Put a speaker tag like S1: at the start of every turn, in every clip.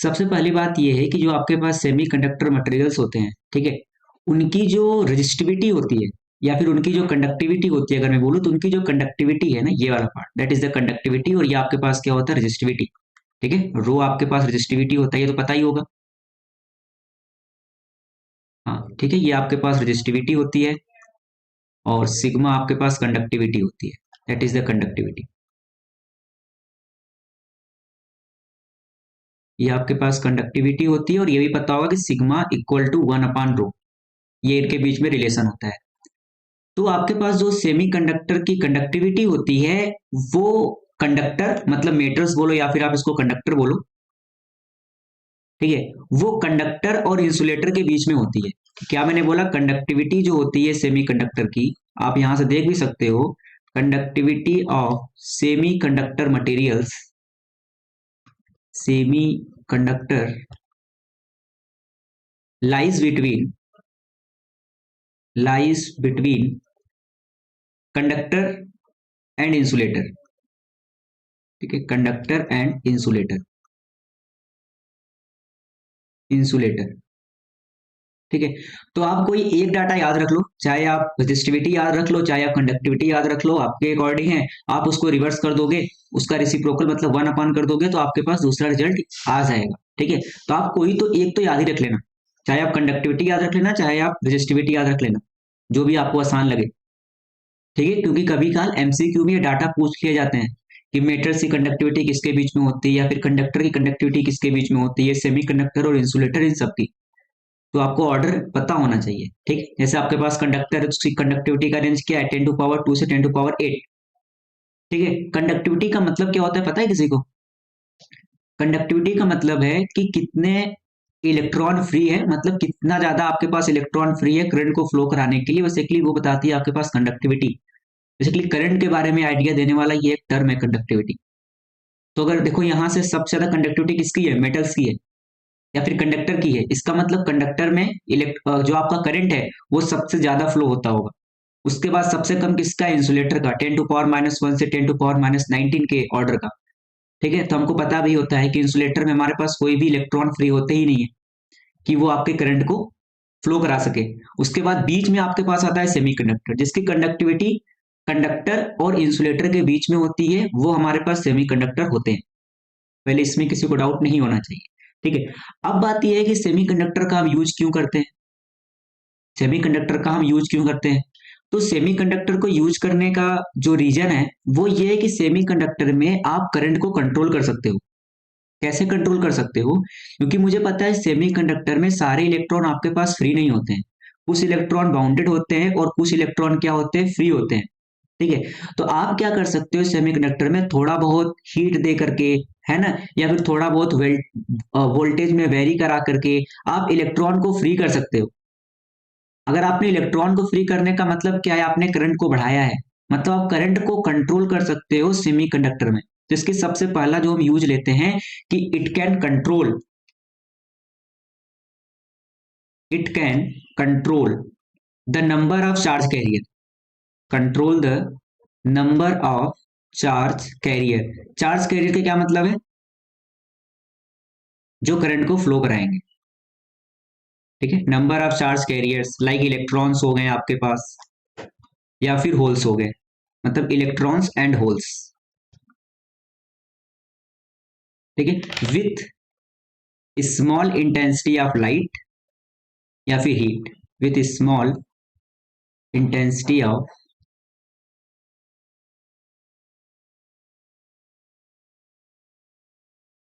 S1: सबसे पहली बात यह है कि जो आपके पास सेमीकंडक्टर मटेरियल्स होते हैं, ठीक है, उनकी जो रेजिस्टिविटी होती है या फिर उनकी जो कंडक्टिविटी होती है, अगर मैं बोलूँ तो उनकी जो कंडक्टिविटी है ना, ये वाला part, that is the conductivity. और ये आपके पास क्या होता है, रेजिस्टिविटी। ठीक है, रो आपके पास रेजिस्टिविटी होता है, ये तो पता ही होगा। हाँ ठीक है, ये आपके पास रेजिस्टिविटी होती है और सिग्मा आपके पास कंडक्टिविटी होती है, दैट इज द कंडक्टिविटी। ये आपके पास कंडक्टिविटी होती है और ये भी पता होगा कि सिग्मा इक्वल टू 1/रो, ये इनके बीच में रिलेशन होता है। तो आपके पास जो सेमीकंडक्टर की कंडक्टिविटी होती है, वो कंडक्टर मतलब मेटल्स बोलो या फिर आप इसको कंडक्टर बोलो, ठीक है, वो कंडक्टर और इंसुलेटर के बीच में होती है। क्या मैंने बोला, कंडक्टिविटी जो होती है सेमीकंडक्टर की, आप यहां से देख भी सकते हो, conductivity of semi conductor materials, semi conductor lies between conductor and insulator. ठीक है, कंडक्टर एंड इंसुलेटर। ठीक है, तो आप कोई एक डाटा याद रख लो, चाहे आप रेजिस्टिविटी याद रख लो, चाहे आप कंडक्टिविटी याद रख लो, आपके अकॉर्डिंग है। आप उसको रिवर्स कर दोगे, उसका रेसिप्रोकल मतलब 1/, कर दोगे, तो आपके पास दूसरा रिजल्ट आ जाएगा। ठीक है, तो आप कोई तो एक तो याद ही रख लेना, चाहे आप कंडक्टिविटी याद रख लेना, चाहे आप रेजिस्टिविटी याद रख लेना, जो भी आपको आसान लगे। ठीक है, क्योंकि कभी काल एमसीक्यू में ये डाटा पूछ किए जाते हैं कि मेटल्स की कंडक्टिविटी किसके बीच में होती है या फिर कंडक्टर की कंडक्टिविटी किसके बीच में होती है, सेमीकंडक्टर और इंसुलेटर, इन सब की। तो आपको ऑर्डर पता होना चाहिए। ठीक, जैसे आपके पास कंडक्टर है, उसकी कंडक्टिविटी का रेंज क्या है, 10⁻² से 10⁻8। ठीक है, कंडक्टिविटी का मतलब क्या होता है पता है किसी को? कंडक्टिविटी का मतलब है कि कितने इलेक्ट्रॉन फ्री है, मतलब कितना ज्यादा आपके पास इलेक्ट्रॉन फ्री है करंट को फ्लो कराने के लिए, बेसिकली वो बताती है आपके पास कंडक्टिविटी। बेसिकली करंट के बारे में आइडिया देने वाला ये एक टर्म है कंडक्टिविटी। तो अगर देखो यहाँ से सबसे ज्यादा कंडक्टिविटी किसकी है, मेटल्स की है या फिर कंडक्टर की है, इसका मतलब कंडक्टर में जो आपका करंट है वो सबसे ज्यादा फ्लो होता होगा। उसके बाद सबसे कम किसका है, इंसुलेटर का, 10⁻1 से 10⁻19 के ऑर्डर का। ठीक है, तो हमको पता भी होता है कि इंसुलेटर में हमारे पास कोई भी इलेक्ट्रॉन फ्री होते ही नहीं है कि वो आपके करंट को फ्लो करा सके। उसके बाद बीच में आपके पास आता है सेमीकंडक्टर, जिसकी कंडक्टिविटी कंडक्टर और इंसुलेटर के बीच में होती है, वो हमारे पास सेमीकंडक्टर होते हैं। पहले इसमें किसी को डाउट नहीं होना चाहिए। ठीक है, अब बात यह है कि सेमीकंडक्टर का हम यूज क्यों करते हैं, सेमीकंडक्टर का हम यूज क्यों करते हैं? तो सेमीकंडक्टर को यूज करने का जो रीजन है वो ये है कि सेमीकंडक्टर में आप करंट को कंट्रोल कर सकते हो। कैसे कंट्रोल कर सकते हो? क्योंकि मुझे पता है सेमीकंडक्टर में सारे इलेक्ट्रॉन आपके पास फ्री नहीं होते हैं, कुछ इलेक्ट्रॉन बाउंडेड होते हैं और कुछ इलेक्ट्रॉन क्या होते हैं, फ्री होते हैं। ठीक है, तो आप क्या कर सकते हो, सेमीकंडक्टर में थोड़ा बहुत हीट दे करके, है ना, या फिर थोड़ा बहुत वोल्टेज में वेरी करा करके आप इलेक्ट्रॉन को फ्री कर सकते हो। अगर आपने इलेक्ट्रॉन को फ्री करने का मतलब क्या है, आपने करंट को बढ़ाया है, मतलब आप करंट को कंट्रोल कर सकते हो सेमीकंडक्टर में। तो इसके सबसे पहला जो हम यूज लेते हैं कि it can control the number of charge carrier, control the number of charge carrier. Charge carrier का क्या मतलब है, जो करंट को फ्लो कराएंगे। ठीक है, number of charge carriers like electrons हो गए आपके पास या फिर होल्स हो गए, मतलब इलेक्ट्रॉन्स एंड होल्स। ठीक है, with small intensity of light या फिर heat, with small intensity of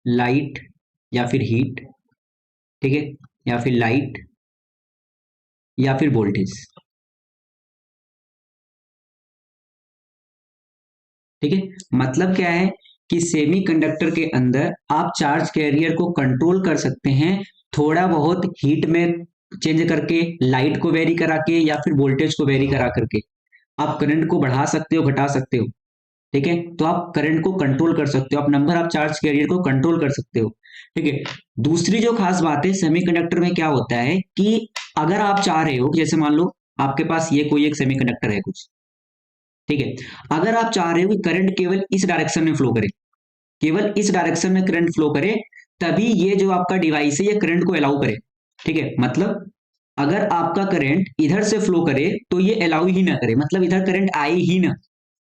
S1: light या फिर हीट। ठीक है, या फिर लाइट या फिर वोल्टेज। ठीक है, मतलब क्या है कि सेमीकंडक्टर के अंदर आप चार्ज कैरियर को कंट्रोल कर सकते हैं, थोड़ा बहुत हीट में चेंज करके, लाइट को वेरी करा के या फिर वोल्टेज को वेरी करा करके आप करंट को बढ़ा सकते हो, घटा सकते हो। ठीक है, तो आप करंट को कंट्रोल कर सकते हो, आप नंबर ऑफ चार्ज कैरियर को कंट्रोल कर सकते हो। ठीक है, दूसरी जो खास बात है सेमीकंडक्टर में क्या होता है कि अगर आप चाह रहे हो, जैसे मान लो आपके पास ये कोई एक सेमीकंडक्टर है कुछ, ठीक है, अगर आप चाह रहे हो कि करंट केवल इस डायरेक्शन में फ्लो करे, केवल इस डायरेक्शन में करंट फ्लो करे, तभी ये जो आपका डिवाइस है ये करंट को अलाउ करे। ठीक है, मतलब अगर आपका करंट इधर से फ्लो करे तो ये अलाउ ही ना करे, मतलब इधर करंट आए ही ना।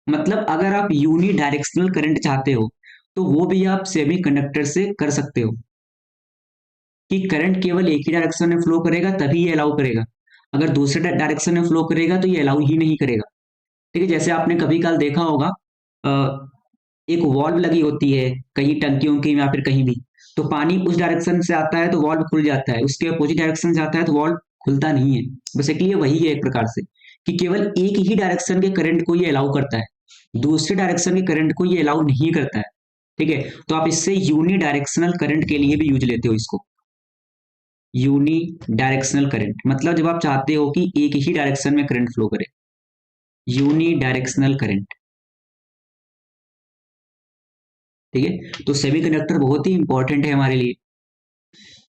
S1: मतलब अगर आप यूनी डायरेक्शनल करंट चाहते हो तो वो भी आप सेमी कंडक्टर से कर सकते हो कि करंट केवल एक ही डायरेक्शन में फ्लो करेगा तभी ये अलाउ करेगा, अगर दूसरे डायरेक्शन में फ्लो करेगा तो ये अलाउ ही नहीं करेगा। ठीक है, जैसे आपने कभी काल देखा होगा एक वॉल्व लगी होती है कहीं टंकियों की या फिर कहीं भी, तो पानी उस डायरेक्शन से आता है तो वॉल्व खुल जाता है, उसके अपोजिट डायरेक्शन से आता है तो वॉल्व खुलता नहीं है। बेसिकली ये वही है एक प्रकार से कि केवल एक ही डायरेक्शन के करंट को ये अलाउ करता है, दूसरे डायरेक्शन के करंट को ये अलाउ नहीं करता है। ठीक है, तो आप इससे यूनी डायरेक्शनल करंट के लिए भी यूज लेते हो इसको। यूनी डायरेक्शनल करंट मतलब जब आप चाहते हो कि एक ही डायरेक्शन में करंट फ्लो करे, यूनी डायरेक्शनल करंट। ठीक है, तो सेमीकंडक्टर बहुत ही इंपॉर्टेंट है हमारे लिए।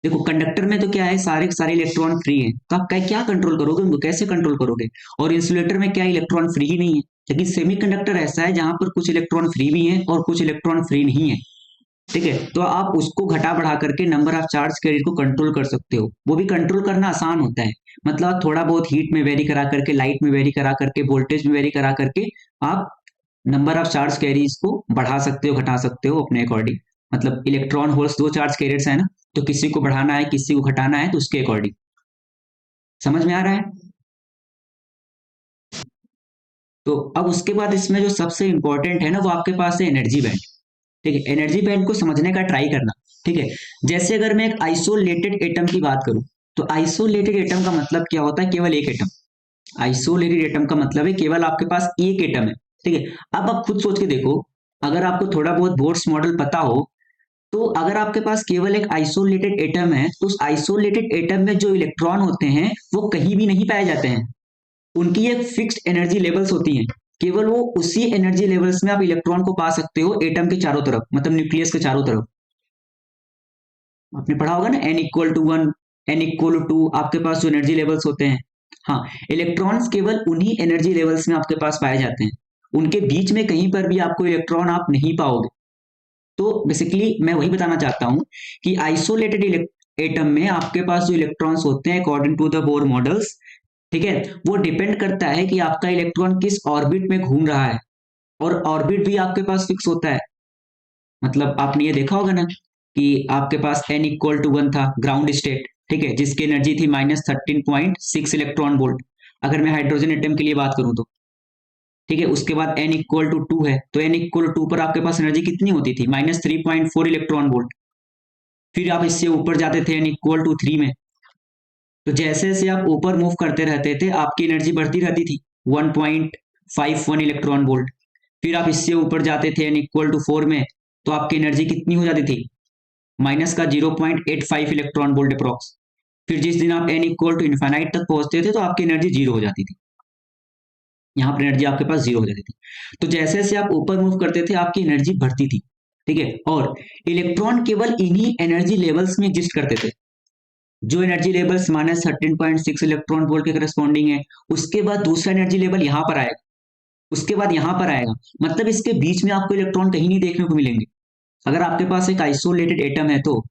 S1: देखो कंडक्टर में तो क्या है, सारे के सारे इलेक्ट्रॉन फ्री हैं, तो आप क्या कंट्रोल करोगे उनको, कैसे कंट्रोल करोगे। और इंसुलेटर में क्या इलेक्ट्रॉन फ्री ही नहीं है, लेकिन सेमीकंडक्टर ऐसा है जहां पर कुछ इलेक्ट्रॉन फ्री भी हैं और कुछ इलेक्ट्रॉन फ्री नहीं है। ठीक है, तो आप उसको घटा बढ़ा करके नंबर ऑफ चार्ज कैरियर को कंट्रोल कर सकते हो, वो भी कंट्रोल करना आसान होता है। मतलब आप थोड़ा बहुत हीट में वेरी करा करके, लाइट में वेरी करा करके, वोल्टेज में वेरी करा करके आप नंबर ऑफ चार्ज कैरियर्स को बढ़ा सकते हो घटा सकते हो अपने अकॉर्डिंग। मतलब इलेक्ट्रॉन होल्स दो चार्ज कैरियर्स है ना, तो किसी को बढ़ाना है किसी को घटाना है तो उसके अकॉर्डिंग। समझ में आ रहा है। तो अब उसके बाद इसमें जो सबसे इंपॉर्टेंट है ना वो आपके पास है एनर्जी बैंड। ठीक है, एनर्जी बैंड को समझने का ट्राई करना। ठीक है, जैसे अगर मैं एक आइसोलेटेड एटम की बात करूं, तो आइसोलेटेड एटम का मतलब क्या होता है, केवल एक एटम। आइसोलेटेड एटम का मतलब है केवल आपके पास एक एटम है। ठीक है, अब आप खुद सोच के देखो, अगर आपको थोड़ा बहुत बोर्ड्स मॉडल पता हो, तो अगर आपके पास केवल एक आइसोलेटेड एटम है तो उस आइसोलेटेड एटम में जो इलेक्ट्रॉन होते हैं वो कहीं भी नहीं पाए जाते हैं, उनकी एक फिक्स्ड एनर्जी लेवल्स होती हैं। केवल वो उसी एनर्जी लेवल्स में आप इलेक्ट्रॉन को पा सकते हो एटम के चारों तरफ, मतलब न्यूक्लियस के चारों तरफ। आपने पढ़ा होगा ना n=1, n=2, आपके पास जो एनर्जी लेवल्स होते हैं। हाँ, इलेक्ट्रॉन्स केवल उन्हीं एनर्जी लेवल्स में आपके पास पाए जाते हैं, उनके बीच में कहीं पर भी आपको इलेक्ट्रॉन आप नहीं पाओगे। तो बेसिकली मैं वही बताना चाहता हूं कि आइसोलेटेड एटम में आपके पास जो इलेक्ट्रॉन्स होते हैं according to the Bohr models, ठीक है, वो डिपेंड करता है कि आपका इलेक्ट्रॉन किस ऑर्बिट में घूम रहा है, और ऑर्बिट भी आपके पास फिक्स होता है। मतलब आपने ये देखा होगा ना कि आपके पास n=1 था ग्राउंड स्टेट, ठीक है, जिसकी एनर्जी थी -13.6 इलेक्ट्रॉन वोल्ट, अगर मैं हाइड्रोजन एटम के लिए बात करूं तो। ठीक है, उसके बाद n=2 है, तो n=2 पर आपके पास एनर्जी कितनी होती थी, -3.4 इलेक्ट्रॉन वोल्ट। फिर आप इससे ऊपर जाते थे n=3 में, तो जैसे जैसे आप ऊपर मूव करते रहते थे आपकी एनर्जी बढ़ती रहती थी 1.51 इलेक्ट्रॉन वोल्ट। फिर आप इससे ऊपर जाते थे n=4 में, तो आपकी एनर्जी कितनी हो जाती थी, माइनस का 0.85 इलेक्ट्रॉन वोल्ट अप्रॉक्स। फिर जिस दिन आप n=इन्फाइनाइट तक पहुंचते थे तो आपकी एनर्जी जीरो हो जाती थी, यहाँ पर एनर्जी आपके पास जीरो हो जाती थी। तो जैसे जैसे आप ऊपर मूव करते थे आपकी एनर्जी बढ़ती थी। ठीक है, और इलेक्ट्रॉन केवल इन्हीं एनर्जी लेवल्स में एग्जिस्ट करते थे, जो एनर्जी लेवल्स -13.6 इलेक्ट्रॉन वोल्ट के करस्पॉन्डिंग है। उसके बाद दूसरा एनर्जी लेवल यहाँ पर आएगा, उसके बाद यहाँ पर आएगा, मतलब इसके बीच में आपको इलेक्ट्रॉन कहीं नहीं देखने को मिलेंगे। अगर आपके पास एक आइसोलेटेड एटम है तो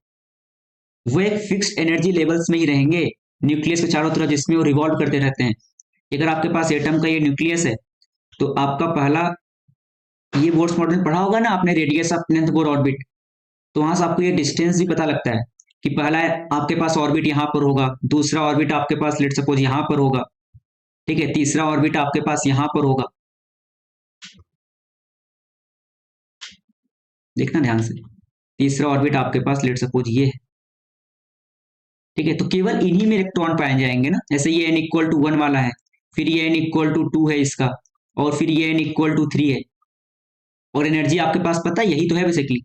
S1: वो एक फिक्स्ड एनर्जी लेवल्स में ही रहेंगे, न्यूक्लियस के चारों तरफ जिसमें वो रिवॉल्व करते रहते हैं। अगर आपके पास एटम का ये न्यूक्लियस है, तो आपका पहला, ये बोर्ड्स मॉडल पढ़ा होगा ना आपने, radius of length Bohr orbit, तो वहां से आपको ये डिस्टेंस भी पता लगता है कि पहला आपके पास ऑर्बिट यहाँ पर होगा, दूसरा ऑर्बिट आपके पास लेट सपोज यहाँ पर होगा, ठीक है, तीसरा ऑर्बिट आपके पास यहाँ पर होगा। देखना ध्यान से, तीसरा ऑर्बिट आपके पास लेट सपोज ये है। ठीक है, तो केवल इन्हीं में इलेक्ट्रॉन पाए जाएंगे ना, जैसे ये n=1 वाला है, फिर ये n=2 है इसका, और फिर ये n=3 है। और एनर्जी आपके पास पता है यही तो है बेसिकली,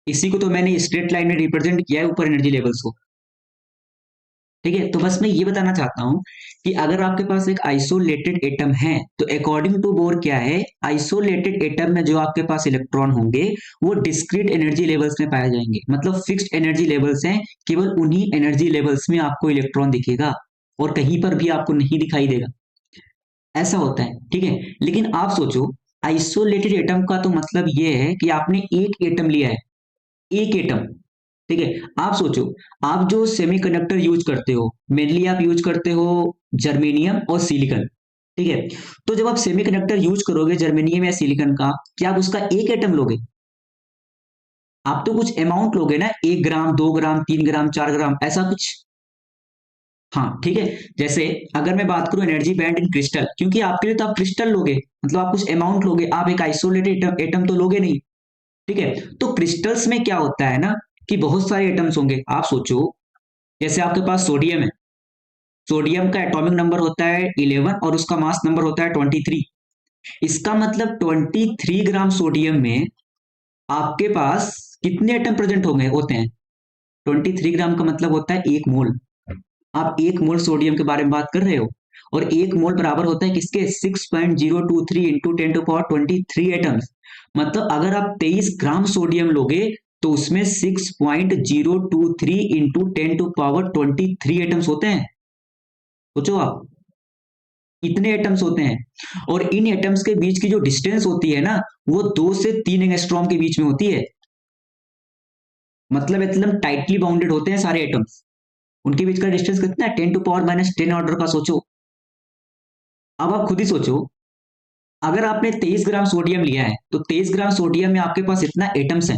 S1: इसी को तो मैंने स्ट्रेट लाइन में रिप्रेजेंट किया है ऊपर एनर्जी लेवल्स को। ठीक है, तो बस मैं ये बताना चाहता हूं कि अगर आपके पास एक आइसोलेटेड एटम है तो अकॉर्डिंग टू बोर क्या है, आइसोलेटेड एटम में जो आपके पास इलेक्ट्रॉन होंगे वो डिस्क्रीट एनर्जी लेवल्स में पाए जाएंगे, मतलब फिक्स्ड एनर्जी लेवल्स हैं, केवल उन्हीं एनर्जी लेवल्स में आपको इलेक्ट्रॉन दिखेगा और कहीं पर भी आपको नहीं दिखाई देगा। ऐसा होता है। ठीक है, लेकिन आप सोचो आइसोलेटेड एटम का तो मतलब ये है कि आपने एक एटम लिया है, एक एटम, ठीक है। आप सोचो, आप जो सेमीकंडक्टर यूज करते हो, मेनली आप यूज करते हो जर्मेनियम और सिलिकॉन। ठीक है। तो जब आप सेमीकंडक्टर यूज करोगे जर्मेनियम या सिलिकॉन का, क्या आप उसका एक एटम लोगे? आप तो कुछ अमाउंट लोगे ना, 1 ग्राम, 2 ग्राम, 3 ग्राम, 4 ग्राम, ऐसा कुछ। हाँ, ठीक है। जैसे अगर मैं बात करूं एनर्जी बैंड इन क्रिस्टल, क्योंकि आपके लिए तो आप क्रिस्टल लोगे, मतलब आप कुछ अमाउंट लोगे, आप एक आइसोलेटेड एटम एटम तो लोगे नहीं। ठीक है। तो क्रिस्टल्स में क्या होता है ना, कि बहुत सारे एटम्स होंगे। आप सोचो, जैसे आपके पास सोडियम है, सोडियम का एटॉमिक नंबर होता है 11 और उसका मास नंबर होता है 23। इसका मतलब 23 ग्राम सोडियम में आपके पास कितने एटम प्रेजेंट होंगे होते हैं? 23 ग्राम का मतलब होता है 1 मोल। आप 1 मोल सोडियम के बारे में बात कर रहे हो, और 1 मोल बराबर होता है किसके? 6.023 इंटू 10 to 23 एटम्स। मतलब अगर आप 23 ग्राम सोडियम लोगे, तो उसमें 6.023 इंटू 10 to 23 एटम्स होते हैं। सोचो आप, इतने एटम्स होते हैं। और इन एटम्स के बीच की जो डिस्टेंस होती है ना, वो 2 से 3 एंगस्ट्रॉम के बीच में होती है। मतलब एकदम टाइटली बाउंडेड होते हैं सारे एटम्स। उनके बीच का डिस्टेंस कितना है? 10 to 10 ऑर्डर का। सोचो, अब आप खुद ही सोचो, अगर आपने 23 ग्राम सोडियम लिया है, तो 23 ग्राम सोडियम में आपके पास इतना एटम्स है।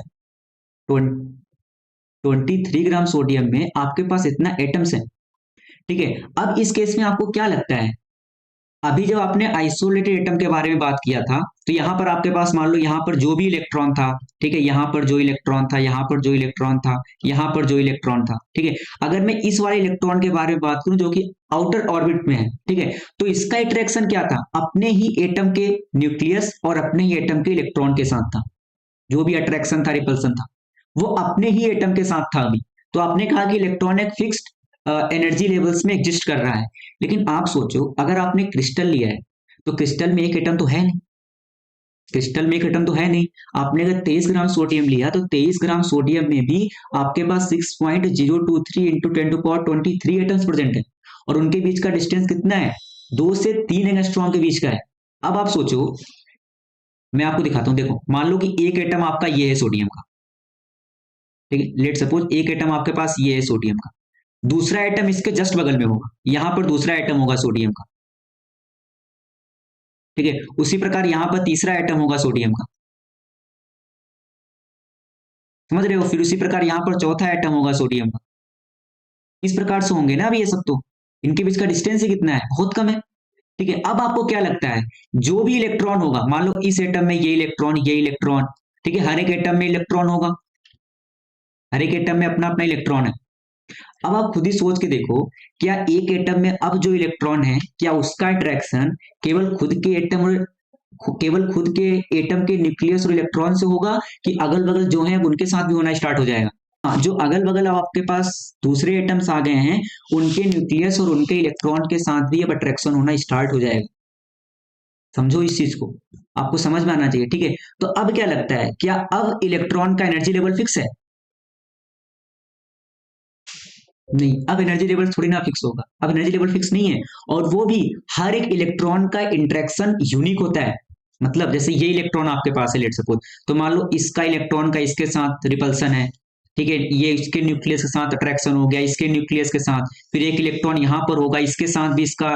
S1: 23 ग्राम सोडियम में आपके पास इतना एटम्स है। ठीक है। अब इस केस में आपको क्या लगता है, अभी जब आपने आइसोलेटेड एटम के बारे में बात किया था, तो यहां पर आपके पास मान लो यहां पर जो भी इलेक्ट्रॉन था, ठीक है, यहां पर जो इलेक्ट्रॉन था, यहां पर जो इलेक्ट्रॉन था, यहां पर जो इलेक्ट्रॉन था, ठीक है। अगर मैं इस वाले इलेक्ट्रॉन के बारे में बात करूं जो कि आउटर ऑर्बिट में है, ठीक है, तो इसका इंटरेक्शन क्या था? अपने ही एटम के न्यूक्लियस और अपने ही एटम के इलेक्ट्रॉन के साथ था। जो भी अट्रैक्शन था, रिपल्सन था, वो अपने ही एटम के साथ था अभी। तो आपने कहा कि इलेक्ट्रॉन एक फिक्स्ड एनर्जी लेवल्स में एग्जिस्ट कर रहा है। लेकिन आप सोचो, अगर आपने क्रिस्टल लिया है, तो क्रिस्टल में एक एटम तो है नहीं। क्रिस्टल में एक एटम तो है नहीं। आपने अगर 23 ग्राम सोडियम लिया, तो 23 ग्राम सोडियम में भी आपके पास 6.023 इंटू 10 to 23 एटम्स प्रेजेंट है। और उनके बीच का डिस्टेंस कितना है? 2 से 3 एंगस्ट्रॉम के बीच का है। अब आप सोचो, मैं आपको दिखाता हूं, देखो, मान लो कि एक एटम आपका ये है सोडियम का। ठीक है, लेट सपोज एक एटम आपके पास ये है सोडियम का। दूसरा एटम इसके जस्ट बगल में होगा, यहां पर दूसरा एटम होगा सोडियम का। ठीक है। उसी प्रकार यहां पर तीसरा एटम होगा सोडियम का। समझ रहे हो? फिर उसी प्रकार यहां पर चौथा एटम होगा सोडियम का। इस प्रकार से होंगे ना अभी ये सब तो। इनके बीच का डिस्टेंस ही कितना है? बहुत कम है। ठीक है। अब आपको क्या लगता है, जो भी इलेक्ट्रॉन होगा, मान लो इस एटम में ये इलेक्ट्रॉन, ठीक है, हर एक एटम में इलेक्ट्रॉन होगा, हर एक एटम में अपना अपना इलेक्ट्रॉन है। अब आप खुद ही सोच के देखो, क्या एक एटम में अब जो इलेक्ट्रॉन है, क्या उसका अट्रैक्शन केवल खुद के एटम और केवल खुद के एटम के न्यूक्लियस और इलेक्ट्रॉन से होगा, कि अगल बगल जो है उनके साथ भी होना स्टार्ट हो जाएगा? हाँ, जो अगल बगल अब आपके पास दूसरे एटम्स आ गए हैं, उनके न्यूक्लियस और उनके इलेक्ट्रॉन के साथ भी अब अट्रैक्शन होना स्टार्ट हो जाएगा। समझो इस चीज को, आपको समझ में आना चाहिए। ठीक है। तो अब क्या लगता है, क्या अब इलेक्ट्रॉन का एनर्जी लेवल फिक्स है? नहीं, अब एनर्जी लेवल थोड़ी ना फिक्स होगा, अब एनर्जी लेवल फिक्स नहीं है। और वो भी हर एक इलेक्ट्रॉन का इंटरेक्शन यूनिक होता है। मतलब जैसे ये इलेक्ट्रॉन आपके पास है, लेट सपोज, तो मान लो इसका इलेक्ट्रॉन का इसके साथ रिपल्सन है। ठीक है, ये इसके न्यूक्लियस के साथ अट्रैक्शन हो गया, इसके न्यूक्लियस के साथ, फिर एक इलेक्ट्रॉन यहां पर होगा, इसके साथ भी इसका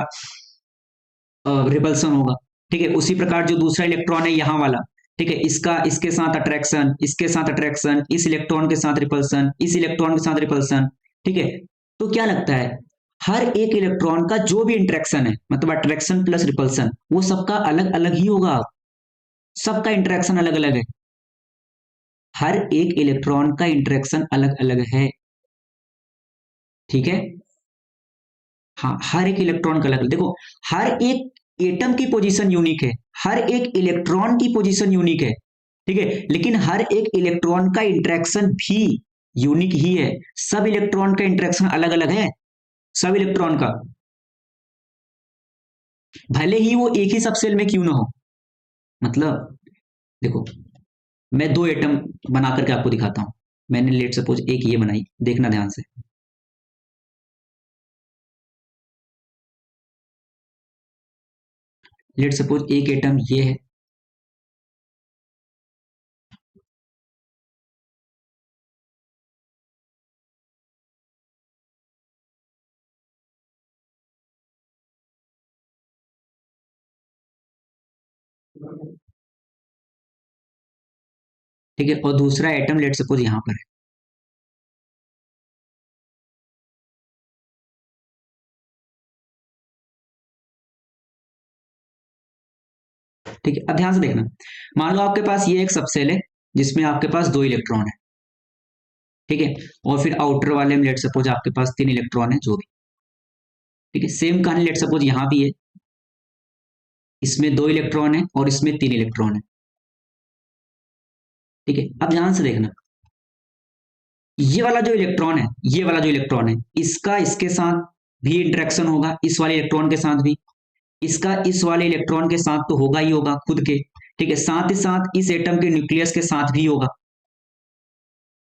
S1: रिपल्सन होगा। ठीक है। उसी प्रकार जो दूसरा इलेक्ट्रॉन है यहाँ वाला, ठीक है, इसका इसके साथ अट्रैक्शन, इसके साथ अट्रैक्शन, इस इलेक्ट्रॉन के साथ रिपल्सन, इस इलेक्ट्रॉन के साथ रिपल्सन। ठीक है। तो क्या लगता है, हर एक इलेक्ट्रॉन का जो भी इंटरेक्शन है, मतलब अट्रैक्शन प्लस रिपल्सन, वो सबका अलग अलग ही होगा। सबका इंटरेक्शन अलग अलग है। हर एक इलेक्ट्रॉन का इंटरेक्शन अलग अलग है। ठीक है। हाँ, हर एक इलेक्ट्रॉन का अलग, देखो, हर एक एटम की पोजीशन यूनिक है, हर एक इलेक्ट्रॉन की पोजीशन यूनिक है। ठीक है। लेकिन हर एक इलेक्ट्रॉन का इंटरेक्शन भी यूनिक ही है। सब इलेक्ट्रॉन का इंटरेक्शन अलग अलग है, सब इलेक्ट्रॉन का, भले ही वो एक ही सबसेल में क्यों ना हो। मतलब देखो, मैं दो एटम बना करके आपको दिखाता हूं। मैंने लेट सपोज एक ये बनाई, देखना ध्यान से। लेट सपोज एक एटम ये है, ठीक है, और दूसरा एटम लेट सपोज यहां पर है। ठीक है, अब ध्यान से देखना, मान लो आपके पास ये एक सबसेल है जिसमें आपके पास 2 इलेक्ट्रॉन है। ठीक है, और फिर आउटर वाले में लेट सपोज आपके पास 3 इलेक्ट्रॉन है, जो भी। ठीक है, सेम कहानी लेट सपोज यहां भी है, इसमें 2 इलेक्ट्रॉन है और इसमें 3 इलेक्ट्रॉन है। ठीक है, अब ध्यान से देखना, ये वाला जो इलेक्ट्रॉन है, ये वाला जो इलेक्ट्रॉन है, इसका इसके साथ भी इंटरेक्शन होगा, इस वाले इलेक्ट्रॉन के साथ भी, इसका इस वाले इलेक्ट्रॉन के साथ तो होगा ही होगा खुद के। ठीक है, साथ ही साथ इस एटम के न्यूक्लियस के साथ भी होगा।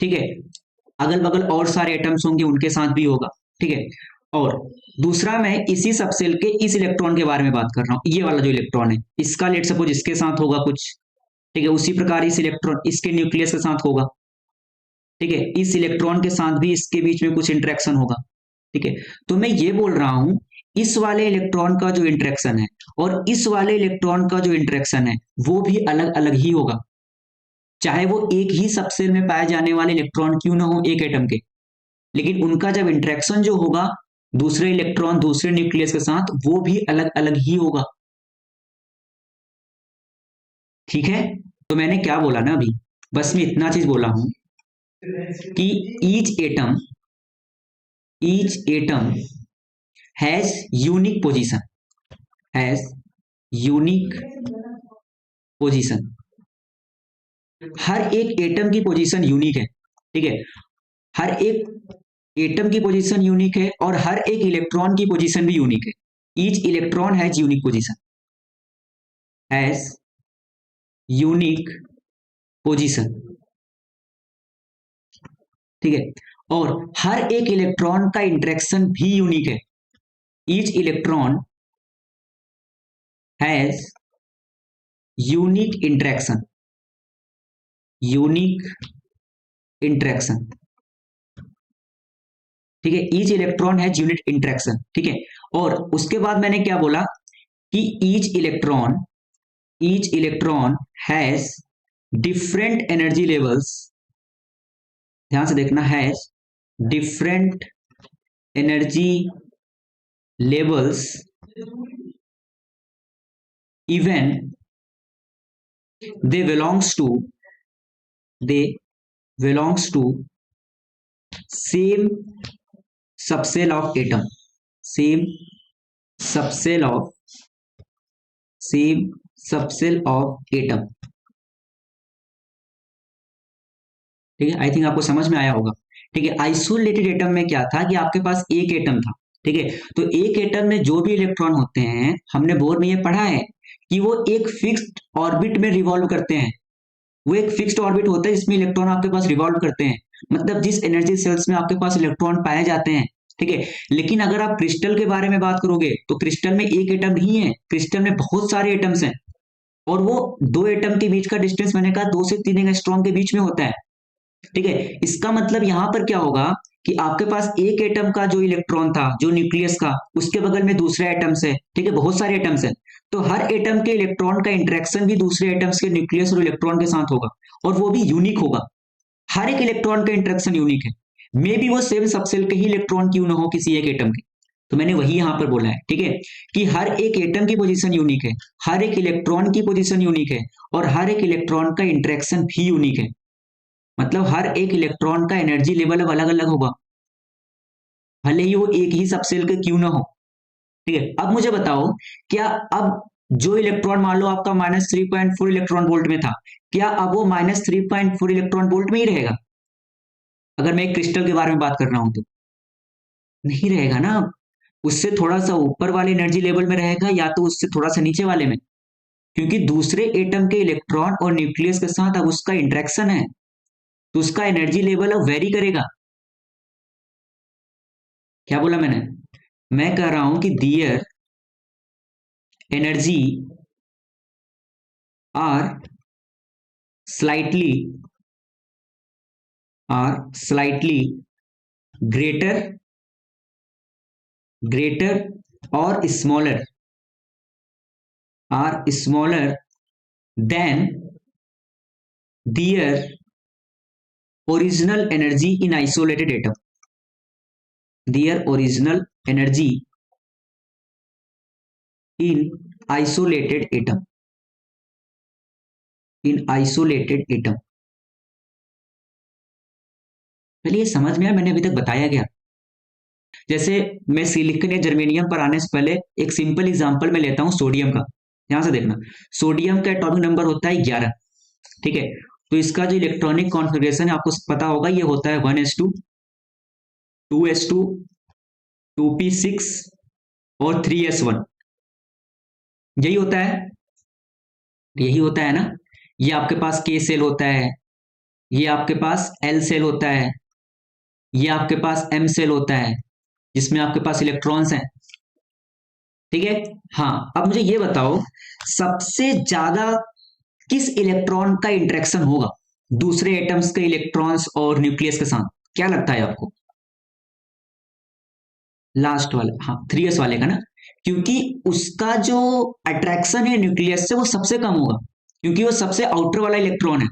S1: ठीक है, अगल बगल और सारे एटम्स होंगे उनके साथ भी होगा। ठीक है, और दूसरा मैं इसी सबसेल के इस इलेक्ट्रॉन के बारे में बात कर रहा हूं, ये वाला जो इलेक्ट्रॉन है, इसका लेट सपोज इसके साथ होगा कुछ। ठीक है, उसी प्रकार इस इलेक्ट्रॉन इसके न्यूक्लियस के साथ होगा। ठीक है, इस इलेक्ट्रॉन के साथ भी इसके बीच में कुछ इंटरेक्शन होगा। ठीक है, तो मैं ये बोल रहा हूं, इस वाले इलेक्ट्रॉन का जो इंटरेक्शन है और इस वाले इलेक्ट्रॉन का जो इंटरेक्शन है, वो भी अलग अलग ही होगा, चाहे वो एक ही सबसेल में पाए जाने वाले इलेक्ट्रॉन क्यों ना हो, एक एटम के। लेकिन उनका जब इंटरेक्शन जो होगा दूसरे इलेक्ट्रॉन दूसरे न्यूक्लियस के साथ, वो भी अलग अलग ही होगा। ठीक है, तो मैंने क्या बोला ना अभी, बस मैं इतना चीज बोला हूं कि each atom has unique position, has unique position. हर एक एटम की पोजीशन यूनिक है। ठीक है, हर एक एटम की पोजीशन यूनिक है और हर एक इलेक्ट्रॉन की पोजीशन भी यूनिक है। Each electron has unique position, has unique position. ठीक है, और हर एक इलेक्ट्रॉन का इंटरेक्शन भी यूनिक है। Each electron has unique interaction, unique interaction. ठीक है, each electron has unique interaction. ठीक है, और उसके बाद मैंने क्या बोला कि each electron has different energy levels. ध्यान से देखना, has different energy levels even they belongs to they belongs to same subcell of atom, same subcell of same subcell of atom। ठीक है, आई थिंक आपको समझ में आया होगा। ठीक है, आइसोलेटेड एटम में क्या था कि आपके पास एक एटम था। ठीक है, तो एक एटम में जो भी इलेक्ट्रॉन होते हैं, हमने बोर्ड में ये पढ़ा है कि वो एक फिक्स्ड ऑर्बिट में रिवॉल्व करते हैं। वो एक फिक्स्ड ऑर्बिट होता है जिसमें इलेक्ट्रॉन आपके पास रिवॉल्व करते हैं, मतलब जिस एनर्जी सेल्स में आपके पास इलेक्ट्रॉन पाए जाते हैं। ठीक है, लेकिन अगर आप क्रिस्टल के बारे में बात करोगे तो क्रिस्टल में एक एटम नहीं है, क्रिस्टल में बहुत सारे एटम्स हैं, और वो दो एटम के बीच का डिस्टेंस मैंने कहा 2 से 3 एंगस्ट्रॉम के बीच में होता है। ठीक है, इसका मतलब यहां पर क्या होगा कि आपके पास एक एटम का जो इलेक्ट्रॉन था, जो न्यूक्लियस का, उसके बगल में दूसरे एटम्स है। ठीक है, बहुत सारे एटम्स हैं, तो हर एटम के इलेक्ट्रॉन का इंटरेक्शन भी दूसरे एटम्स के न्यूक्लियस और इलेक्ट्रॉन के साथ होगा, और वो भी यूनिक होगा। हर एक इलेक्ट्रॉन का इंटरेक्शन यूनिक है, मे बी वो सेम सबसेल के ही इलेक्ट्रॉन क्यों ना हो किसी एक एटम के। तो मैंने वही यहां पर बोला है। ठीक है, कि हर एक एटम की पोजीशन यूनिक है, हर एक इलेक्ट्रॉन की पोजीशन यूनिक है, और हर एक इलेक्ट्रॉन का इंटरेक्शन भी यूनिक है। मतलब हर एक इलेक्ट्रॉन का एनर्जी लेवल अब अलग अलग होगा, भले ही वो एक ही सबसेल के क्यों ना हो। ठीक है, अब मुझे बताओ, क्या अब जो इलेक्ट्रॉन मान लो आपका -3.4 इलेक्ट्रॉन वोल्ट में था, क्या अब वो -3.4 इलेक्ट्रॉन वोल्ट में ही रहेगा? अगर मैं एक क्रिस्टल के बारे में बात कर रहा हूं तो नहीं रहेगा ना, उससे थोड़ा सा ऊपर वाले एनर्जी लेवल में रहेगा, या तो उससे थोड़ा सा नीचे वाले में, क्योंकि दूसरे एटम के इलेक्ट्रॉन और न्यूक्लियस के साथ अब उसका इंटरेक्शन है, तो उसका एनर्जी लेवल अब वेरी करेगा। क्या बोला मैंने? मैं कह रहा हूं कि their energy are slightly slightly greater greater और smaller, are smaller than their original energy in isolated atom, their original energy in isolated atom, in isolated atom. चलिए समझ में आया मैंने अभी तक बताया गया। जैसे मैं सिलिकॉन या जर्मेनियम पर आने से पहले एक सिंपल एग्जांपल मैं लेता हूं सोडियम का। ध्यान से देखना, सोडियम का एटॉमिक नंबर होता है 11। ठीक है, तो इसका जो इलेक्ट्रॉनिक कॉन्फ़िगरेशन है आपको पता होगा, ये होता है 1s2, 2s2, 2p6 और 3s1। यही होता है, यही होता है ना। ये आपके पास के सेल होता है, ये आपके पास एल सेल होता है, ये आपके पास एम सेल होता है जिसमें आपके पास इलेक्ट्रॉन्स हैं। ठीक है, हाँ अब मुझे ये बताओ सबसे ज्यादा किस इलेक्ट्रॉन का इंटरेक्शन होगा दूसरे एटम्स के इलेक्ट्रॉन्स और न्यूक्लियस के साथ, क्या लगता है आपको? लास्ट वाले, हाँ 3s वाले का ना, क्योंकि उसका जो अट्रैक्शन है न्यूक्लियस से वो सबसे कम होगा, क्योंकि वो सबसे आउटर वाला इलेक्ट्रॉन है।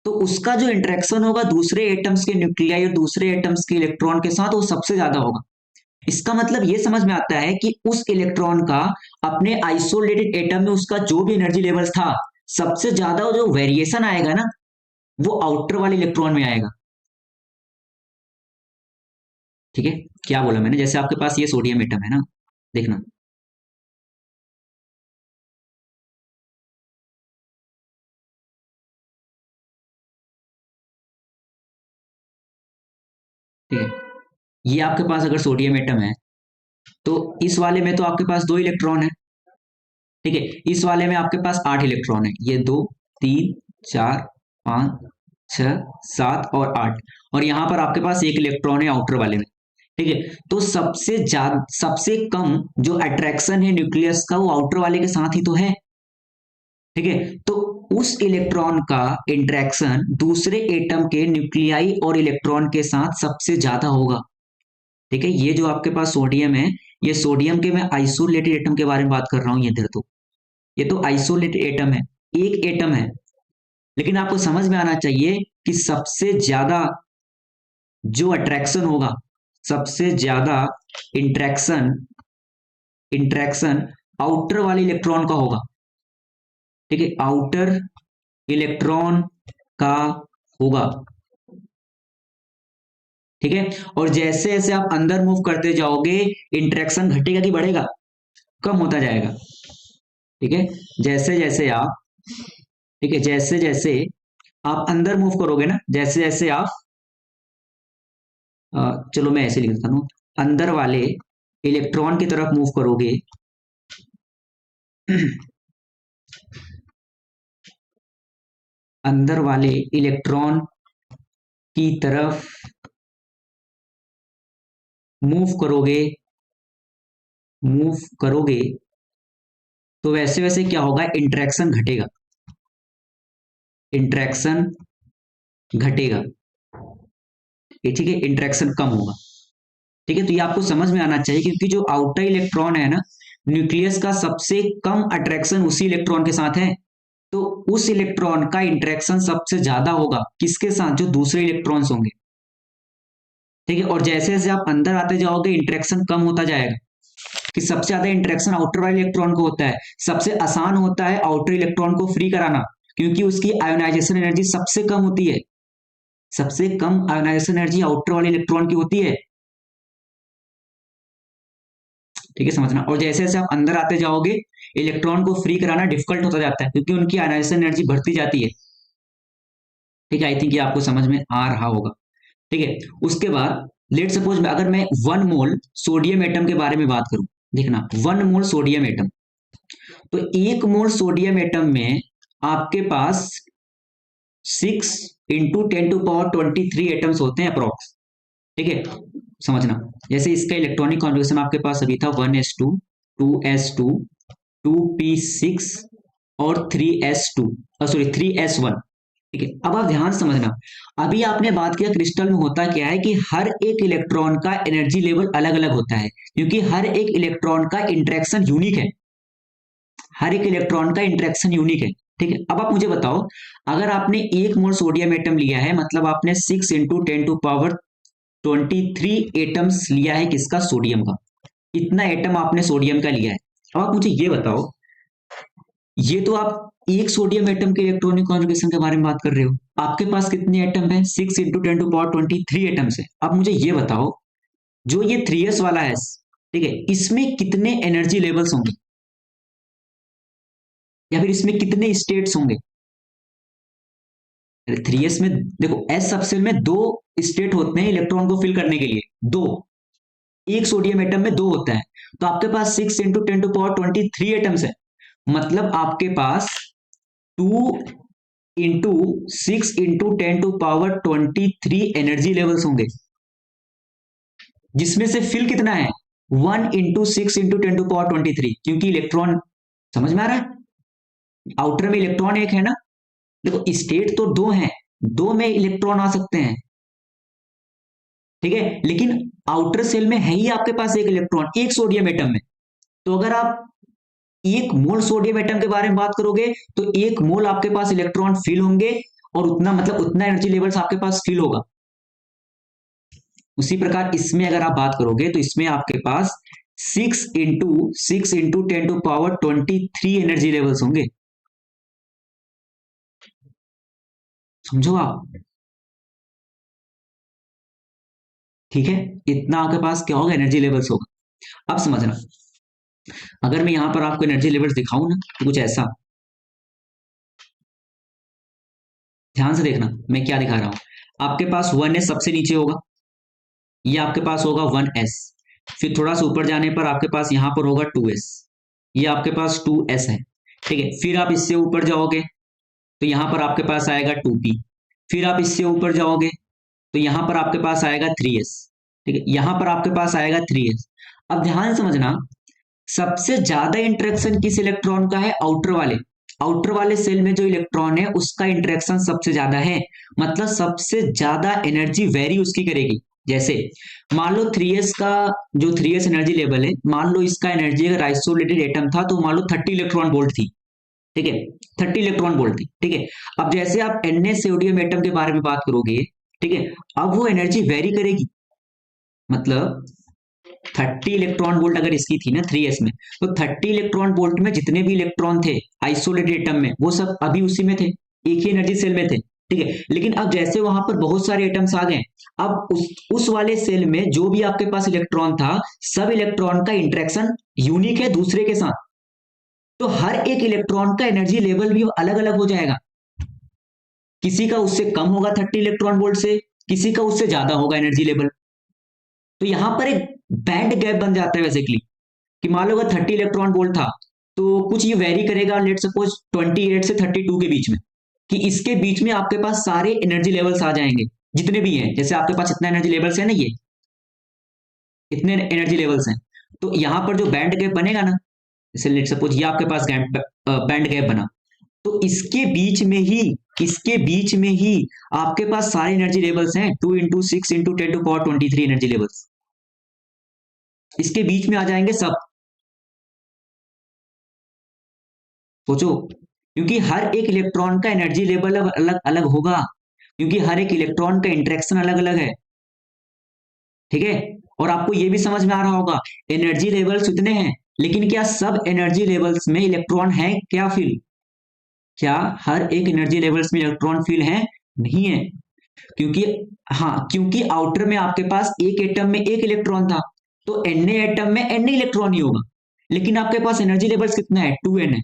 S1: तो उसका जो इंटरेक्शन होगा दूसरे एटम्स के न्यूक्लियाई और दूसरे एटम्स के इलेक्ट्रॉन के साथ वो सबसे ज्यादा होगा। इसका मतलब ये समझ में आता है कि उस इलेक्ट्रॉन का अपने आइसोलेटेड एटम में उसका जो भी एनर्जी लेवल था, सबसे ज्यादा जो वेरिएशन आएगा ना वो आउटर वाले इलेक्ट्रॉन में आएगा। ठीक है, क्या बोला मैंने, जैसे आपके पास ये सोडियम एटम है ना, देखना ठीक है, ये आपके पास अगर सोडियम एटम है तो इस वाले में तो आपके पास 2 इलेक्ट्रॉन है। ठीक है, इस वाले में आपके पास 8 इलेक्ट्रॉन है, ये 2, 3, 4, 5, 6, 7 और 8, और यहां पर आपके पास 1 इलेक्ट्रॉन है आउटर वाले में। ठीक है, तो सबसे ज्यादा सबसे कम जो अट्रैक्शन है न्यूक्लियस का वो आउटर वाले के साथ ही तो है। ठीक है, तो उस इलेक्ट्रॉन का इंटरेक्शन दूसरे एटम के न्यूक्लियाई और इलेक्ट्रॉन के साथ सबसे ज्यादा होगा। ठीक है, ये जो आपके पास सोडियम है, ये सोडियम के मैं आइसोलेटेड एटम के बारे में बात कर रहा हूं, ये तो आइसोलेटेड एटम है, एक एटम है। लेकिन आपको समझ में आना चाहिए कि सबसे ज्यादा जो अट्रैक्शन होगा, सबसे ज्यादा इंट्रैक्शन इंट्रैक्शन आउटर वाले इलेक्ट्रॉन का होगा। ठीक है, आउटर इलेक्ट्रॉन का होगा। ठीक है, और जैसे जैसे आप अंदर मूव करते जाओगे इंट्रैक्शन घटेगा कि बढ़ेगा? कम होता जाएगा। ठीक है, जैसे जैसे आप ठीक है जैसे जैसे आप अंदर मूव करोगे ना, जैसे जैसे आप चलो मैं ऐसे लिख देता हूँ, अंदर वाले इलेक्ट्रॉन की तरफ मूव करोगे अंदर वाले इलेक्ट्रॉन की तरफ मूव करोगे मूव करोगे तो वैसे वैसे क्या होगा, इंट्रैक्शन घटेगा, इंट्रैक्शन घटेगा। ये ठीक है, इंट्रैक्शन कम होगा। ठीक है, तो ये आपको समझ में आना चाहिए, क्योंकि जो आउटर इलेक्ट्रॉन है ना, न्यूक्लियस का सबसे कम अट्रैक्शन उसी इलेक्ट्रॉन के साथ है। तो उस इलेक्ट्रॉन का इंटरेक्शन सबसे ज्यादा होगा किसके साथ, जो दूसरे इलेक्ट्रॉन्स होंगे। ठीक है, और जैसे जैसे आप अंदर आते जाओगे इंटरेक्शन कम होता जाएगा, कि सबसे ज्यादा इंटरेक्शन आउटर वाले इलेक्ट्रॉन को होता है। सबसे आसान होता है आउटर इलेक्ट्रॉन को फ्री कराना, क्योंकि उसकी आयोनाइजेशन एनर्जी सबसे कम होती है, सबसे कम आयोनाइजेशन एनर्जी आउटर वाले इलेक्ट्रॉन की होती है। ठीक है, समझना। और जैसे जैसे आप अंदर आते जाओगे इलेक्ट्रॉन को फ्री कराना डिफिकल्ट होता जाता है, क्योंकि उनकी आयोनाइजेशन एनर्जी बढ़ती जाती है। ठीक है, आई थिंक ये आपको समझ में आ रहा होगा। ठीक है, उसके बाद लेट सपोज में अगर मैं 1 मोल सोडियम एटम के बारे में बात करूं, देखना 1 मोल सोडियम एटम, तो 1 मोल सोडियम एटम में आपके पास 6 × 10⁻23 एटम्स होते हैं अप्रोक्स। ठीक है, समझना। जैसे इसका इलेक्ट्रॉनिक कॉन्फ़िगरेशन आपके पास अभी था 1s2, 2s2, 2p6 और 3s2, सॉरी 3s1। ठीक है, अब आप ध्यान समझना, अभी आपने बात किया क्रिस्टल में होता क्या है कि हर एक इलेक्ट्रॉन का एनर्जी लेवल अलग अलग होता है, क्योंकि हर एक इलेक्ट्रॉन का इंटरेक्शन यूनिक है, हर एक इलेक्ट्रॉन का इंटरेक्शन यूनिक है। ठीक है, अब आप मुझे बताओ, अगर आपने 1 मोल सोडियम एटम लिया है, मतलब आपने 6 × 10⁻23 एटम्स लिया है, किसका? सोडियम का। इतना एटम आपने सोडियम का लिया है। अब आप मुझे ये बताओ, ये तो आप एक सोडियम एटम के इलेक्ट्रॉनिक कॉन्जुगेशन के बारे में बात कर रहे हो। आपके पास कितने एटम है? 6 × 10⁻23 एटम्स है। अब मुझे ये बताओ, जो ये 3s वाला है, ठीक है, इसमें कितने एनर्जी लेवल्स होंगे, या फिर इसमें कितने स्टेट्स होंगे? 3s में देखो, एस सबसेल में 2 स्टेट होते हैं इलेक्ट्रॉन को फिल करने के लिए, दो। एक सोडियम एटम में 2 होता है। तो आपके पास 6 × 10⁻23 एटम्स है, मतलब आपके पास 2 × 6 × 10⁻23 एनर्जी लेवल्स होंगे, जिसमें से फिल कितना है? 1 × 6 × 10⁻23, क्योंकि इलेक्ट्रॉन, समझ में आ रहा है? आउटर में इलेक्ट्रॉन एक है ना। देखो, स्टेट तो 2 हैं, 2 में इलेक्ट्रॉन आ सकते हैं, ठीक है, लेकिन आउटर सेल में है ही आपके पास एक इलेक्ट्रॉन, एक सोडियम एटम में। तो अगर आप 1 मोल सोडियम एटम के बारे में बात करोगे, तो 1 मोल आपके पास इलेक्ट्रॉन फिल होंगे, और उतना मतलब उतना एनर्जी लेवल्स आपके पास फिल होगा। उसी प्रकार इसमें अगर आप बात करोगे, तो इसमें आपके पास 6 × 10⁻23 एनर्जी लेवल्स होंगे। समझो आप, ठीक है, इतना आपके पास क्या होगा? एनर्जी लेवल्स होगा। अब समझना, अगर मैं यहां पर आपको एनर्जी लेवल्स दिखाऊं ना, तो कुछ ऐसा, ध्यान से देखना मैं क्या दिखा रहा हूं। आपके पास 1s सबसे नीचे होगा, ये आपके पास होगा 1s। फिर थोड़ा सा ऊपर जाने पर आपके पास यहां पर होगा 2s, ये आपके पास 2s है, ठीक है। फिर आप इससे ऊपर जाओगे, तो यहां पर आपके पास आएगा 2p। फिर आप इससे ऊपर जाओगे, तो यहां पर आपके पास आएगा 3s, ठीक है, यहां पर आपके पास आएगा 3s। अब ध्यान से समझना, सबसे ज्यादा इंटरेक्शन किस इलेक्ट्रॉन का है? आउटर वाले सेल में जो इलेक्ट्रॉन है, उसका इंटरेक्शन सबसे ज्यादा है, मतलब सबसे ज्यादा एनर्जी वेरी उसकी करेगी। जैसे मान लो 3s का, जो 3s एनर्जी लेवल है, मान लो इसका एनर्जी अगर आइसोलेटेड एटम था, तो मान लो 30 इलेक्ट्रॉन वोल्ट थी, ठीक है, 30 इलेक्ट्रॉन वोल्ट थी, ठीक है। अब जैसे आप Na सोडियम एटम के बारे में बात करोगे, ठीक है, अब वो एनर्जी वेरी करेगी, मतलब 30 इलेक्ट्रॉन वोल्ट अगर इसकी थी ना 3s में, तो 30 इलेक्ट्रॉन वोल्ट में जितने भी इलेक्ट्रॉन थे आइसोलेटेड एटम में, वो सब अभी उसी में थे, एक ही एनर्जी सेल में थे, ठीक है। लेकिन अब जैसे वहां पर बहुत सारे एटम्स आ गए, अब उस वाले सेल में जो भी आपके पास इलेक्ट्रॉन था, सब इलेक्ट्रॉन का इंटरेक्शन यूनिक है दूसरे के साथ, तो हर एक इलेक्ट्रॉन का एनर्जी लेवल भी अलग अलग हो जाएगा। किसी का उससे कम होगा 30 इलेक्ट्रॉन वोल्ट से, किसी का उससे ज्यादा होगा एनर्जी लेवल। तो यहां पर एक बैंड गैप बन जाता है बेसिकली, कि मान लो अगर 30 इलेक्ट्रॉन वोल्ट था, तो कुछ ये वेरी करेगा, लेट सपोज 28 से 32 के बीच में, कि इसके बीच में आपके पास सारे एनर्जी लेवल्स आ जाएंगे, जितने भी हैं। जैसे आपके पास इतना एनर्जी लेवल्स है ना, ये इतने एनर्जी लेवल्स हैं, तो यहां पर जो बैंड गैप बनेगा ना, जैसे लेट सपोज ये आपके पास बैंड गैप बना, तो इसके बीच में ही आपके पास सारे एनर्जी लेवल्स हैं, 2 × 6 × 10⁻23 एनर्जी लेवल्स इसके बीच में आ जाएंगे सब। सोचो, क्योंकि हर एक इलेक्ट्रॉन का एनर्जी लेवल अलग अलग होगा, क्योंकि हर एक इलेक्ट्रॉन का इंटरेक्शन अलग अलग है, ठीक है। और आपको यह भी समझ में आ रहा होगा, एनर्जी लेवल्स इतने हैं, लेकिन क्या सब एनर्जी लेवल्स में इलेक्ट्रॉन है क्या फिल? क्या हर एक एनर्जी लेवल्स में इलेक्ट्रॉन फिल है? नहीं है, क्योंकि, हाँ, क्योंकि आउटर में आपके पास एक एटम में एक इलेक्ट्रॉन था, तो Na एटम में Na इलेक्ट्रॉन ही होगा, लेकिन आपके पास एनर्जी लेवल्स कितना है? 2n है,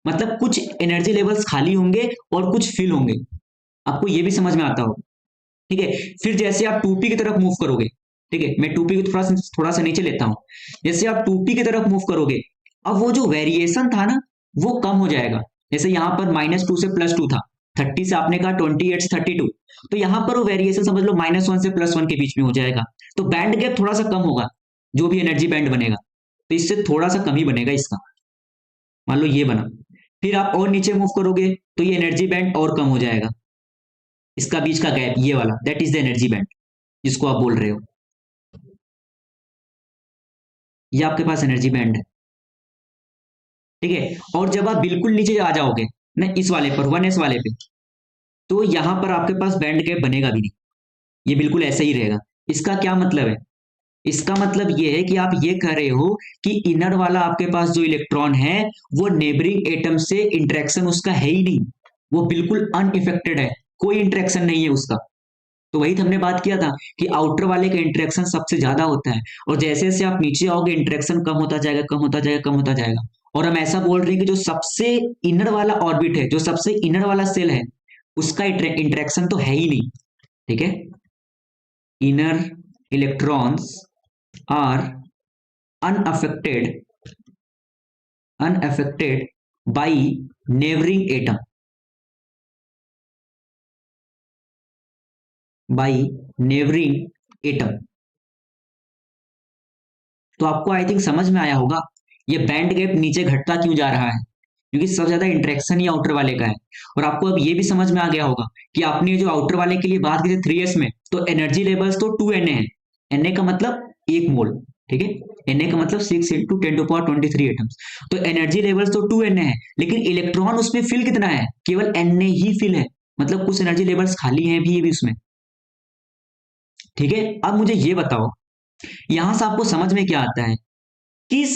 S1: मतलब कुछ एनर्जी लेवल्स खाली होंगे और कुछ फिल होंगे। आपको ये भी समझ में आता होगा, ठीक है। फिर जैसे आप 2p की तरफ मूव करोगे, ठीक है, मैं 2p को थोड़ा सा नीचे लेता हूं। जैसे आप 2p की तरफ मूव करोगे, अब वो जो वेरिएशन था ना, वो कम हो जाएगा। जैसे यहां पर -2 से +2 था, 30 से आपने कहा 28 से 32, तो यहां पर वो वेरिएशन समझ लो -1 से +1 के बीच में हो जाएगा, तो बैंड गैप थोड़ा सा कम होगा, जो भी एनर्जी बैंड बनेगा, तो इससे थोड़ा सा कम ही बनेगा इसका। मान लो ये बना, फिर आप और नीचे मूव करोगे, तो ये एनर्जी बैंड और कम हो जाएगा, इसका बीच का गैप ये वाला, that is the energy band जिसको आप बोल रहे हो, ये आपके पास एनर्जी बैंड है, ठीक है। और जब आप बिल्कुल नीचे आ जाओगे ना इस वाले पर 1s वाले पे, तो यहां पर आपके पास बैंड गैप बनेगा भी नहीं, ये बिल्कुल ऐसा ही रहेगा। इसका क्या मतलब है? इसका मतलब ये है कि आप ये कह रहे हो कि इनर वाला आपके पास जो इलेक्ट्रॉन है वो नेबरिंग एटम से इंटरेक्शन उसका है ही नहीं, वो बिल्कुल अनइफेक्टेड है, कोई इंटरेक्शन नहीं है उसका। तो वही तो हमने बात किया था कि आउटर वाले का इंटरेक्शन सबसे ज्यादा होता है, और जैसे जैसे आप नीचे आओगे इंटरेक्शन कम होता जाएगा, कम होता जाएगा, कम होता जाएगा। और हम ऐसा बोल रहे हैं कि जो सबसे इनर वाला ऑर्बिट है, जो सबसे इनर वाला सेल है, उसका इंटरेक्शन तो है ही नहीं। ठीक है, inner electrons are unaffected unaffected by neighboring atom, by neighboring atom। तो आपको आई थिंक समझ में आया होगा ये बैंड गैप नीचे घटता क्यों जा रहा है, क्योंकि सबसे ज्यादा इंटरेक्शन ही आउटर वाले का है। और आपको अब ये भी समझ में आ गया होगा कि आपने जो आउटर वाले के लिए बात की थी 3s में, तो एनर्जी लेवल्स तो 2Na है, Na का मतलब 1 मोल। ठीक है, Na का मतलब 6 इंटू 10⁻23 एटम्स। तो एनर्जी लेवल्स तो 2Na है, लेकिन इलेक्ट्रॉन उसमें फिल कितना है? केवल Na ही फिल है, मतलब कुछ एनर्जी लेवल्स खाली हैं भी उसमें। ठीक है, अब मुझे ये बताओ, यहां से आपको समझ में क्या आता है? किस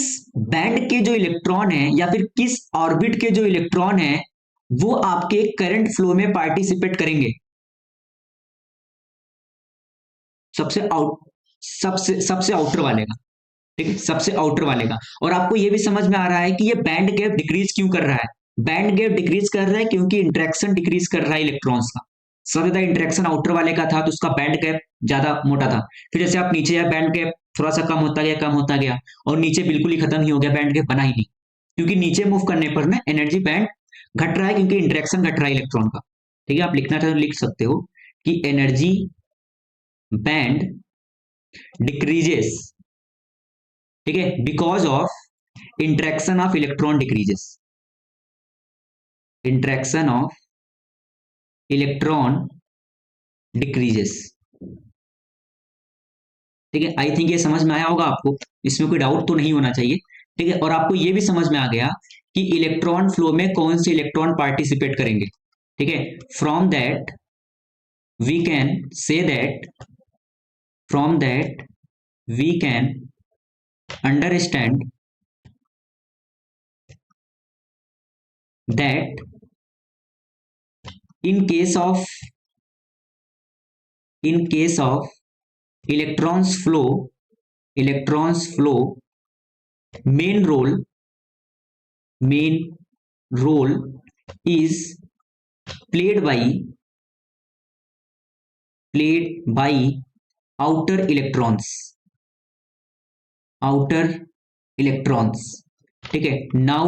S1: बैंड के जो इलेक्ट्रॉन है या फिर किस ऑर्बिट के जो इलेक्ट्रॉन है वो आपके करंट फ्लो में पार्टिसिपेट करेंगे? सबसे आउट सबसे सबसे आउटर वाले का। ठीक है, सबसे आउटर वाले का। और आपको यह भी समझ में आ रहा है कि ये बैंड गैप डिक्रीज क्यों कर रहा है? बैंड गैप डिक्रीज कर रहा है क्योंकि इंटरेक्शन डिक्रीज कर रहा है इलेक्ट्रॉन्स का। सबसे ज्यादा इंटरेक्शन आउटर वाले का था, तो उसका बैंड गैप ज्यादा मोटा था। फिर जैसे आप नीचे आए, बैंड गैप थोड़ा सा कम होता गया, कम होता गया, और नीचे बिल्कुल ही खत्म ही हो गया, बैंड गैप बना ही नहीं। क्योंकि नीचे मूव करने पर ना एनर्जी बैंड घट रहा है, क्योंकि इंटरेक्शन घट रहा है इलेक्ट्रॉन का। ठीक है, आप लिखना चाहे तो लिख सकते हो कि एनर्जी बैंड डिक्रीजेस, ठीक है, because of interaction of electron decreases, interaction of electron decreases. ठीक है, आई थिंक ये समझ में आया होगा आपको, इसमें कोई डाउट तो नहीं होना चाहिए। ठीक है, और आपको ये भी समझ में आ गया कि इलेक्ट्रॉन फ्लो में कौन से इलेक्ट्रॉन पार्टिसिपेट करेंगे। ठीक है, from that we can say that, from that we can understand that in case of in case of electrons flow main role is played by outer electrons। ठीक है, now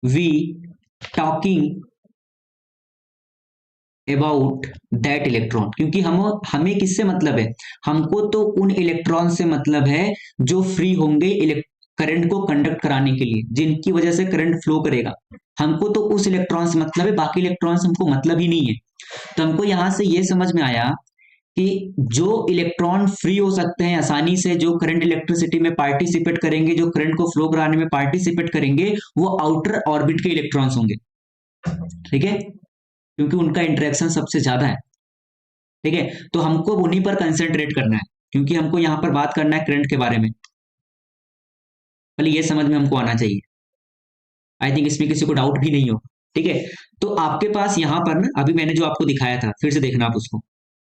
S1: we talking about that electron, क्योंकि हमें किससे मतलब है? हमको तो उन इलेक्ट्रॉन से मतलब है जो फ्री होंगे करंट को कंडक्ट कराने के लिए, जिनकी वजह से करंट फ्लो करेगा। हमको तो उस इलेक्ट्रॉन से मतलब है, बाकी इलेक्ट्रॉन से हमको मतलब ही नहीं है। तो हमको यहां से ये समझ में आया कि जो इलेक्ट्रॉन फ्री हो सकते हैं आसानी से, जो करंट इलेक्ट्रिसिटी में पार्टिसिपेट करेंगे, जो करंट को फ्लो कराने में पार्टिसिपेट करेंगे, वो आउटर ऑर्बिट के इलेक्ट्रॉन्स होंगे। ठीक है, क्योंकि उनका इंटरेक्शन सबसे ज्यादा है। ठीक है, तो हमको उन्हीं पर कंसेंट्रेट करना है, क्योंकि हमको यहां पर बात करना है करंट के बारे में। पहले ये समझ में हमको आना चाहिए, आई थिंक इसमें किसी को डाउट भी नहीं हो। ठीक है, तो आपके पास यहां पर ना, अभी मैंने जो आपको दिखाया था, फिर से देखना आप उसको,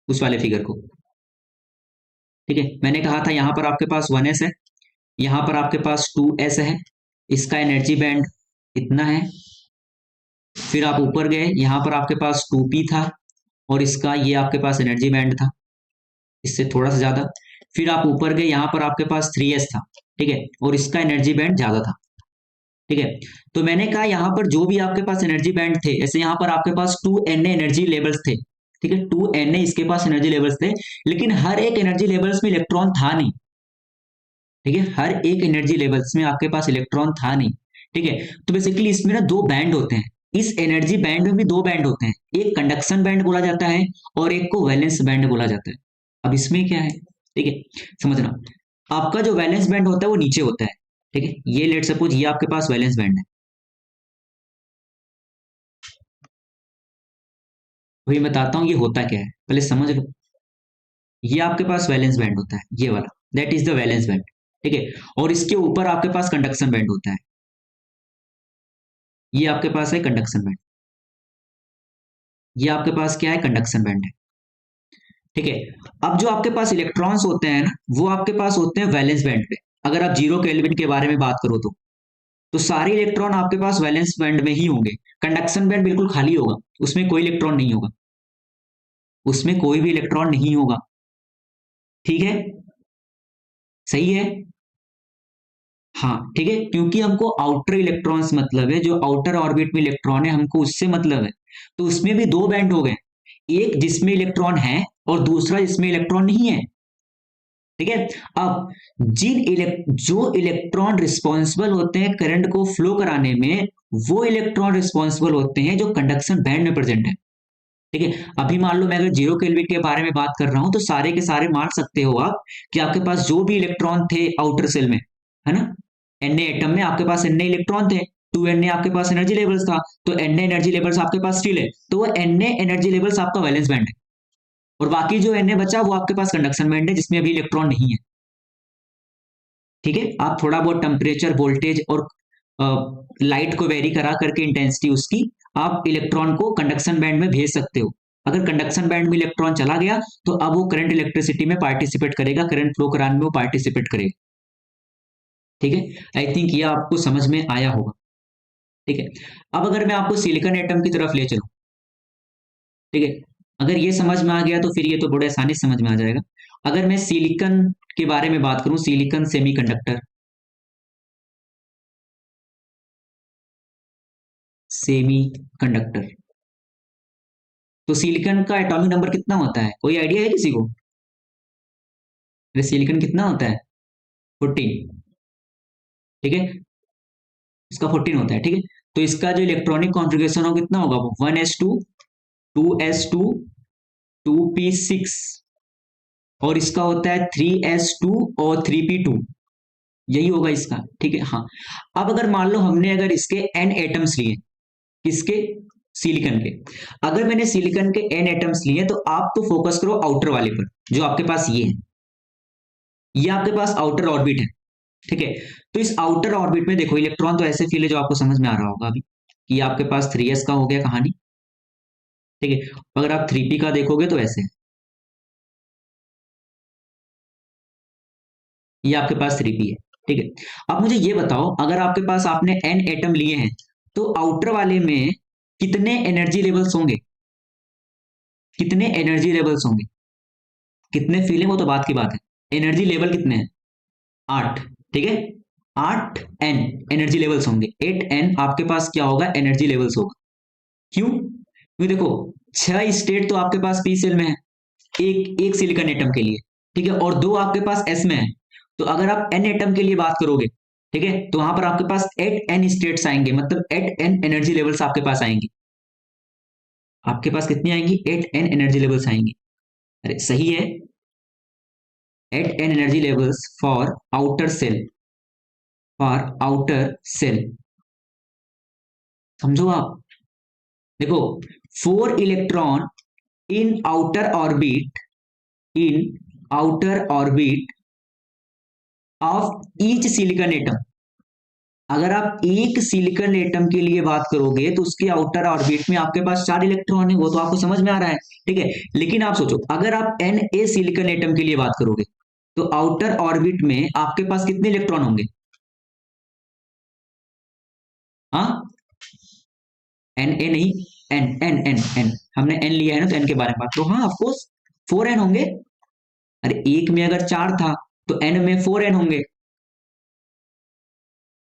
S1: उस वाले फिगर को। ठीक है, मैंने कहा था यहां पर आपके पास 1s है, यहां पर आपके पास 2s है, इसका एनर्जी बैंड इतना है। फिर आप ऊपर गए, यहां पर आपके पास 2p था, और इसका ये आपके पास एनर्जी बैंड था, इससे थोड़ा सा ज्यादा। फिर आप ऊपर गए, यहां पर आपके पास 3s था। ठीक है, और इसका एनर्जी बैंड ज्यादा था। ठीक है, तो मैंने कहा यहां पर जो भी आपके पास एनर्जी बैंड थे, ऐसे यहां पर आपके पास 2Na एनर्जी लेवल्स थे। ठीक है, 2Na इसके पास एनर्जी लेवल्स थे, लेकिन हर एक एनर्जी लेवल्स में इलेक्ट्रॉन था नहीं। ठीक है, हर एक एनर्जी लेवल्स में आपके पास इलेक्ट्रॉन था नहीं। ठीक है, तो बेसिकली इसमें ना दो बैंड होते हैं, इस एनर्जी बैंड में भी दो बैंड होते हैं, एक कंडक्शन बैंड बोला जाता है और एक को वैलेंस बैंड बोला जाता है। अब इसमें क्या है, ठीक है, समझना, आपका जो वैलेंस बैंड होता है वो नीचे होता है। ठीक है, ये लेट सपोज ये आपके पास वैलेंस बैंड है। वही बताता हूँ ये होता क्या है, पहले समझ लो। ये आपके पास वैलेंस बैंड होता है, ये वाला, that is the valence band. ठीक है, और इसके ऊपर आपके पास कंडक्शन बैंड होता है, ये आपके पास है कंडक्शन बैंड। ये आपके पास क्या है, कंडक्शन बैंड है। ठीक है, अब जो आपके पास इलेक्ट्रॉन्स होते हैं ना, वो आपके पास होते हैं वैलेंस बैंड पे। अगर आप जीरो केल्विन के बारे में बात करो तो सारे इलेक्ट्रॉन आपके पास वैलेंस बैंड में ही होंगे। कंडक्शन बैंड बिल्कुल खाली होगा, उसमें कोई इलेक्ट्रॉन नहीं होगा, उसमें कोई भी इलेक्ट्रॉन नहीं होगा। ठीक है, सही है। हाँ ठीक है, क्योंकि हमको आउटर इलेक्ट्रॉन्स मतलब है, जो आउटर ऑर्बिट में इलेक्ट्रॉन है हमको उससे मतलब है। तो उसमें भी दो बैंड हो गए, एक जिसमें इलेक्ट्रॉन है और दूसरा जिसमें इलेक्ट्रॉन नहीं है। ठीक है, अब जो इलेक्ट्रॉन रिस्पॉन्सिबल होते हैं करंट को फ्लो कराने में, वो इलेक्ट्रॉन रिस्पॉन्सिबल होते हैं जो कंडक्शन बैंड में प्रेजेंट है। ठीक है, अभी मान लो मैं अगर जीरो केल्विन के बारे में बात कर रहा हूं तो सारे के सारे मान सकते हो आप कि आपके पास जो भी इलेक्ट्रॉन थे आउटर सेल में, है ना, एन एटम में आपके पास एन इलेक्ट्रॉन थे, 2 आपके पास एनर्जी लेवल्स था, तो एन एनर्जी लेवल्स आपके पास स्टिल है, तो वो एन एनर्जी लेवल्स आपका वैलेंस बैंड है। और बाकी जो एन बचा वो आपके पास कंडक्शन बैंड है जिसमें अभी इलेक्ट्रॉन नहीं है। ठीक है, आप थोड़ा बहुत टेम्परेचर वोल्टेज और लाइट को वेरी करा करके इंटेंसिटी उसकी, आप इलेक्ट्रॉन को कंडक्शन बैंड में भेज सकते हो। अगर कंडक्शन बैंड में इलेक्ट्रॉन चला गया तो अब वो करंट इलेक्ट्रिसिटी में पार्टिसिपेट करेगा, करंट फ्लो कराने में वो पार्टिसिपेट करेगा। ठीक है, आई थिंक ये आपको समझ में आया होगा। ठीक है, अब अगर मैं आपको सिलिकॉन एटम की तरफ ले चलूं, ठीक है, अगर ये समझ में आ गया तो फिर ये तो बड़े आसानी से समझ में आ जाएगा। अगर मैं सिलिकॉन के बारे में बात करूं, सिलिकॉन सेमीकंडक्टर, सेमी कंडक्टर, तो सिलिकॉन का एटॉमिक नंबर कितना होता है, कोई आइडिया है किसी को? अरे सिलिकॉन कितना होता है? 14। ठीक है, इसका 14 होता है। ठीक है, तो इसका जो इलेक्ट्रॉनिक कॉन्फ़िगरेशन हो कितना होगा, वो 1s2, 2s2, 2p6, और इसका होता है 3s2 और 3p2, यही होगा इसका। ठीक है, हाँ। अब अगर मान लो हमने अगर इसके n एटम्स लिए, किसके, सिलिकॉन के, अगर मैंने सिलिकॉन के n एटम्स लिए तो आप तो फोकस करो आउटर वाले पर, जो आपके पास ये है, ये आपके पास आउटर ऑर्बिट है। ठीक है, तो इस आउटर ऑर्बिट में देखो इलेक्ट्रॉन तो ऐसे फील है जो आपको समझ में आ रहा होगा अभी, कि आपके पास 3s का हो गया कहानी। ठीक है, अगर आप 3p का देखोगे तो ऐसे, ये आपके पास 3p है। ठीक है, अब मुझे ये बताओ, अगर आपके पास आपने n एटम लिए हैं तो आउटर वाले में कितने एनर्जी लेवल्स होंगे, कितने एनर्जी लेवल्स होंगे, कितने फील है वो तो बात की बात है, एनर्जी लेवल कितने हैं, 8। ठीक है, 8n एनर्जी लेवल्स होंगे, 8n आपके पास क्या होगा, एनर्जी लेवल्स होगा। क्यों, क्योंकि देखो 6 स्टेट तो आपके पास पी सेल में है, एक एक सिलिकॉन एटम के लिए। ठीक है, और 2 आपके पास एस में है। तो अगर आप एन एटम के लिए बात करोगे, ठीक है, तो वहां पर आपके पास 8n स्टेट्स आएंगे, मतलब 8n एनर्जी लेवल्स आपके पास आएंगी। आपके पास कितनी आएंगी, 8n एनर्जी लेवल्स आएंगी। अरे सही है, 8n energy levels for outer shell, for outer shell, समझो आप। देखो 4 electron in outer orbit, in outer orbit of each silicon atom. अगर आप एक सिलिकॉन एटम के लिए बात करोगे तो उसके आउटर ऑर्बिट में आपके पास 4 इलेक्ट्रॉन है, वो तो आपको समझ में आ रहा है। ठीक है, लेकिन आप सोचो अगर आप एन ए सिलिकॉन एटम के लिए बात करोगे तो आउटर ऑर्बिट में आपके पास कितने इलेक्ट्रॉन होंगे? हाँ, एन ए नहीं, एन एन एन एन, हमने एन लिया है ना, तो एन के बारे में बात करो। हाँ ऑफकोर्स 4n होंगे। अरे एक में अगर 4 था तो एन में 4n होंगे।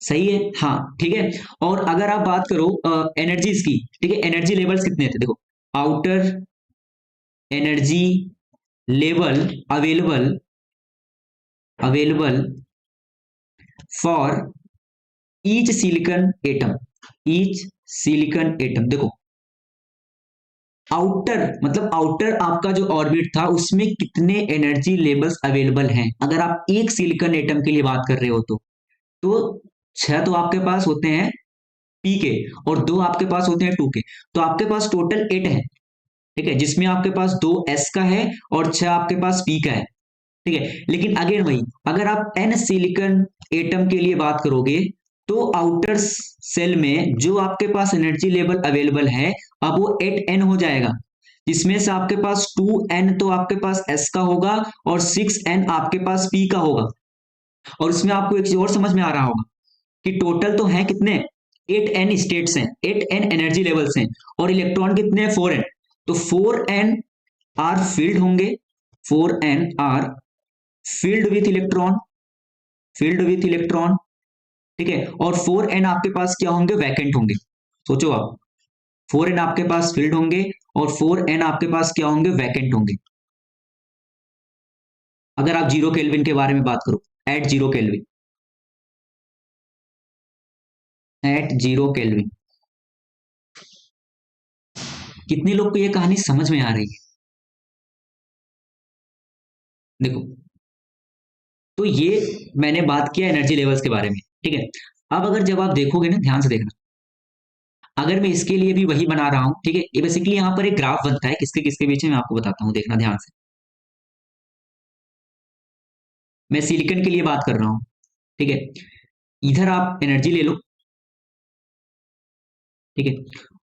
S1: सही है, हाँ ठीक है। और अगर आप बात करो एनर्जीज की, ठीक है, एनर्जी लेवल्स कितने थे, देखो outer energy level available, available for each silicon atom, each silicon atom, देखो आउटर मतलब आउटर आपका जो ऑर्बिट था उसमें कितने एनर्जी लेवल्स अवेलेबल हैं, अगर आप एक सिलिकॉन एटम के लिए बात कर रहे हो तो 6 तो आपके पास होते हैं पी के और 2 आपके पास होते हैं 2 के, तो आपके पास टोटल 8 है। ठीक है, जिसमें आपके पास 2s का है और 6 आपके पास p का है। ठीक है, लेकिन अगेन वही, अगर आप n सिलिकॉन एटम के लिए बात करोगे तो आउटर सेल में जो आपके पास एनर्जी लेवल अवेलेबल है अब वो 8n हो जाएगा, जिसमें से आपके पास 2n तो आपके पास s का होगा और 6n आपके पास p का होगा। और इसमें आपको एक चीज और समझ में आ रहा होगा कि टोटल तो है कितने, 8n स्टेट्स हैं, 8n एनर्जी लेवल्स हैं, और इलेक्ट्रॉन कितने हैं, 4n। तो 4n आर फील्ड होंगे, 4n are field with electron, ठीक है, और 4n आपके पास क्या होंगे, वैकेंट होंगे। सोचो आप, 4n आपके पास फील्ड होंगे और 4n आपके पास क्या होंगे, वैकेंट होंगे। अगर आप 0 केल्विन के बारे में बात करो, एट 0 केल्विन, एट 0 केल्विन, कितने लोग को ये कहानी समझ में आ रही है? देखो, तो ये मैंने बात किया एनर्जी लेवल्स के बारे में, ठीक है। अब अगर जब आप देखोगे ना, ध्यान से देखना, अगर मैं इसके लिए भी वही बना रहा हूं, ठीक है, ये बेसिकली यहां पर एक ग्राफ बनता है किसके किसके बीच में, मैं आपको बताता हूं, देखना ध्यान से। मैं सिलिकॉन के लिए बात कर रहा हूं, ठीक है। इधर आप एनर्जी ले लो, ठीक है,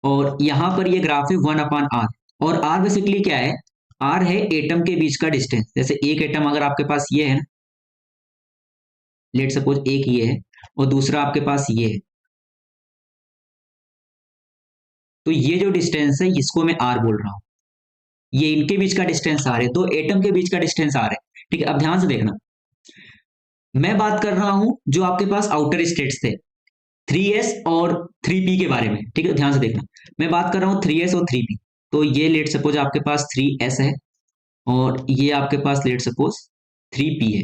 S1: और यहां पर ये ग्राफ है 1/r। और r बेसिकली क्या है, r है एटम के बीच का डिस्टेंस। जैसे एक एटम अगर आपके पास ये है, लेट सपोज एक ये है और दूसरा आपके पास ये है, तो ये जो डिस्टेंस है इसको मैं r बोल रहा हूं। ये इनके बीच का डिस्टेंस r है, दो एटम के बीच का डिस्टेंस r है, ठीक है। अब ध्यान से देखना, मैं बात कर रहा हूं जो आपके पास आउटर स्टेट्स थे, 3s और 3p के बारे में, ठीक है। ध्यान से देखना, मैं बात कर रहा हूं 3s और 3p। तो ये लेट सपोज आपके पास 3s है और ये आपके पास लेट सपोज 3p है,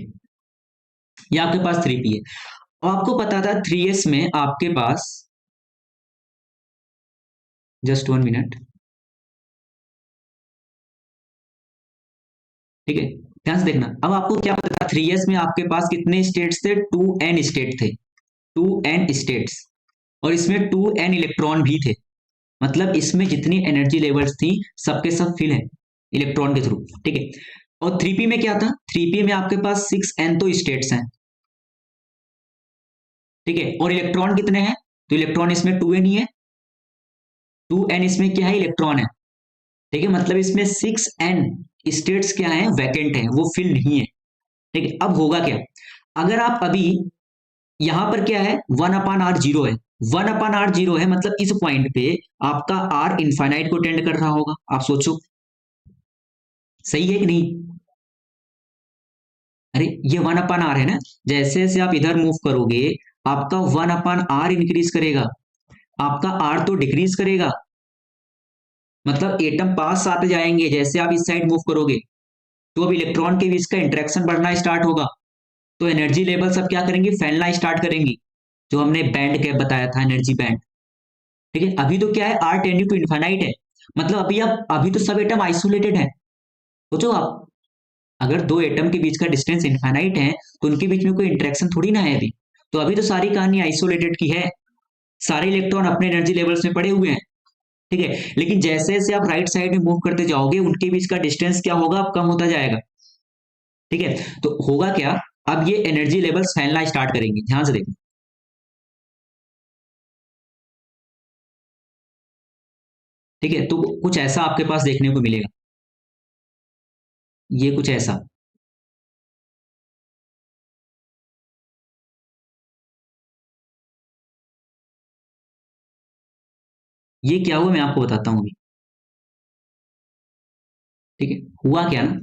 S1: ये आपके पास 3p है। और आपको पता था 3s में आपके पास, जस्ट 1 मिनट, ठीक है, ध्यान से देखना। अब आपको क्या पता था, 3s में आपके पास कितने स्टेट्स थे, 2n स्टेट थे, 2n स्टेट्स, और इसमें 2n इलेक्ट्रॉन भी थे। मतलब इसमें जितनी एनर्जी लेवल्स थी सबके सब फिल है इलेक्ट्रॉन के थ्रू, ठीक है। और 3p में क्या था, 3p में आपके पास 6n तो स्टेट्स हैं, ठीक है, और इलेक्ट्रॉन कितने हैं, तो इलेक्ट्रॉन इसमें 2n ही है, 2n इसमें क्या है, इलेक्ट्रॉन है, ठीक है। मतलब इसमें 6n स्टेट्स क्या है, वैकेंट है, वो फिल नहीं है, ठीक है। अब होगा क्या, अगर आप अभी यहां पर क्या है, 1/r 0 है, 1/r 0 है, मतलब इस पॉइंट पे आपका r इनफाइनाइट को टेंड कर रहा होगा। आप सोचो, सही है कि नहीं? अरे ये 1/r है ना, जैसे जैसे आप इधर मूव करोगे आपका 1/r इंक्रीज करेगा, आपका r तो डिक्रीज करेगा। मतलब एटम पास आते जाएंगे, जैसे आप इस साइड मूव करोगे तो अब इलेक्ट्रॉन के बीच का इंटरेक्शन बढ़ना स्टार्ट होगा, तो एनर्जी लेवल सब क्या करेंगे, फैलना स्टार्ट करेंगी, जो हमने बैंड कैप बताया था, एनर्जी बैंड, ठीक है। अभी तो क्या है, r टेंडिंग टू इनफाइनाइट है, मतलब अभी तो सब एटम आइसोलेटेड है। सोचो आप, अगर दो एटम के बीच का डिस्टेंस इनफाइनाइट है तो उनके बीच में कोई इंटरेक्शन थोड़ी ना है अभी, तो अभी तो सारी कहानी आइसोलेटेड की है, सारे इलेक्ट्रॉन अपने एनर्जी लेवल्स में पड़े हुए हैं, ठीक है। लेकिन जैसे जैसे आप राइट साइड में मूव करते जाओगे उनके बीच का डिस्टेंस क्या होगा, अब कम होता जाएगा, ठीक है। तो होगा क्या, अब ये एनर्जी लेवल्स फैलना स्टार्ट करेंगे, ध्यान से देखो, ठीक है। तो कुछ ऐसा आपके पास देखने को मिलेगा, ये कुछ ऐसा, ये क्या हुआ मैं आपको बताता हूँ अभी, ठीक है। हुआ क्या ना,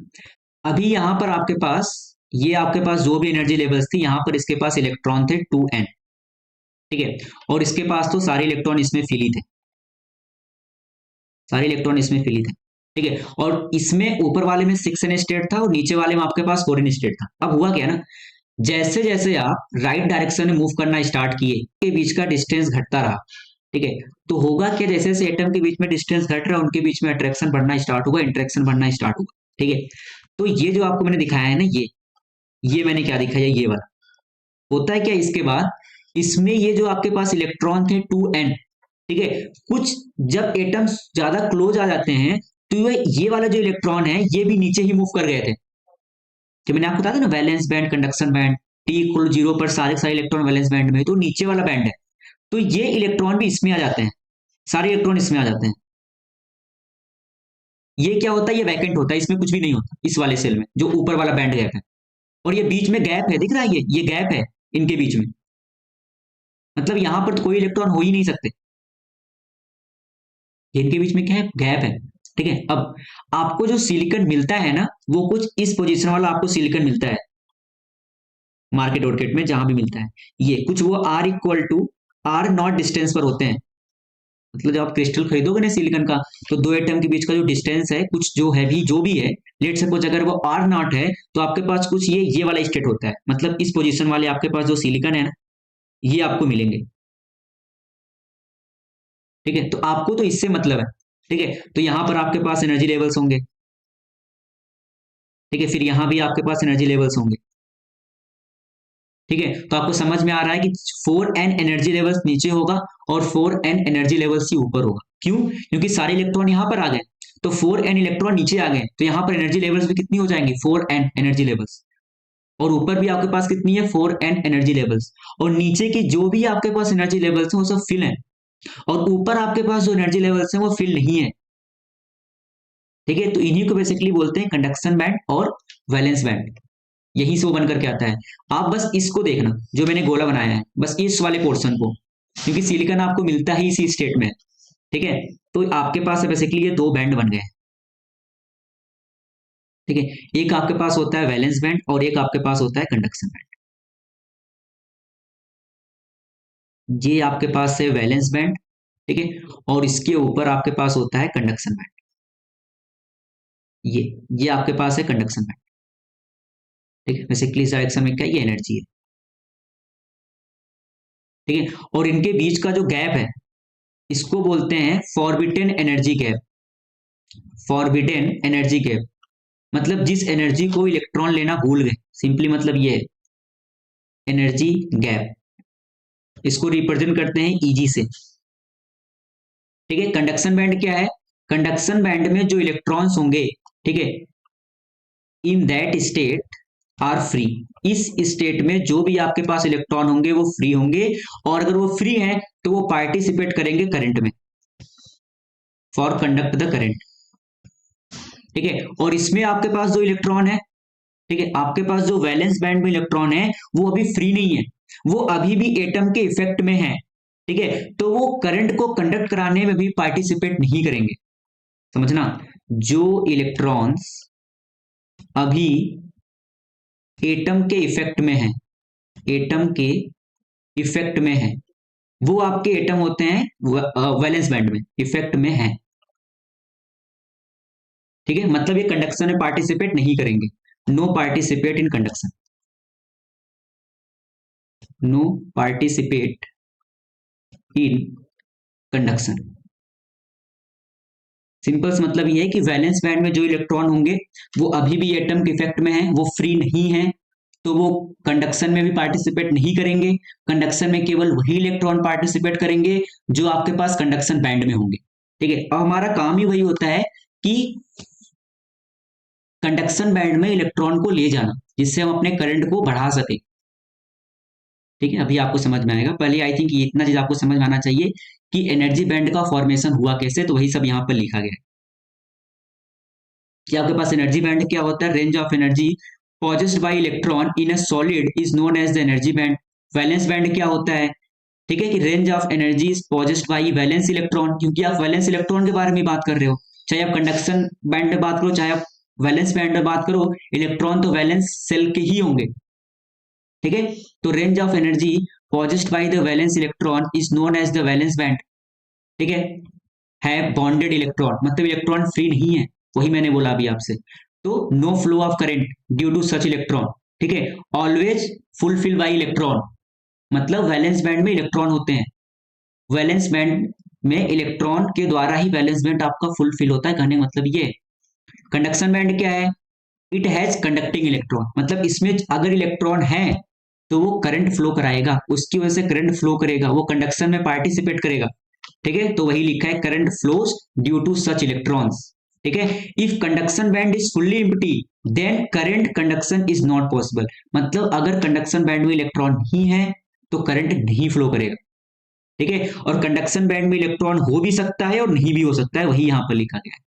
S1: अभी यहां पर आपके पास, ये आपके पास जो भी एनर्जी लेवल्स थी, यहां पर इसके पास इलेक्ट्रॉन थे 2n, ठीक है, और इसके पास तो सारे इलेक्ट्रॉन इसमें फिली थे, सारे इलेक्ट्रॉन इसमें फिली थे, ठीक है। और इसमें ऊपर वाले में 6n स्टेट था और नीचे वाले में आपके पास 4n स्टेट था। अब हुआ क्या ना, जैसे जैसे आप राइट डायरेक्शन में मूव करना स्टार्ट किए, के बीच का डिस्टेंस घटता रहा, ठीक है। तो होगा क्या, जैसे जैसे एटम के बीच में डिस्टेंस घट रहा है उनके बीच में अट्रैक्शन बढ़ना स्टार्ट होगा, इंट्रैक्शन बढ़ना स्टार्ट होगा, ठीक है। तो ये जो आपको मैंने दिखाया है ना, ये मैंने क्या दिखाया, ये वाला होता है क्या, इसके बाद इसमें ये जो आपके पास इलेक्ट्रॉन थे 2n, ठीक है, कुछ जब एटम्स ज्यादा क्लोज आ जाते हैं तो ये वाला जो इलेक्ट्रॉन है ये भी नीचे ही मूव कर गए थे, कि मैंने आपको बताया था ना, valence band, conduction band, T=0 पर सारे सारे इलेक्ट्रॉन वैलेंस बैंड में, तो नीचे वाला बैंड है, तो ये इलेक्ट्रॉन भी इसमें आ जाते हैं, सारे इलेक्ट्रॉन इसमें आ जाते हैं। ये क्या होता है, ये वैकेंट होता है, इसमें कुछ भी नहीं होता इस वाले सेल में, जो ऊपर वाला बैंड गैप है। और ये बीच में गैप है, दिख रहा है, ये गैप है इनके बीच में, मतलब यहां पर तो कोई इलेक्ट्रॉन हो ही नहीं सकते, इनके बीच में क्या है, गैप है। ठीक है, अब आपको जो सिलिकॉन मिलता है ना, वो कुछ इस पोजीशन वाला आपको सिलिकॉन मिलता है मार्केट ऑर्किड में, जहां भी मिलता है, ये कुछ वो R=R0 डिस्टेंस पर होते हैं। मतलब जब आप क्रिस्टल खरीदोगे ना सिलिकॉन का, तो दो एटम के बीच का जो डिस्टेंस है, कुछ जो है भी, जो भी है, लेट सपोज अगर वो R0 है, तो आपके पास कुछ ये वाला स्टेट होता है, मतलब इस पोजीशन वाले आपके पास जो सिलिकॉन है ना, ये आपको मिलेंगे। ठीक है, तो आपको तो इससे मतलब है। ठीक है, तो यहां पर आपके पास एनर्जी लेवल्स होंगे। ठीक है, फिर यहां भी आपके पास एनर्जी लेवल्स होंगे। ठीक है, तो आपको समझ में आ रहा है कि 4n एनर्जी लेवल्स नीचे होगा और 4n एनर्जी लेवल्स ही ऊपर होगा। क्यों? क्योंकि सारे इलेक्ट्रॉन यहां पर आ गए, तो 4n इलेक्ट्रॉन नीचे आ गए, तो यहां पर एनर्जी लेवल्स भी कितनी हो जाएंगी, 4n एनर्जी लेवल्स। और ऊपर भी आपके पास कितनी है, 4n एनर्जी लेवल्स। और नीचे की जो भी आपके पास एनर्जी लेवल्स है वो सब फिल है, और ऊपर आपके पास जो एनर्जी लेवल्स है वो फिल नहीं है। ठीक है, तो इन्हीं को बेसिकली बोलते हैं कंडक्शन बैंड और वैलेंस बैंड, यहीं से वो बन करके आता है। आप बस इसको देखना, जो मैंने गोला बनाया है, बस इस वाले पोर्शन को, क्योंकि सिलिकॉन आपको मिलता ही इसी स्टेट में। ठीक है, तो आपके पास बेसिकली ये दो बैंड बन गए। ठीक है, एक आपके पास होता है वैलेंस बैंड और एक आपके पास होता है कंडक्शन बैंड। ये आपके पास है वैलेंस बैंड, ठीक है, और इसके ऊपर आपके पास होता है कंडक्शन बैंड। ये आपके पास है कंडक्शन बैंड। ठीक है, बेसिकली इस डायरेक्शन में क्या, ये एनर्जी है। ठीक है, और इनके बीच का जो गैप है, इसको बोलते हैं forbidden energy gap. Forbidden energy gap मतलब जिस एनर्जी को इलेक्ट्रॉन लेना भूल गए, सिंपली मतलब ये एनर्जी गैप। इसको रिप्रेजेंट करते हैं ईजी से। ठीक है, कंडक्शन बैंड क्या है, कंडक्शन बैंड में जो इलेक्ट्रॉन्स होंगे, ठीक है, in that state are free. इस स्टेट में जो भी आपके पास इलेक्ट्रॉन होंगे वो फ्री होंगे, और अगर वो फ्री हैं तो वो पार्टिसिपेट करेंगे करंट में, फॉर कंडक्ट द करंट। ठीक है, और इसमें आपके पास जो इलेक्ट्रॉन है, ठीक है, आपके पास जो वैलेंस बैंड में इलेक्ट्रॉन है, वो अभी फ्री नहीं है, वो अभी भी एटम के इफेक्ट में है। ठीक है, तो वो करंट को कंडक्ट कराने में भी पार्टिसिपेट नहीं करेंगे। समझना, जो इलेक्ट्रॉन्स अभी एटम के इफेक्ट में है, एटम के इफेक्ट में है, वो आपके एटम होते हैं वैलेंस बैंड में इफेक्ट में है। ठीक है, मतलब ये कंडक्शन में पार्टिसिपेट नहीं करेंगे। No participate in conduction, no participate in conduction. Simple सा मतलब ये है कि वैलेंस बैंड में जो इलेक्ट्रॉन होंगे वो अभी भी एटम के इफेक्ट में है, वो फ्री नहीं है, तो वो कंडक्शन में भी पार्टिसिपेट नहीं करेंगे। कंडक्शन में केवल वही इलेक्ट्रॉन पार्टिसिपेट करेंगे जो आपके पास कंडक्शन बैंड में होंगे। ठीक है, अब हमारा काम ही वही होता है कि कंडक्शन बैंड में इलेक्ट्रॉन को ले जाना, जिससे हम अपने करंट को बढ़ा सके। ठीक है, अभी आपको समझ में आएगा, पहले आई थिंक ये इतना चीज आपको समझ में आना चाहिए कि एनर्जी बैंड का फॉर्मेशन हुआ कैसे, तो वही सब यहाँ पर लिखा गया है कि आपके पास एनर्जी बैंड क्या होता है, range of energy possessed by electron in a solid is known as the energy band. Valence band क्या होता है, ठीक है, कि range of energy is possessed by valence electron, क्योंकि आप वैलेंस इलेक्ट्रॉन के बारे में बात कर रहे हो, चाहे आप कंडक्शन बैंड में बात करो, चाहे आप वैलेंस बैंड में बात करो, इलेक्ट्रॉन तो वैलेंस सेल के ही होंगे। ठीक है, तो range of energy possessed by the valence electron is known as the valence band. ठीक है बॉन्डेड इलेक्ट्रॉन मतलब इलेक्ट्रॉन फ्री नहीं है, वही मैंने बोला अभी आपसे। तो no flow of current due to such electron. ठीक है, ऑलवेज फुलफिल बाय इलेक्ट्रॉन, मतलब वैलेंस बैंड में इलेक्ट्रॉन होते हैं, वैलेंस बैंड में इलेक्ट्रॉन के द्वारा ही वैलेंस बैंड आपका फुलफिल होता है, कहने का मतलब ये। कंडक्शन बैंड क्या है, इट हैज कंडक्टिंग इलेक्ट्रॉन, मतलब इसमें अगर इलेक्ट्रॉन है तो वो करंट फ्लो कराएगा, उसकी वजह से करंट फ्लो करेगा, वो कंडक्शन में पार्टिसिपेट करेगा। ठीक है, तो वही लिखा है current flows due to such electrons. ठीक है। If conduction band is fully empty then current conduction is not possible, मतलब अगर कंडक्शन बैंड में इलेक्ट्रॉन नहीं है तो करंट नहीं फ्लो करेगा। ठीक है, और कंडक्शन बैंड में इलेक्ट्रॉन हो भी सकता है और नहीं भी हो सकता है, वही यहां पर लिखा गया है।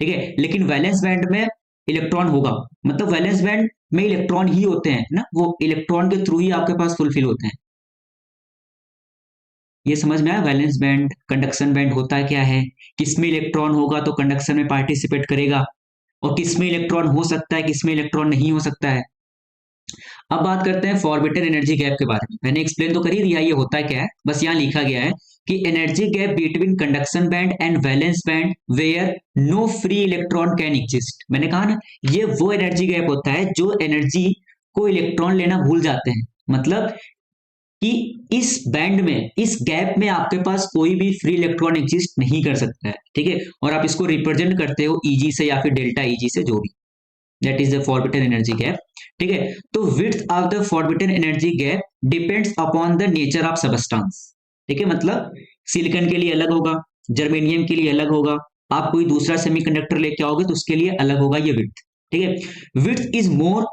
S1: ठीक है, लेकिन वैलेंस बैंड में इलेक्ट्रॉन होगा, मतलब वैलेंस बैंड में इलेक्ट्रॉन ही होते हैं ना, वो इलेक्ट्रॉन के थ्रू ही आपके पास फुलफिल होते हैं। ये समझ में आया, वैलेंस बैंड कंडक्शन बैंड होता क्या है, किसमें इलेक्ट्रॉन होगा तो कंडक्शन में पार्टिसिपेट करेगा, और किसमें इलेक्ट्रॉन हो सकता है किसमें इलेक्ट्रॉन नहीं हो सकता है। अब बात करते हैं फॉरबिडन एनर्जी गैप के बारे में। मैंने एक्सप्लेन तो कर ही दिया ये होता क्या है, बस यहाँ लिखा गया है कि energy gap between conduction band and valence band where no free electron can exist. मैंने कहा ना, ये वो एनर्जी गैप होता है जो एनर्जी को इलेक्ट्रॉन लेना भूल जाते हैं, मतलब कि इस बैंड में, इस गैप में आपके पास कोई भी फ्री इलेक्ट्रॉन एग्जिस्ट नहीं कर सकता है। ठीक है, और आप इसको रिप्रेजेंट करते हो ईजी से या फिर डेल्टा ईजी से, जो भी, that is the forbidden energy gap. ठीक है, तो width of the forbidden energy gap depends upon the nature of substance. ठीक है, मतलब सिलिकॉन के लिए अलग होगा, जर्मेनियम के लिए अलग होगा, आप कोई दूसरा सेमीकंडक्टर लेके आओगे तो उसके लिए अलग होगा ये विड्थ। ठीक है, width is more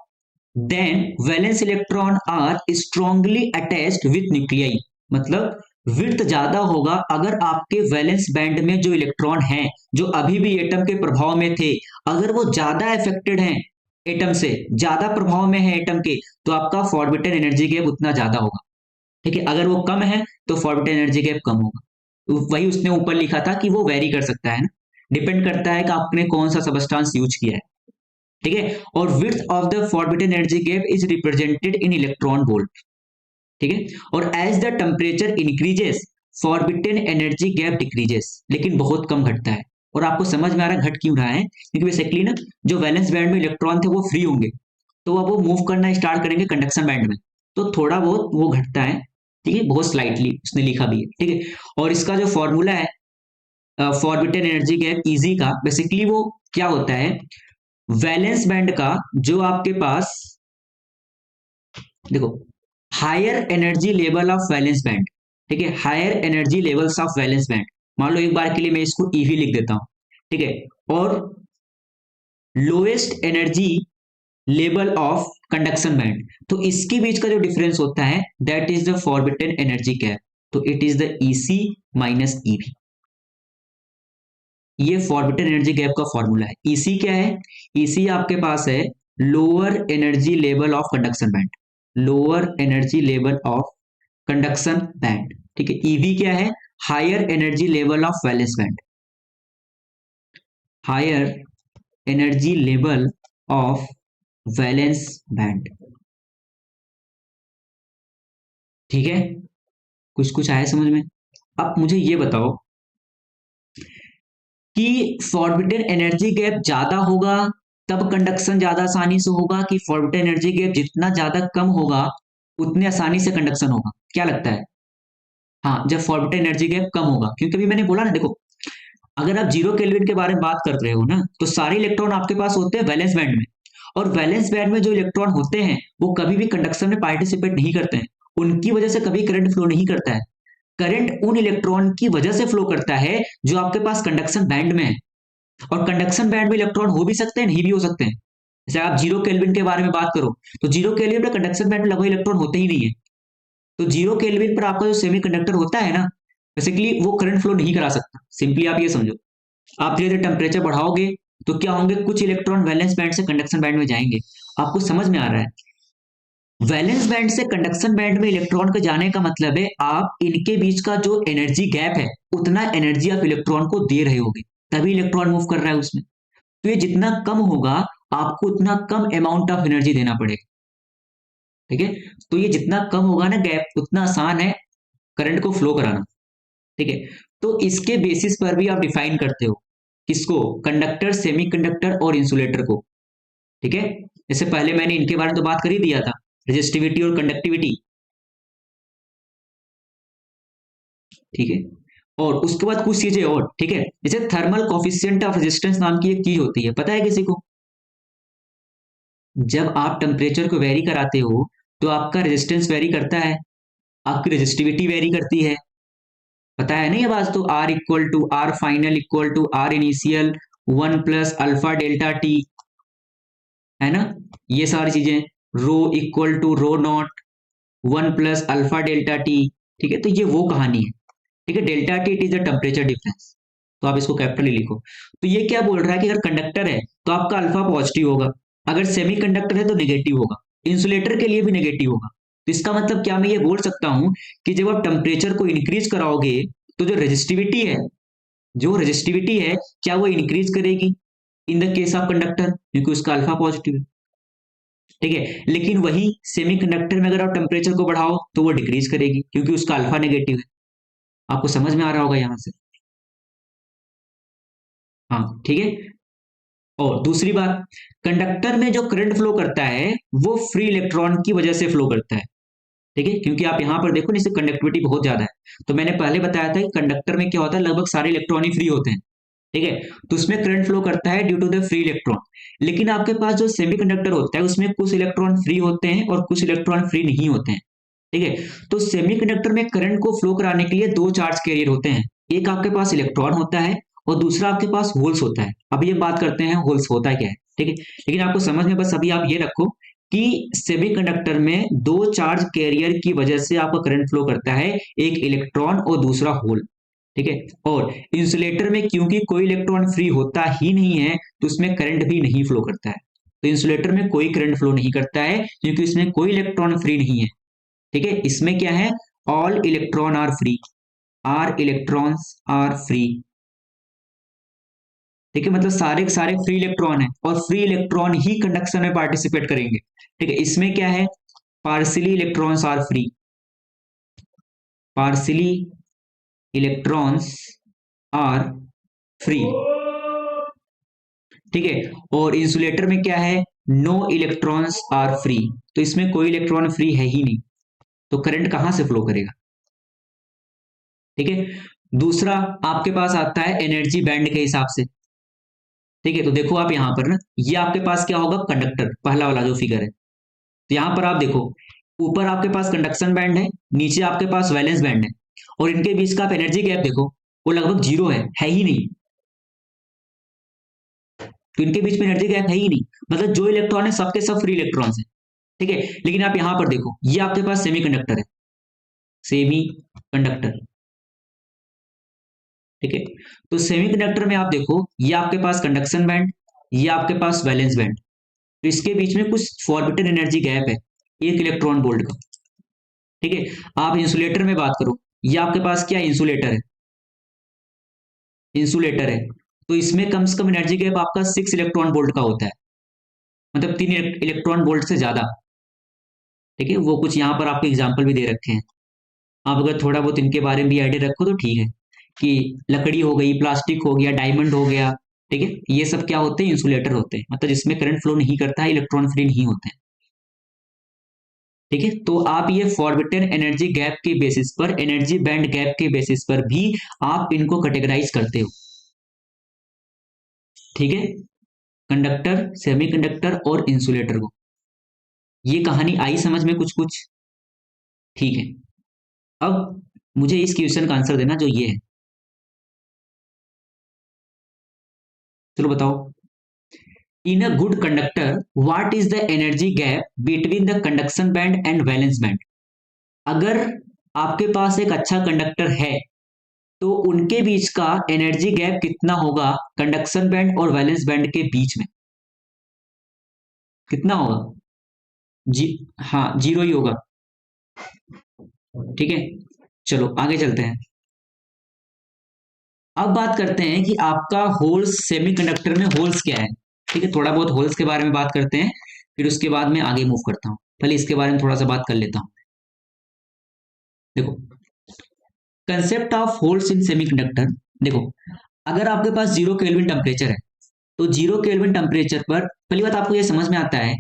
S1: then valence electron are strongly attached with nuclei, मतलब विड्थ ज्यादा होगा अगर आपके वैलेंस बैंड में जो इलेक्ट्रॉन हैं, जो अभी भी एटम के प्रभाव में थे, अगर वो ज्यादा अफेक्टेड हैं एटम से, ज्यादा प्रभाव में है एटम के, तो आपका फॉरबिडन एनर्जी गैप उतना ज्यादा होगा। ठीक है, अगर वो कम है तो फॉरबिडन एनर्जी गैप कम होगा। तो वही उसने ऊपर लिखा था कि वो वेरी कर सकता है ना, डिपेंड करता है कि आपने कौन सा सबस्टांस यूज किया है। ठीक है, और width of the forbidden energy gap is represented in electron volt. ठीक है, और as the temperature increases forbidden energy gap decreases, लेकिन बहुत कम घटता है। और आपको समझ में आ रहा है घट क्यों रहा है, क्योंकि बेसिकली ना, जो वैलेंस बैंड में इलेक्ट्रॉन थे वो फ्री होंगे, तो अब वो मूव करना स्टार्ट करेंगे कंडक्शन बैंड में, तो थोड़ा बहुत वो घटता है। ठीक है, बहुत स्लाइटली उसने लिखा भी है। ठीक है, और इसका जो फॉर्मूला है फॉरबिडन एनर्जी गैप इजी का, बेसिकली वो क्या होता है, वैलेंस बैंड का जो आपके पास, देखो, higher energy level of valence band. ठीक है, higher energy levels of valence band, मान लो एक बार के लिए मैं इसको ईवी लिख देता हूं। ठीक है, और lowest energy level of conduction band, तो इसके बीच का जो डिफरेंस होता है that is the forbidden energy gap, तो it is the EC minus EV. ये फॉरबिडन एनर्जी गैप का फॉर्मूला है। ईसी क्या है, ईसी आपके पास है lower energy level of conduction band, lower energy level of conduction band. ठीक है, ईवी क्या है, higher energy level of valence band, higher energy level of valence band. ठीक है, कुछ कुछ आया समझ में। अब मुझे ये बताओ कि फॉरबिडन एनर्जी गैप ज्यादा होगा तब कंडक्शन ज्यादा आसानी से होगा, कि फॉरबिडन एनर्जी गैप जितना ज्यादा कम होगा उतने आसानी से कंडक्शन होगा, क्या लगता है। हाँ, जब फॉरबिडन एनर्जी गैप कम होगा, क्योंकि अभी मैंने बोला ना, देखो, अगर आप जीरो केल्विन के बारे में बात कर रहे हो ना, तो सारे इलेक्ट्रॉन आपके पास होते हैं वैलेंस बैंड में, और वैलेंस बैंड में जो इलेक्ट्रॉन होते हैं वो कभी भी कंडक्शन में पार्टिसिपेट नहीं करते हैं, उनकी वजह से कभी करंट फ्लो नहीं करता है। करंट उन इलेक्ट्रॉन की वजह से फ्लो करता है जो आपके पास कंडक्शन बैंड में है, और कंडक्शन बैंड में इलेक्ट्रॉन हो भी सकते हैं नहीं भी हो सकते हैं। जैसे आप जीरो केल्विन के बारे में बात करो, तो जीरो केल्विन में कंडक्शन बैंड में लगभग इलेक्ट्रॉन होते ही नहीं है, तो जीरो केल्विन पर आपका जो सेमीकंडक्टर होता है ना, बेसिकली वो करंट फ्लो नहीं करा सकता। सिंपली आप ये समझो, आप धीरे धीरे टेम्परेचर बढ़ाओगे तो क्या होंगे, कुछ इलेक्ट्रॉन वैलेंस बैंड से कंडक्शन बैंड में जाएंगे। आपको समझ में आ रहा है, वैलेंस बैंड से कंडक्शन बैंड में इलेक्ट्रॉन के जाने का मतलब है आप इनके बीच का जो एनर्जी गैप है उतना एनर्जी आप इलेक्ट्रॉन को दे रहे होगे, तभी इलेक्ट्रॉन मूव कर रहा है उसमें। तो ये जितना कम होगा आपको उतना कम अमाउंट ऑफ एनर्जी देना पड़ेगा। ठीक है, तो ये जितना कम होगा ना गैप, उतना आसान है करंट को फ्लो कराना। ठीक है, तो इसके बेसिस पर भी आप डिफाइन करते हो किसको, कंडक्टर, सेमीकंडक्टर और इंसुलेटर को। ठीक है, जैसे पहले मैंने इनके बारे में तो बात कर ही दिया था, रेजिस्टिविटी और कंडक्टिविटी। ठीक है, और उसके बाद कुछ चीजें और। ठीक है, जैसे थर्मल कॉफिशिएंट ऑफ रेजिस्टेंस नाम की एक चीज होती है, पता है किसी को। जब आप टेम्परेचर को वेरी कराते हो तो आपका रेजिस्टेंस वेरी करता है, आपकी रेजिस्टिविटी वेरी करती है, पता है ना ये बात? तो R equal to R final equal to R initial 1 + alpha delta T, है ना? ये सारी चीजें rho equal to rho naught 1 + alpha delta T. ठीक है, तो ये वो कहानी है। ठीक है, delta T it is the temperature difference, तो आप इसको कैपिटल लिखो। तो ये क्या बोल रहा है कि अगर कंडक्टर है तो आपका अल्फा पॉजिटिव होगा, अगर सेमी कंडक्टर है तो नेगेटिव होगा, इंसुलेटर के लिए भी नेगेटिव होगा। तो इसका मतलब क्या मैं ये बोल सकता हूं कि जब आप टेम्परेचर को इंक्रीज कराओगे तो जो रेजिस्टिविटी है क्या वो इंक्रीज करेगी in the case of conductor, क्योंकि उसका अल्फा पॉजिटिव है। ठीक है, लेकिन वही सेमी कंडक्टर में अगर आप टेम्परेचर को बढ़ाओ तो वो डिक्रीज करेगी क्योंकि उसका अल्फा नेगेटिव है। आपको समझ में आ रहा होगा यहां से? हाँ, ठीक है। और दूसरी बात, कंडक्टर में जो करंट फ्लो करता है वो फ्री इलेक्ट्रॉन की वजह से फ्लो करता है। ठीक है, क्योंकि आप यहां पर देखो, इससे कंडक्टिविटी बहुत ज्यादा है। तो मैंने पहले बताया था कि कंडक्टर में क्या होता है, लगभग सारे इलेक्ट्रॉन ही फ्री होते हैं। ठीक है, तो उसमें करंट फ्लो करता है due to the free electron. लेकिन आपके पास जो सेमीकंडक्टर होता है उसमें कुछ इलेक्ट्रॉन फ्री होते हैं और कुछ इलेक्ट्रॉन फ्री नहीं होते हैं। ठीक है, तो सेमीकंडक्टर में करंट को फ्लो कराने के लिए दो चार्ज कैरियर होते हैं। एक आपके पास इलेक्ट्रॉन होता है और दूसरा आपके पास होल्स होता है। अब ये बात करते हैं होल्स होता क्या है। ठीक है, लेकिन आपको समझ में बस अभी आप ये रखो कि सेमीकंडक्टर में दो चार्ज कैरियर की वजह से आपका करंट फ्लो करता है, एक इलेक्ट्रॉन और दूसरा होल। ठीक है, और इंसुलेटर में क्योंकि कोई इलेक्ट्रॉन फ्री होता ही नहीं है तो उसमें करंट भी नहीं फ्लो करता है। तो इंसुलेटर में कोई करंट फ्लो नहीं करता है क्योंकि इसमें कोई इलेक्ट्रॉन फ्री नहीं है। ठीक है, इसमें क्या है, all electron are free, are electrons are free. ठीक है, मतलब सारे के सारे फ्री इलेक्ट्रॉन है और फ्री इलेक्ट्रॉन ही कंडक्शन में पार्टिसिपेट करेंगे। ठीक है, इसमें क्या है, partially electrons are free, partially electrons are free. ठीक है, और इंसुलेटर में क्या है, नो इलेक्ट्रॉन्स आर फ्री, तो इसमें कोई इलेक्ट्रॉन फ्री है ही नहीं, तो करंट कहां से फ्लो करेगा। ठीक है, दूसरा आपके पास आता है एनर्जी बैंड के हिसाब से। ठीक है, तो देखो आप यहां पर ना, ये आपके पास क्या होगा, कंडक्टर पहला वाला जो फिगर है। तो यहां पर आप देखो, ऊपर आपके पास कंडक्शन बैंड है, नीचे आपके पास वैलेंस बैंड है, और इनके बीच का आप एनर्जी गैप देखो, वो लगभग जीरो है ही नहीं। तो इनके बीच में एनर्जी गैप है ही नहीं, मतलब जो इलेक्ट्रॉन है सबके सब फ्री इलेक्ट्रॉन्स है। ठीक है, लेकिन आप यहां पर देखो, ये आपके पास सेमी कंडक्टर है, सेमी कंडक्टर। ठीक है, तो सेमीकंडक्टर में आप देखो, ये आपके पास कंडक्शन बैंड, ये आपके पास वैलेंस बैंड, तो इसके बीच में कुछ फॉरबिटन एनर्जी गैप है, 1 इलेक्ट्रॉन वोल्ट का। ठीक है, आप इंसुलेटर में बात करो, ये आपके पास क्या इंसुलेटर है, इंसुलेटर है, तो इसमें कम से कम एनर्जी गैप आपका 6 इलेक्ट्रॉन वोल्ट का होता है, मतलब 3 इलेक्ट्रॉन वोल्ट से ज्यादा। ठीक है, वो कुछ यहाँ पर आपको एग्जाम्पल भी दे रखे हैं, आप अगर थोड़ा बहुत इनके बारे में भी आइडिया रखो तो ठीक है, कि लकड़ी हो गई, प्लास्टिक हो गया, डायमंड हो गया। ठीक है, ये सब क्या होते हैं, इंसुलेटर होते हैं, मतलब जिसमें करंट फ्लो नहीं करता है, इलेक्ट्रॉन फ्री नहीं होते हैं। ठीक है, तो आप ये फॉरबिटन एनर्जी गैप के बेसिस पर, एनर्जी बैंड गैप के बेसिस पर भी आप इनको कैटेगराइज करते हो। ठीक है, कंडक्टर, सेमीकंडक्टर और इंसुलेटर को, ये कहानी आई समझ में कुछ कुछ? ठीक है, अब मुझे इस क्वेश्चन का आंसर देना जो ये है। चलो बताओ, in a good conductor what is the energy gap between the conduction band and valence band. अगर आपके पास एक अच्छा कंडक्टर है तो उनके बीच का एनर्जी गैप कितना होगा, कंडक्शन बैंड और वैलेंस बैंड के बीच में कितना होगा? जी, हाँ, जीरो ही होगा। ठीक है, चलो आगे चलते हैं। अब बात करते हैं कि आपका होल्स, सेमीकंडक्टर में होल्स क्या है। ठीक है, थोड़ा बहुत होल्स के बारे में बात करते हैं, फिर उसके बाद में आगे मूव करता हूं। पहले इसके बारे में थोड़ा सा बात कर लेता हूं। देखो, concept of holes in semiconductor. देखो, अगर आपके पास 0 केल्विन टेम्परेचर है तो 0 केल्विन टेम्परेचर पर पहली बात आपको यह समझ में आता है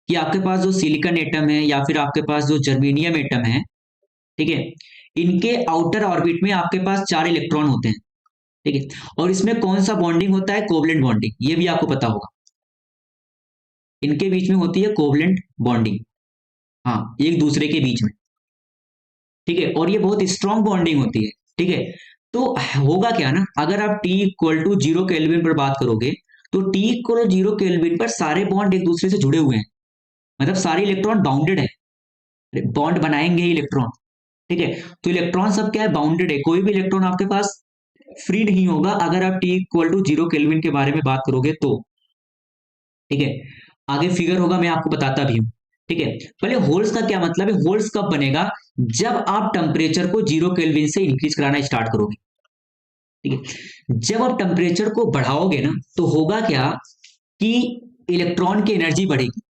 S1: कि आपके पास जो सिलिकॉन एटम है या फिर आपके पास जो जर्मेनियम एटम है, ठीक है, इनके आउटर ऑर्बिट में आपके पास 4 इलेक्ट्रॉन होते हैं। ठीक है, और इसमें कौन सा बॉन्डिंग होता है, कोवलेंट बॉन्डिंग, ये भी आपको पता होगा। इनके बीच में होती है कोवलेंट बॉन्डिंग, हाँ, एक दूसरे के बीच में। ठीक है, और ये बहुत स्ट्रॉन्ग बॉन्डिंग होती है। ठीक है, तो होगा क्या ना, अगर आप टी इक्वल टू 0 केल्विन पर बात करोगे, तो टी इक्वल 0 केल्विन पर सारे बॉन्ड एक दूसरे से जुड़े हुए हैं, मतलब सारे इलेक्ट्रॉन बाउंडेड है, बॉन्ड बनाएंगे इलेक्ट्रॉन। ठीक है, तो इलेक्ट्रॉन सब क्या है, बाउंडेड है, कोई भी इलेक्ट्रॉन आपके पास फ्री नहीं होगा अगर आप टी इक्वल टू 0 केल्विन के बारे में बात करोगे तो। ठीक है, आगे फिगर होगा, मैं आपको बताता भी हूं। ठीक है, पहले होल्स का क्या मतलब है, होल्स कब बनेगा, जब आप टेम्परेचर को 0 केल्विन से इंक्रीज कराना स्टार्ट करोगे। ठीक है, जब आप टेम्परेचर को बढ़ाओगे ना, तो होगा क्या कि इलेक्ट्रॉन की एनर्जी बढ़ेगी।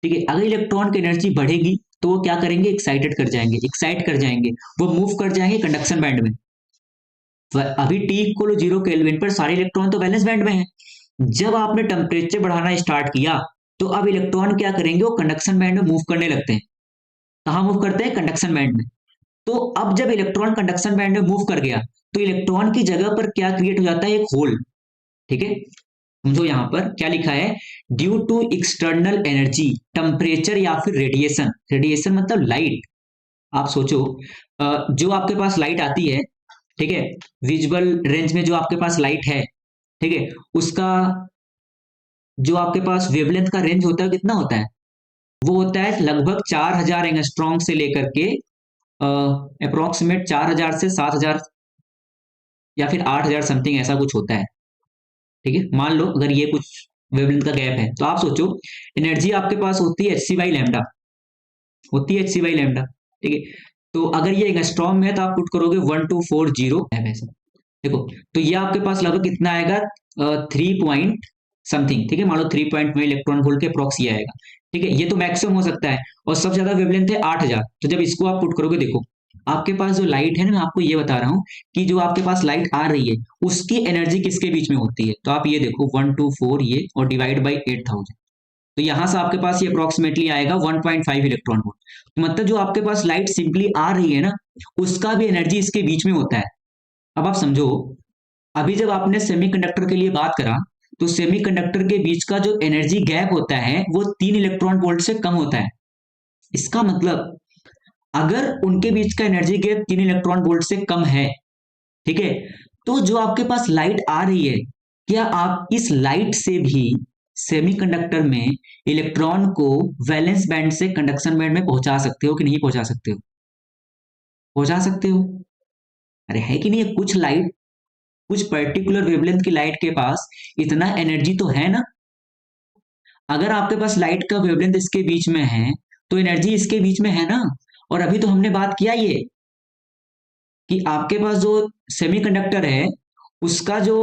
S1: ठीक है, अगर इलेक्ट्रॉन की एनर्जी बढ़ेगी तो वो क्या करेंगे, एक्साइटेड कर जाएंगे, एक्साइट कर जाएंगे, वो मूव कर जाएंगे कंडक्शन बैंड में। अभी टी इक्वल 0 केल्विन पर सारे इलेक्ट्रॉन तो वैलेंस बैंड में है, जब आपने टेम्परेचर बढ़ाना स्टार्ट किया तो अब इलेक्ट्रॉन क्या करेंगे, वो कंडक्शन बैंड में मूव करने लगते हैं। कहाँ मूव करते हैं, कंडक्शन बैंड में। तो अब जब इलेक्ट्रॉन कंडक्शन बैंड में मूव कर गया, तो इलेक्ट्रॉन की जगह पर क्या क्रिएट हो जाता है, एक होल। ठीक है, समझो यहां पर क्या लिखा है, due to external energy, temperature या फिर रेडिएशन। रेडिएशन मतलब लाइट। आप सोचो, जो आपके पास लाइट आती है, ठीक है, विजुअल रेंज में जो आपके पास लाइट है, ठीक है, उसका जो आपके पास वेवलेंथ का रेंज होता है कितना होता है, वो होता है लगभग 4000 एंगस्ट्रॉम से लेकर के अप्रोक्सीमेट 4000 से 7000 या फिर 8000 समथिंग, ऐसा कुछ होता है। ठीक है, मान लो अगर ये कुछ वेवलेंथ का गैप है, तो आप सोचो एनर्जी आपके पास होती है एच सी बाई लैम्डा, होती है एच सी बाई लैम्डा। ठीक है, तो अगर ये एंगस्ट्रॉम में है तो आप पुट करोगे 1240 है वैसे। देखो, तो ये आपके पास लगभग कितना आएगा, 3 पॉइंट समथिंग। ठीक है, मान लो 3 पॉइंट में इलेक्ट्रॉन वोल्ट के अप्रॉक्स ये आएगा। ठीक है, ये तो मैक्सिमम हो सकता है, और सबसे ज्यादा वेवलेंथ है 8000। तो जब इसको आप पुट करोगे, देखो आपके पास जो लाइट है ना, मैं आपको ये बता रहा हूँ कि जो आपके पास लाइट आ रही है उसकी एनर्जी किसके बीच में होती है, तो आप ये देखो 124 ये और डिवाइड बाई 8000, तो यहां से आपके पास ये अप्रोक्सीमेटली आएगा 1.5 इलेक्ट्रॉन वोल्ट। तो मतलब जो आपके पास लाइट सिंपली आ रही है ना, उसका भी एनर्जी इसके बीच में होता है। अब आप समझो, अभी जब आपने सेमीकंडक्टर के लिए बात करा, तो सेमीकंडक्टर के बीच का जो एनर्जी गैप होता है वो 3 इलेक्ट्रॉन वोल्ट से कम होता है। इसका मतलब अगर उनके बीच का एनर्जी गैप 3 इलेक्ट्रॉन वोल्ट से कम है, ठीक है, तो जो आपके पास लाइट आ रही है, क्या आप इस लाइट से भी सेमीकंडक्टर में इलेक्ट्रॉन को वैलेंस बैंड से कंडक्शन बैंड में पहुंचा सकते हो कि नहीं पहुंचा सकते हो, पहुंचा सकते हो। अरे है कि नहीं, कुछ लाइट, कुछ पर्टिकुलर वेवलेंथ की लाइट के पास इतना एनर्जी तो है ना। अगर आपके पास लाइट का वेवलेंथ इसके बीच में है, तो एनर्जी इसके बीच में है ना। और अभी तो हमने बात किया ये कि आपके पास जो सेमीकंडक्टर है, उसका जो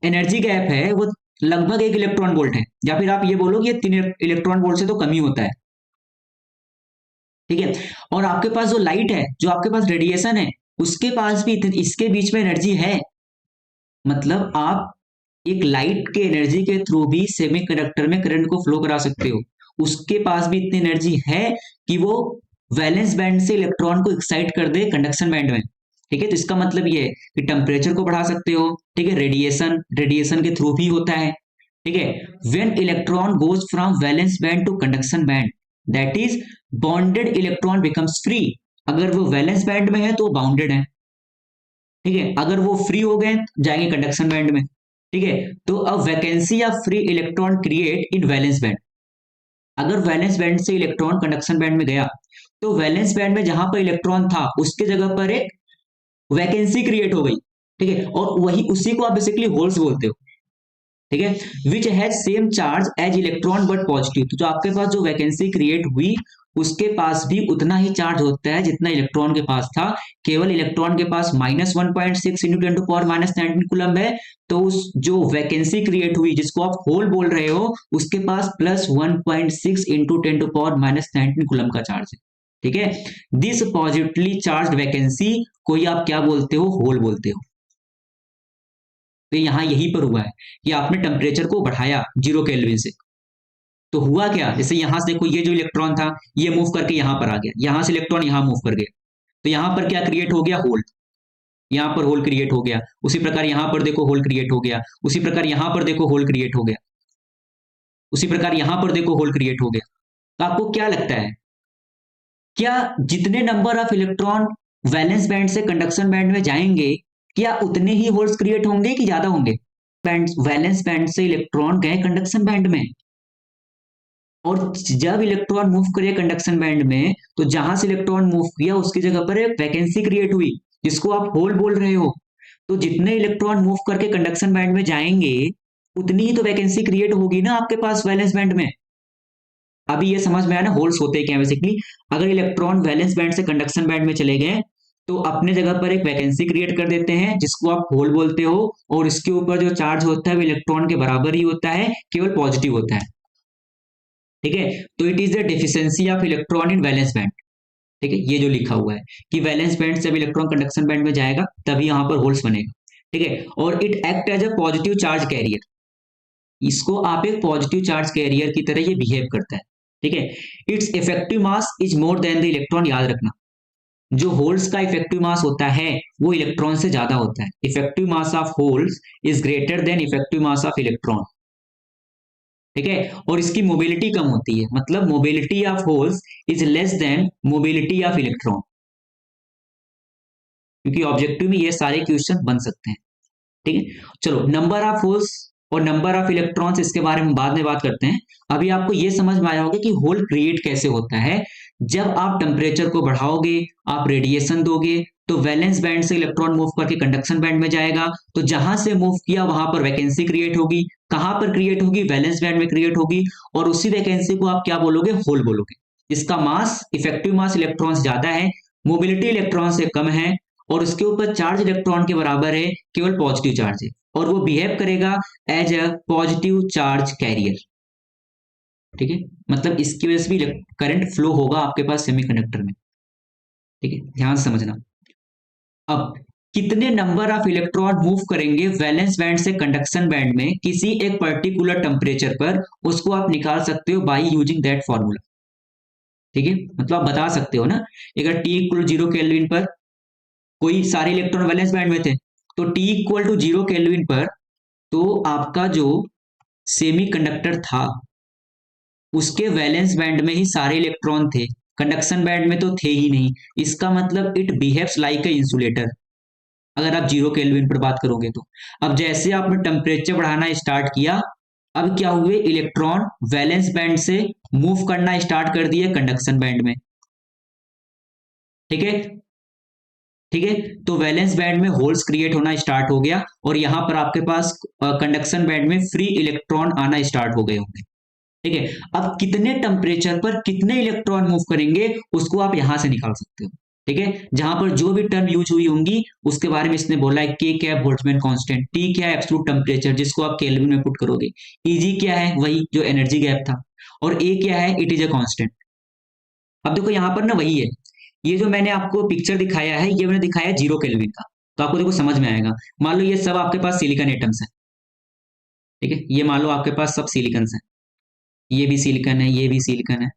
S1: एनर्जी गैप है वो लगभग 1 इलेक्ट्रॉन वोल्ट है, या फिर आप ये बोलो कि ये 3 इलेक्ट्रॉन वोल्ट से तो कम ही होता है। ठीक है, और आपके पास जो लाइट है, जो आपके पास रेडिएशन है, उसके पास भी इसके बीच में एनर्जी है। मतलब आप एक लाइट के एनर्जी के थ्रू भी सेमीकंडक्टर में करंट को फ्लो करा सकते हो। उसके पास भी इतनी एनर्जी है कि वो वैलेंस बैंड से इलेक्ट्रॉन को एक्साइट कर दे कंडक्शन बैंड में। ठीक है, तो इसका मतलब ये है कि टेम्परेचर को बढ़ा सकते हो। ठीक है, रेडिएशन रेडिएशन के थ्रू भी होता है। ठीक है, when electron goes from valence band to conduction band, that is bonded electron becomes free. अगर वो वैलेंस बैंड में है तो बाउंडेड है। ठीक है, अगर वो फ्री हो गए जाएंगे कंडक्शन बैंड में। ठीक है, तो अब वैकेंसी या free electron create in valence band. अगर वैलेंस बैंड से इलेक्ट्रॉन कंडक्शन बैंड में गया, तो वैलेंस बैंड में जहां पर इलेक्ट्रॉन था उसके जगह पर एक वैकेंसी क्रिएट हो गई। ठीक है, और वही उसी को आप बेसिकली होल्स बोलते हो। ठीक है, which has same charge as electron but positive. तो जो आपके पास जो वैकेंसी क्रिएट हुई, उसके पास भी उतना ही चार्ज होता है जितना इलेक्ट्रॉन के पास था। केवल इलेक्ट्रॉन के पास -1.6 इंटू 10⁻19 कूलम है, तो उस जो वैकेंसी क्रिएट हुई जिसको आप होल बोल रहे हो, उसके पास +1.6 इंटू 10⁻19 कूलम का चार्ज है। ठीक है, दिस पॉजिटिवली चार्ज वैकेंसी को ही आप क्या बोलते हो, होल बोलते हो। तो यहाँ यही पर हुआ है कि आपने टेम्परेचर को बढ़ाया 0 केल्विन से, तो हुआ क्या, जैसे यहां से देखो ये जो इलेक्ट्रॉन था ये मूव करके यहां पर आ गया, यहां से इलेक्ट्रॉन यहां मूव कर गया, तो यहां पर क्या क्रिएट हो गया, होल। यहां पर होल क्रिएट हो गया, उसी प्रकार यहां पर देखो होल क्रिएट हो गया, उसी प्रकार यहां पर देखो होल क्रिएट हो गया, उसी प्रकार यहां पर देखो होल क्रिएट हो गया। तो आपको क्या लगता है, क्या जितने number of electron valence band से कंडक्शन बैंड में जाएंगे, क्या उतने ही होल्स क्रिएट होंगे कि ज्यादा होंगे? बैंड, वैलेंस बैंड से इलेक्ट्रॉन गए कंडक्शन बैंड में, और जब इलेक्ट्रॉन मूव करे कंडक्शन बैंड में, तो जहां से इलेक्ट्रॉन मूव किया उसकी जगह पर एक वैकेंसी क्रिएट हुई, जिसको आप होल बोल रहे हो। तो जितने इलेक्ट्रॉन मूव करके कंडक्शन बैंड में जाएंगे, उतनी ही तो वैकेंसी क्रिएट होगी ना आपके पास वैलेंस बैंड में। अभी ये समझ में आया ना होल्स होते हैं क्या बेसिकली? अगर इलेक्ट्रॉन वैलेंस बैंड से कंडक्शन बैंड में चले गए, तो अपने जगह पर एक वैकेंसी क्रिएट कर देते हैं, जिसको आप होल बोलते हो, और इसके ऊपर जो चार्ज होता है वो इलेक्ट्रॉन के बराबर ही होता है, केवल पॉजिटिव होता है। ठीक है, तो it is the deficiency of electron in valence band. ठीक है, ये जो लिखा हुआ है कि वैलेंस बैंड से जब इलेक्ट्रॉन कंडक्शन बैंड में जाएगा तभी यहां पर होल्स बनेगा। ठीक है, और it act as a positive charge carrier, इसको आप एक पॉजिटिव चार्ज कैरियर की तरह ये बिहेव करता है। ठीक है, it's effective mass is more then the electron, याद रखना जो होल्स का इफेक्टिव मास होता है वो इलेक्ट्रॉन से ज्यादा होता है। Effective mass of holes is greater than effective mass of electron. ठीक है, और इसकी मोबिलिटी कम होती है, मतलब mobility of holes is less than mobility of electron, क्योंकि ऑब्जेक्टिव में ये सारे क्वेश्चन बन सकते हैं। ठीक है, चलो नंबर ऑफ होल्स और नंबर ऑफ इलेक्ट्रॉन्स इसके बारे में बाद में बात करते हैं। अभी आपको ये समझ में आया होगा कि होल क्रिएट कैसे होता है। जब आप टेम्परेचर को बढ़ाओगे, आप रेडिएशन दोगे, तो वैलेंस बैंड से इलेक्ट्रॉन मूव करके कंडक्शन बैंड में जाएगा, तो जहां से मूव किया वहां पर वैकेंसी क्रिएट होगी। कहां पर क्रिएट होगी? वैलेंस बैंड में क्रिएट होगी, और उसी वैकेंसी को आप क्या बोलोगे? होल बोलोगे। इसका मास, इफेक्टिव मास इलेक्ट्रॉन से ज्यादा है, मोबिलिटी इलेक्ट्रॉन से कम है, और उसके ऊपर चार्ज इलेक्ट्रॉन के बराबर है, केवल पॉजिटिव चार्ज है, और वो बिहेव करेगा as a positive charge carrier. ठीक है, मतलब इसकी वजह से भी करंट फ्लो होगा आपके पास सेमीकंडक्टर में। ठीक है, ध्यान से समझना। अब कितने नंबर ऑफ इलेक्ट्रॉन मूव करेंगे वैलेंस बैंड से कंडक्शन बैंड में किसी एक पर्टिकुलर टेम्परेचर पर, उसको आप निकाल सकते हो बाई यूजिंग दैट फॉर्मूला। ठीक है, मतलब आप बता सकते हो ना, अगर टी इक्वल 0 केल्विन पर कोई सारे इलेक्ट्रॉन वैलेंस बैंड में थे, तो टी इक्वल टू 0 केल्विन पर तो आपका जो सेमी कंडक्टर था उसके वैलेंस बैंड में ही सारे इलेक्ट्रॉन थे, कंडक्शन बैंड में तो थे ही नहीं। इसका मतलब it behaves like a insulator, अगर आप 0 केल्विन पर बात करोगे तो। अब जैसे आपने टेम्परेचर बढ़ाना स्टार्ट किया, अब क्या हुए? इलेक्ट्रॉन वैलेंस बैंड से मूव करना स्टार्ट कर दिए कंडक्शन बैंड में। ठीक है, ठीक है, तो वैलेंस बैंड में होल्स क्रिएट होना स्टार्ट हो गया, और यहां पर आपके पास कंडक्शन बैंड में फ्री इलेक्ट्रॉन आना स्टार्ट हो गए होंगे। ठीक है, अब कितने टेम्परेचर पर कितने इलेक्ट्रॉन मूव करेंगे उसको आप यहां से निकाल सकते हो। ठीक है, जहां पर जो भी टर्म यूज हुई होंगी उसके बारे में इसने बोला है। के क्या है? Boltzmann constant. टी क्या है? एब्सोल्यूट टेम्परेचर, जिसको आप केल्विन में पुट करोगे। ईजी क्या है? वही जो एनर्जी गैप था। और ए क्या है? It is a constant. अब देखो यहां पर ना वही है, ये जो मैंने आपको पिक्चर दिखाया है ये मैंने दिखाया है 0 केल्विन का, तो आपको देखो समझ में आएगा। मान लो ये सब आपके पास सिलिकॉन एटम्स है। ठीक है, ये मान लो आपके पास सब सिलिकॉन है, ये भी सिलिकॉन है, ये भी सिलिकॉन है।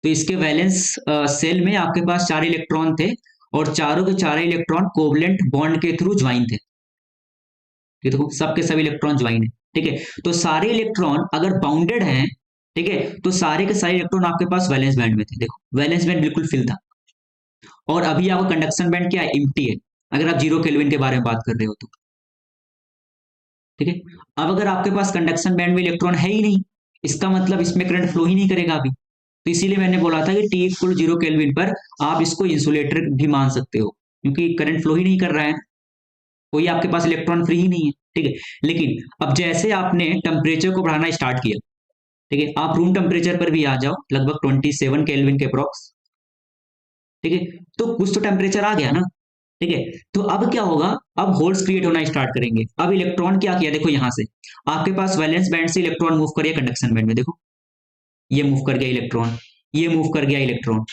S1: तो इसके वैलेंस सेल में आपके पास 4 इलेक्ट्रॉन थे, और चारों के चारों इलेक्ट्रॉन कोवलेंट बॉन्ड के थ्रू ज्वाइन थे। ये देखो सबके सब इलेक्ट्रॉन ज्वाइन है। ठीक है, तो सारे इलेक्ट्रॉन अगर बाउंडेड हैं, ठीक है, तो सारे के सारे इलेक्ट्रॉन आपके पास वैलेंस बैंड में थे। देखो वैलेंस बैंड बिल्कुल फिल था, और अभी आपका कंडक्शन बैंड क्या है? एम्प्टी है, अगर आप 0 केल्विन के बारे में बात कर रहे हो तो। ठीक है, अब अगर आपके पास कंडक्शन बैंड में इलेक्ट्रॉन है ही नहीं, इसका मतलब इसमें करंट फ्लो ही नहीं करेगा अभी। तो इसीलिए मैंने बोला था कि टी इक्वल 0 केल्विन पर आप इसको इंसुलेटर भी मान सकते हो, क्योंकि करंट फ्लो ही नहीं कर रहा है, कोई आपके पास इलेक्ट्रॉन फ्री ही नहीं है। ठीक है, लेकिन अब जैसे आपने टेम्परेचर को बढ़ाना स्टार्ट किया, ठीक है, आप रूम टेम्परेचर पर भी आ जाओ, लगभग 27 केल्विन के अप्रॉक्स। ठीक है, तो कुछ तो टेम्परेचर आ गया ना। ठीक है, तो अब क्या होगा? अब होल्स क्रिएट होना स्टार्ट करेंगे। अब इलेक्ट्रॉन क्या किया? देखो यहां से आपके पास वैलेंस बैंड से इलेक्ट्रॉन मूव करिए कंडक्शन बैंड में। देखो ये मूव कर गया इलेक्ट्रॉन, ये मूव कर गया इलेक्ट्रॉन।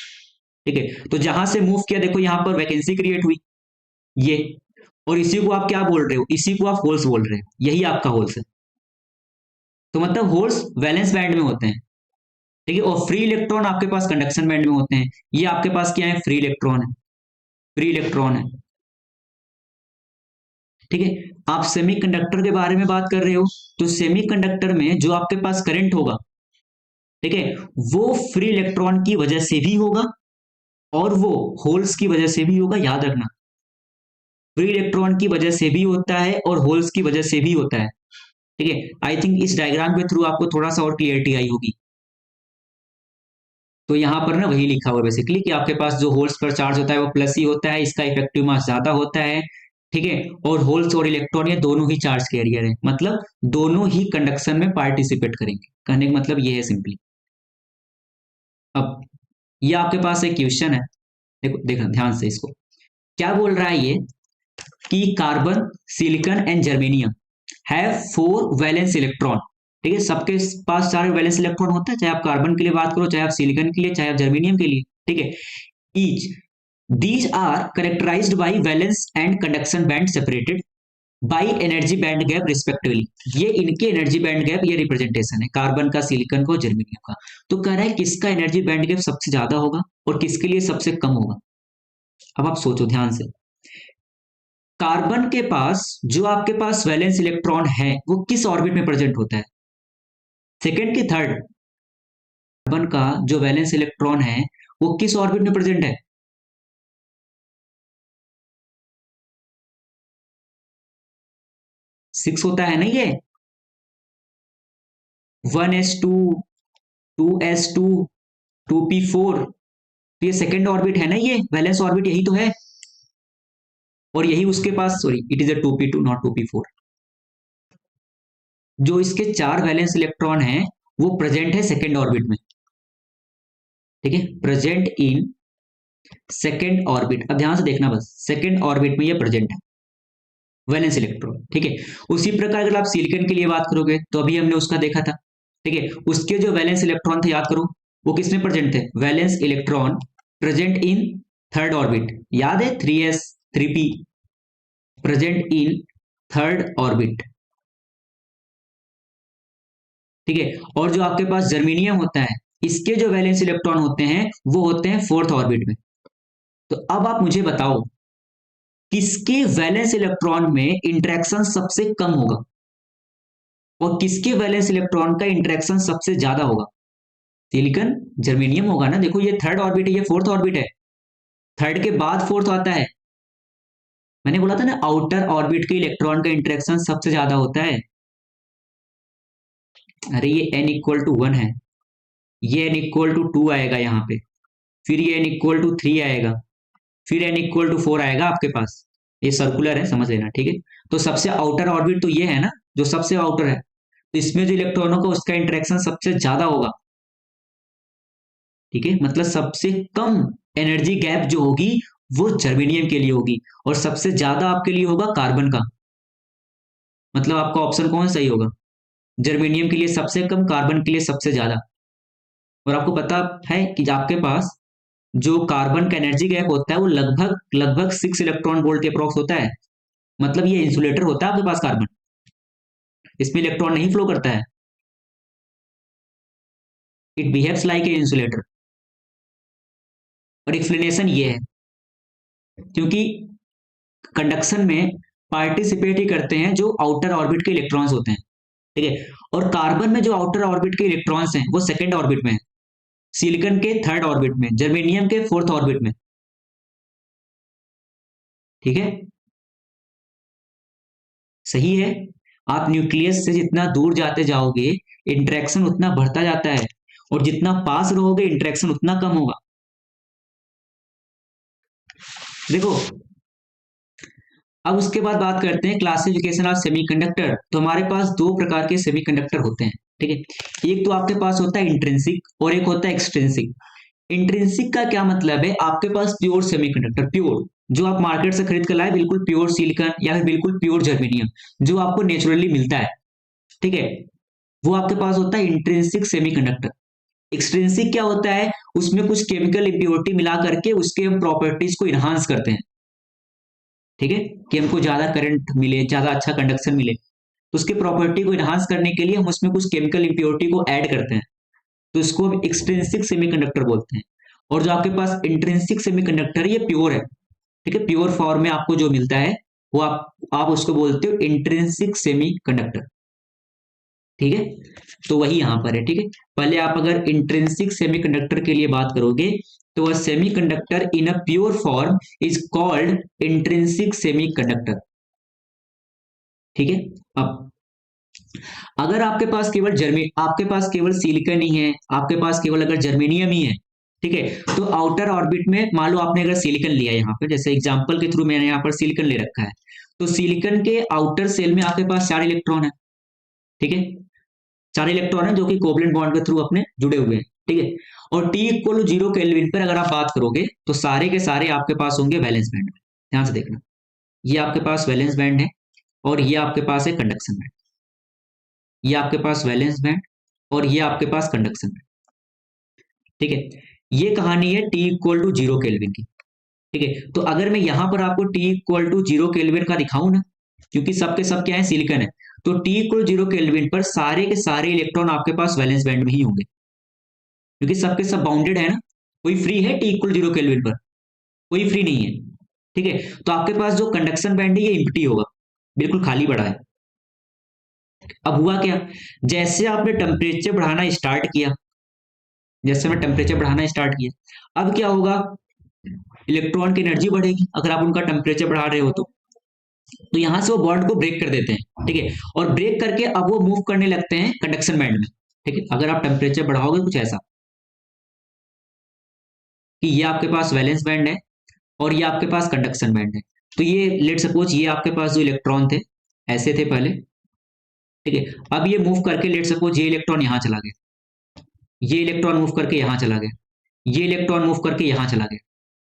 S1: ठीक है, तो जहां से मूव किया देखो यहां पर वैकेंसी क्रिएट हुई, ये, और इसी को आप क्या बोल रहे हो? इसी को आप होल्स बोल रहे हो, यही आपका होल्स है। तो मतलब होल्स वैलेंस बैंड में होते हैं। ठीक है, और फ्री इलेक्ट्रॉन आपके पास कंडक्शन बैंड में होते हैं। ये आपके पास क्या है? फ्री इलेक्ट्रॉन है, फ्री इलेक्ट्रॉन है। ठीक है, आप सेमीकंडक्टर के बारे में बात कर रहे हो, तो सेमीकंडक्टर में जो आपके पास करंट होगा, ठीक है, वो फ्री इलेक्ट्रॉन की वजह से भी होगा, और वो होल्स की वजह से भी होगा, याद रखना। फ्री इलेक्ट्रॉन की वजह से भी होता है और होल्स की वजह से भी होता है। ठीक है, आई थिंक इस डायग्राम के थ्रू आपको थोड़ा सा और क्लियरिटी आई होगी। तो यहाँ पर ना वही लिखा हुआ है बेसिकली कि आपके पास जो होल्स पर चार्ज होता है वो प्लस ही होता है, इसका इफेक्टिव मास ज्यादा होता है। ठीक है, और होल्स और इलेक्ट्रॉन ये दोनों ही चार्ज कैरियर है, मतलब दोनों ही कंडक्शन में पार्टिसिपेट करेंगे। कहने का मतलब ये है सिंपली। अब ये आपके पास एक क्वेश्चन है, देखो देखना ध्यान से इसको। क्या बोल रहा है ये कि carbon, silicon and germanium have 4 valence electron. ठीक है, सबके पास 4 वैलेंस इलेक्ट्रॉन होता है, चाहे आप कार्बन के लिए बात करो, चाहे आप सिलिकॉन के लिए, चाहे आप जर्मेनियम के लिए। ठीक है, each these are characterized by valence and conduction band separated by energy band gap respectively. ये इनके एनर्जी बैंड गैप, ये रिप्रेजेंटेशन है कार्बन का, सिलिकॉन का और जर्मेनियम का। तो कह रहा है किसका एनर्जी बैंड गैप सबसे ज्यादा होगा और किसके लिए सबसे कम होगा। अब आप सोचो ध्यान से, कार्बन के पास जो आपके पास वैलेंस इलेक्ट्रॉन है वो किस ऑर्बिट में प्रेजेंट होता है, सेकेंड की थर्ड। कार्बन का जो वैलेंस इलेक्ट्रॉन है वो किस ऑर्बिट में प्रेजेंट है, 6 होता है ना ये, 1s2, 2s2, 2p4। तो ये सेकेंड ऑर्बिट है ना, ये वैलेंस ऑर्बिट यही तो है। और यही उसके पास, sorry it is a 2p2 not 2p4। जो इसके 4 वैलेंस इलेक्ट्रॉन हैं वो प्रेजेंट है सेकेंड ऑर्बिट में। ठीक है, प्रेजेंट इन सेकेंड ऑर्बिट। अब ध्यान से देखना बस, सेकेंड ऑर्बिट में ये प्रेजेंट है वैलेंस इलेक्ट्रॉन। ठीक है, उसी प्रकार अगर आप सिलिकॉन के लिए बात करोगे तो अभी हमने उसका देखा था। ठीक है, उसके जो वैलेंस इलेक्ट्रॉन थे याद करो, वो किसमें प्रेजेंट थे, valence electron present in third orbit. याद है 3s 3p present in third orbit. ठीक है, और जो आपके पास जर्मेनियम होता है, इसके जो वैलेंस इलेक्ट्रॉन होते हैं वो होते हैं फोर्थ ऑर्बिट में। तो अब आप मुझे बताओ किसके वैलेंस इलेक्ट्रॉन में इंटरेक्शन सबसे कम होगा और किसके वैलेंस इलेक्ट्रॉन का इंटरेक्शन सबसे ज्यादा होगा। सिलिकॉन, जर्मेनियम होगा ना। देखो ये थर्ड ऑर्बिट है, ये फोर्थ ऑर्बिट है, थर्ड के बाद फोर्थ आता है। मैंने बोला था ना आउटर ऑर्बिट के इलेक्ट्रॉन का इंटरेक्शन सबसे ज्यादा होता है। अरे ये n इक्वल टू 1 है, ये n इक्वल टू 2 आएगा यहाँ पे, फिर ये n इक्वल टू 3 आएगा, फिर n इक्वल टू 4 आएगा आपके पास। ये सर्कुलर है, समझ लेना। ठीक है, तो सबसे आउटर ऑर्बिट तो ये है ना, जो सबसे आउटर है, तो इसमें जो इलेक्ट्रॉनों का उसका इंटरेक्शन सबसे ज्यादा होगा। ठीक है, मतलब सबसे कम एनर्जी गैप जो होगी वो जर्मेनियम के लिए होगी और सबसे ज्यादा आपके लिए होगा कार्बन का। मतलब आपका ऑप्शन कौन सही होगा, जर्मेनियम के लिए सबसे कम, कार्बन के लिए सबसे ज्यादा। और आपको पता है कि आपके पास जो कार्बन का एनर्जी गैप होता है वो लगभग लगभग 6 इलेक्ट्रॉन वोल्ट के अप्रॉक्स होता है। मतलब ये इंसुलेटर होता है आपके पास कार्बन, इसमें इलेक्ट्रॉन नहीं फ्लो करता है, it behaves like a insulator. और एक्सप्लेनेशन ये है क्योंकि कंडक्शन में पार्टिसिपेट ही करते हैं जो आउटर ऑर्बिट के इलेक्ट्रॉन्स होते हैं। ठीक है, और कार्बन में जो आउटर ऑर्बिट के इलेक्ट्रॉन्स हैं वो सेकेंड ऑर्बिट में है, सिलिकॉन के थर्ड ऑर्बिट में, जर्मेनियम के फोर्थ ऑर्बिट में। ठीक है, सही है। आप न्यूक्लियस से जितना दूर जाते जाओगे इंटरेक्शन उतना बढ़ता जाता है और जितना पास रहोगे इंटरेक्शन उतना कम होगा। देखो, अब उसके बाद बात करते हैं क्लासिफिकेशन ऑफ सेमीकंडक्टर। तो हमारे पास दो प्रकार के सेमीकंडक्टर होते हैं। ठीक है, एक तो आपके पास होता है इंट्रिंसिक और एक होता है एक्सट्रिंसिक। इंट्रिंसिक का क्या मतलब है, आपके पास प्योर सेमीकंडक्टर, प्योर जो आप मार्केट से खरीद कर लाए, बिल्कुल प्योर सिलिकॉन या फिर बिल्कुल प्योर जर्मेनियम जो आपको नेचुरली मिलता है। ठीक है, वो आपके पास होता है इंट्रिंसिक सेमीकंडक्टर। एक्सट्रिंसिक क्या होता है, उसमें कुछ केमिकल इंप्योरिटी मिला करके उसके हम प्रॉपर्टीज को इनहांस करते हैं। ठीक है, कि हमको ज्यादा करंट मिले, ज्यादा अच्छा कंडक्शन मिले, तो उसके प्रॉपर्टी को इनहांस करने के लिए हम उसमें कुछ केमिकल इंप्योरिटी को ऐड करते हैं, तो इसको हम एक्सट्रिंसिक सेमीकंडक्टर बोलते हैं। और जो आपके पास इंट्रिंसिक सेमीकंडक्टर है ये प्योर है। ठीक है, प्योर फॉर्म में आपको जो मिलता है वो आप उसको बोलते हो इंट्रिंसिक सेमीकंडक्टर। ठीक है, तो वही यहां पर है। ठीक है, पहले आप अगर इंट्रिंसिक सेमीकंडक्टर के लिए बात करोगे तो अ semiconductor in a pure form is called intrinsic semiconductor. ठीक है। अब अगर आपके पास केवल सिलिकॉन ही है, आपके पास केवल अगर जर्मेनियम ही है, ठीक है, तो आउटर ऑर्बिट में मान लो आपने अगर सिलिकॉन लिया यहाँ पे, जैसे एग्जांपल के थ्रू मैंने यहाँ पर सिलिकॉन ले रखा है, तो सिलिकॉन के आउटर सेल में आपके पास 4 इलेक्ट्रॉन है। ठीक है, 4 इलेक्ट्रॉन है जो कि कोवलेंट बॉन्ड के थ्रू अपने जुड़े हुए हैं। ठीक है, और टी इक्वल टू 0 केल्विन पर अगर आप बात करोगे तो सारे के सारे आपके पास होंगे वैलेंस बैंड में। ध्यान से देखना, ये आपके पास वैलेंस बैंड है और ये आपके पास है कंडक्शन बैंड। ये आपके पास वैलेंस बैंड और ये आपके पास कंडक्शन बैंड। ठीक है, ये कहानी है टी इक्वल टू 0 केल्विन की। ठीक है, तो अगर मैं यहां पर आपको टी इक्वल टू 0 केल्विन का दिखाऊं ना, क्योंकि सबके सब क्या है, सिलिकॉन है, तो टी इक्वल 0 केल्विन पर सारे के सारे इलेक्ट्रॉन आपके पास वैलेंस बैंड में ही होंगे, क्योंकि सबके सब बाउंडेड है ना। कोई फ्री है टी इक्वल 0 केल्विन पर? कोई फ्री नहीं है। ठीक है, तो आपके पास जो कंडक्शन बैंड है ये इम्प्टी होगा, बिल्कुल खाली पड़ा है। अब हुआ क्या, जैसे आपने टेम्परेचर बढ़ाना स्टार्ट किया, जैसे मैं टेम्परेचर बढ़ाना स्टार्ट किया, अब क्या होगा, इलेक्ट्रॉन की एनर्जी बढ़ेगी अगर आप उनका टेम्परेचर बढ़ा रहे हो तो यहां से वो बॉन्ड को ब्रेक कर देते हैं। ठीक है, और ब्रेक करके अब वो मूव करने लगते हैं कंडक्शन बैंड में। ठीक है, अगर आप टेम्परेचर बढ़ाओगे कुछ ऐसा कि ये आपके पास वैलेंस बैंड है और ये आपके पास कंडक्शन बैंड है, तो ये लेट सपोज ये आपके पास जो इलेक्ट्रॉन थे ऐसे थे पहले। ठीक है, अब ये मूव करके लेट सपोज ये इलेक्ट्रॉन यहां चला गया, ये इलेक्ट्रॉन मूव करके यहां चला गया, ये इलेक्ट्रॉन मूव करके यहां चला गया।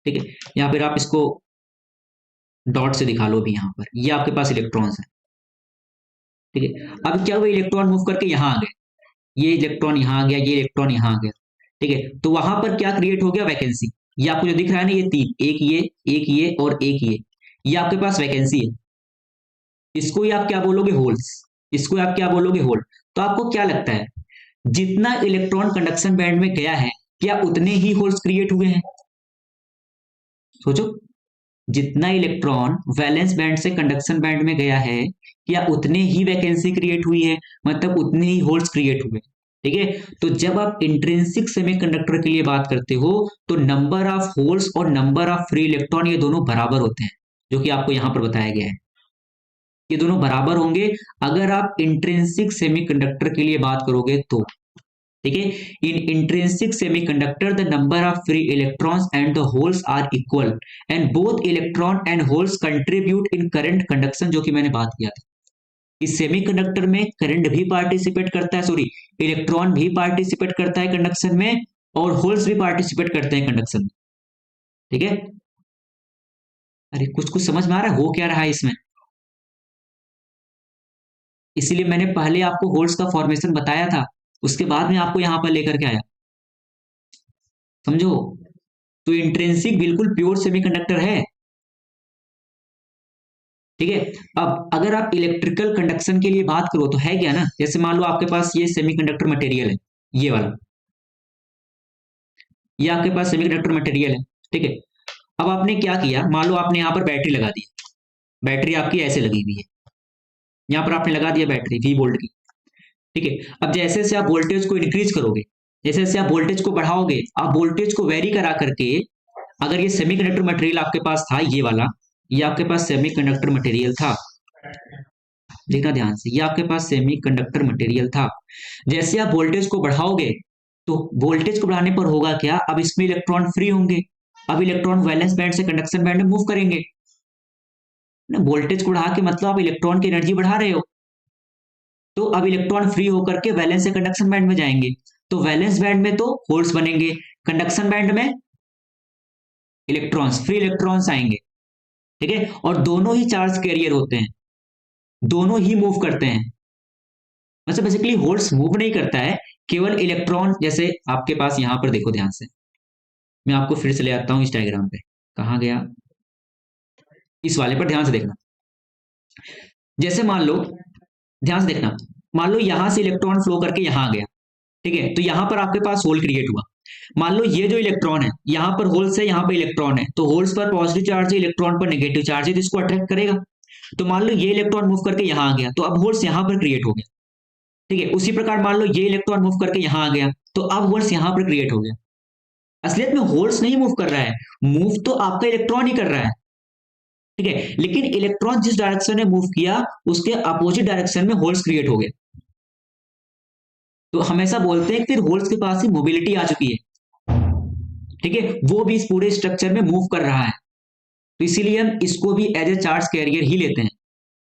S1: ठीक है, यहाँ पर आप इसको डॉट से दिखा लो भी, यहाँ पर ये आपके पास इलेक्ट्रॉन्स है। ठीक है, अब क्या हुआ, इलेक्ट्रॉन मूव करके यहाँ आ गए, ये इलेक्ट्रॉन यहाँ आ गया, ये इलेक्ट्रॉन यहाँ आ गया। ठीक है, तो वहां पर क्या क्रिएट हो गया, वैकेंसी। ये आपको जो दिख रहा है ना, ये 3, एक ये और एक ये आपके पास वैकेंसी है। इसको ही आप क्या बोलोगे, होल्स। इसको आप क्या बोलोगे, होल। तो आपको क्या लगता है, जितना इलेक्ट्रॉन कंडक्शन बैंड में गया है, क्या उतने ही होल्स क्रिएट हुए हैं? सोचो, जितना इलेक्ट्रॉन वैलेंस बैंड से कंडक्शन बैंड में गया है, क्या उतने ही वैकेंसी क्रिएट हुई है, मतलब उतने ही होल्स क्रिएट हुए। ठीक है, तो जब आप इंट्रिंसिक सेमीकंडक्टर के लिए बात करते हो तो नंबर ऑफ होल्स और नंबर ऑफ फ्री इलेक्ट्रॉन ये दोनों बराबर होते हैं, जो कि आपको यहां पर बताया गया है। ये दोनों बराबर होंगे अगर आप इंट्रिंसिक सेमीकंडक्टर के लिए बात करोगे तो। ठीक है, in intrinsic semiconductor the number of free electrons and the holes are equal and both electron and holes contribute in current conduction, जो कि मैंने बात किया था। इस सेमीकंडक्टर में करंट भी पार्टिसिपेट करता है, सॉरी, इलेक्ट्रॉन भी पार्टिसिपेट करता है कंडक्शन में और होल्स भी पार्टिसिपेट करते हैं कंडक्शन में। ठीक है, अरे कुछ कुछ समझ में आ रहा है हो क्या रहा है इसमें? इसीलिए मैंने पहले आपको होल्स का फॉर्मेशन बताया था, उसके बाद में आपको यहां पर लेकर के आया, समझो। तो इंट्रिंसिक बिल्कुल प्योर सेमीकंडक्टर है। ठीक है, अब अगर आप इलेक्ट्रिकल कंडक्शन के लिए बात करो तो है क्या ना, जैसे मान लो आपके पास ये सेमीकंडक्टर मटेरियल है, ये वाला, ये आपके पास सेमीकंडक्टर मटेरियल है। ठीक है, अब आपने क्या किया, मान लो आपने यहाँ पर बैटरी लगा दी, बैटरी आपकी ऐसे लगी हुई है, यहाँ पर आपने लगा दिया बैटरी 20 वोल्ट की। ठीक है, अब जैसे जैसे आप वोल्टेज को इंक्रीज करोगे, जैसे जैसे आप वोल्टेज को बढ़ाओगे, आप वोल्टेज को वेरी करा करके, अगर ये सेमीकंडक्टर मटेरियल आपके पास था, ये वाला, ये आपके पास सेमीकंडक्टर मटेरियल था, देखना ध्यान से, ये आपके पास सेमीकंडक्टर मटेरियल था। जैसे आप वोल्टेज को बढ़ाओगे तो वोल्टेज को बढ़ाने पर होगा क्या, अब इसमें इलेक्ट्रॉन फ्री होंगे, अब इलेक्ट्रॉन वैलेंस बैंड से कंडक्शन बैंड में मूव करेंगे ना। वोल्टेज को बढ़ा के मतलब आप इलेक्ट्रॉन की एनर्जी बढ़ा रहे हो, तो अब इलेक्ट्रॉन फ्री होकर के वैलेंस से कंडक्शन बैंड में जाएंगे, तो वैलेंस बैंड में तो होल्स बनेंगे, कंडक्शन बैंड में इलेक्ट्रॉन्स, फ्री इलेक्ट्रॉन्स आएंगे। ठीक है, और दोनों ही चार्ज कैरियर होते हैं, दोनों ही मूव करते हैं। मतलब बेसिकली होल्स मूव नहीं करता है, केवल इलेक्ट्रॉन, जैसे आपके पास यहां पर देखो ध्यान से, मैं आपको फिर से ले आता हूं इस डायग्राम पे, कहां गया, इस वाले पर ध्यान से देखना। जैसे मान लो, ध्यान से देखना, मान लो यहां से इलेक्ट्रॉन फ्लो करके यहां आ गया। ठीक है, तो यहां पर आपके पास होल क्रिएट हुआ। मान लो ये जो इलेक्ट्रॉन है, यहां पर होल्स है, यहां पर इलेक्ट्रॉन है, तो होल्स पर पॉजिटिव चार्ज है, इलेक्ट्रॉन पर नेगेटिव चार्ज है, तो इसको अट्रैक्ट करेगा। तो मान लो ये इलेक्ट्रॉन मूव करके यहां आ गया, तो अब होल्स यहां पर क्रिएट हो गया। ठीक है, उसी प्रकार मान लो ये इलेक्ट्रॉन मूव करके यहां आ गया, तो अब होल्स यहां पर क्रिएट हो गया। असलियत में होल्स नहीं मूव कर रहा है, मूव तो आपका इलेक्ट्रॉन ही कर रहा है, ठीक है, लेकिन इलेक्ट्रॉन जिस डायरेक्शन में मूव किया उसके अपोजिट डायरेक्शन में होल्स क्रिएट हो गए। तो हमेशा बोलते हैं कि फिर होल्स के पास ही मोबिलिटी आ चुकी है, ठीक है, वो भी इस पूरे स्ट्रक्चर में मूव कर रहा है। तो इसीलिए हम इसको भी एज ए चार्ज कैरियर ही लेते हैं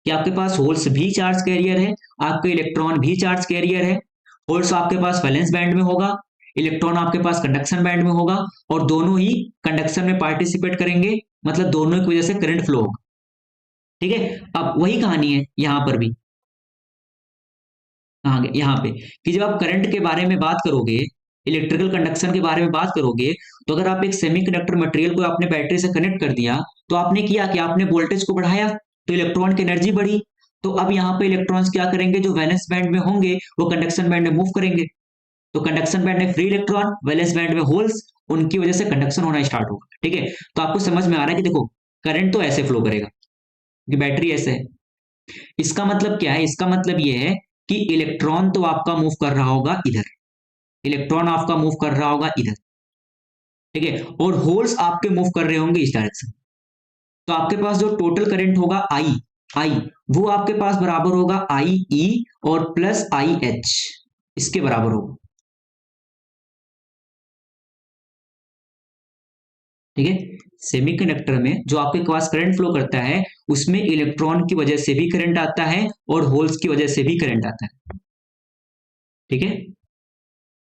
S1: कि आपके पास होल्स भी चार्ज कैरियर है, आपके इलेक्ट्रॉन भी चार्ज कैरियर है। होल्स आपके पास वैलेंस बैंड में होगा, इलेक्ट्रॉन आपके पास कंडक्शन बैंड में होगा, और दोनों ही कंडक्शन में पार्टिसिपेट करेंगे, मतलब दोनों की वजह से करंट फ्लो होगा, ठीक है। अब वही कहानी है यहां पर भी, कहाँ गए यहाँ पे, कि जब आप करंट के बारे में बात करोगे, इलेक्ट्रिकल कंडक्शन के बारे में बात करोगे, तो अगर आप एक सेमीकंडक्टर मटेरियल को आपने बैटरी से कनेक्ट कर दिया, तो आपने किया कि आपने वोल्टेज को बढ़ाया, तो इलेक्ट्रॉन की एनर्जी बढ़ी। तो अब यहाँ पे इलेक्ट्रॉन्स क्या करेंगे, जो वैलेंस बैंड में होंगे वो कंडक्शन बैंड में मूव करेंगे। तो कंडक्शन बैंड में फ्री इलेक्ट्रॉन, वैलेंस बैंड में होल्स, उनकी वजह से कंडक्शन होना स्टार्ट होगा, ठीक है। तो आपको समझ में आ रहा है कि देखो करंट तो ऐसे फ्लो करेगा कि बैटरी ऐसे है। इसका मतलब क्या है, इसका मतलब ये है कि इलेक्ट्रॉन तो आपका मूव कर रहा होगा इधर, इलेक्ट्रॉन आपका मूव कर रहा होगा इधर, ठीक है, और होल्स आपके मूव कर रहे होंगे इस डायरेक्शन। तो आपके पास जो टोटल करंट होगा आई, आई वो आपके पास बराबर होगा आई ई और प्लस आई एच, इसके बराबर होगा, ठीक है। सेमीकंडक्टर में जो आपके पास करंट फ्लो करता है उसमें इलेक्ट्रॉन की वजह से भी करंट आता है और होल्स की वजह से भी करंट आता है, ठीक है।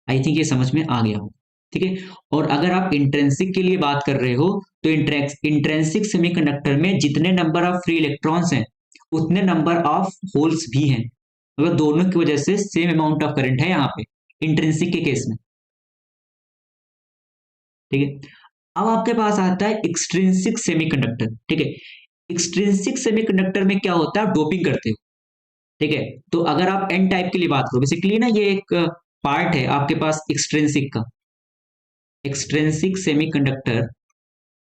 S1: आई थिंक ये समझ में आ गया हो, ठीक है। और अगर आप इंट्रेंसिक के लिए बात कर रहे हो, तो इंट्रेंसिक सेमीकंडक्टर में जितने नंबर ऑफ फ्री इलेक्ट्रॉन्स हैं उतने नंबर ऑफ होल्स भी हैं, मतलब दोनों की वजह से सेम अमाउंट ऑफ करंट है यहाँ पे इंट्रेंसिक के केस में, ठीक है। अब आपके पास आता है एक्सट्रिंसिक सेमीकंडक्टर, ठीक है। एक्सट्रिंसिक सेमीकंडक्टर में क्या होता है, डोपिंग करते हो, ठीक है। तो अगर आप एन टाइप के लिए बात करो, बेसिकली ना ये एक पार्ट है आपके पास एक्सट्रिंसिक का। एक्सट्रिंसिक सेमीकंडक्टर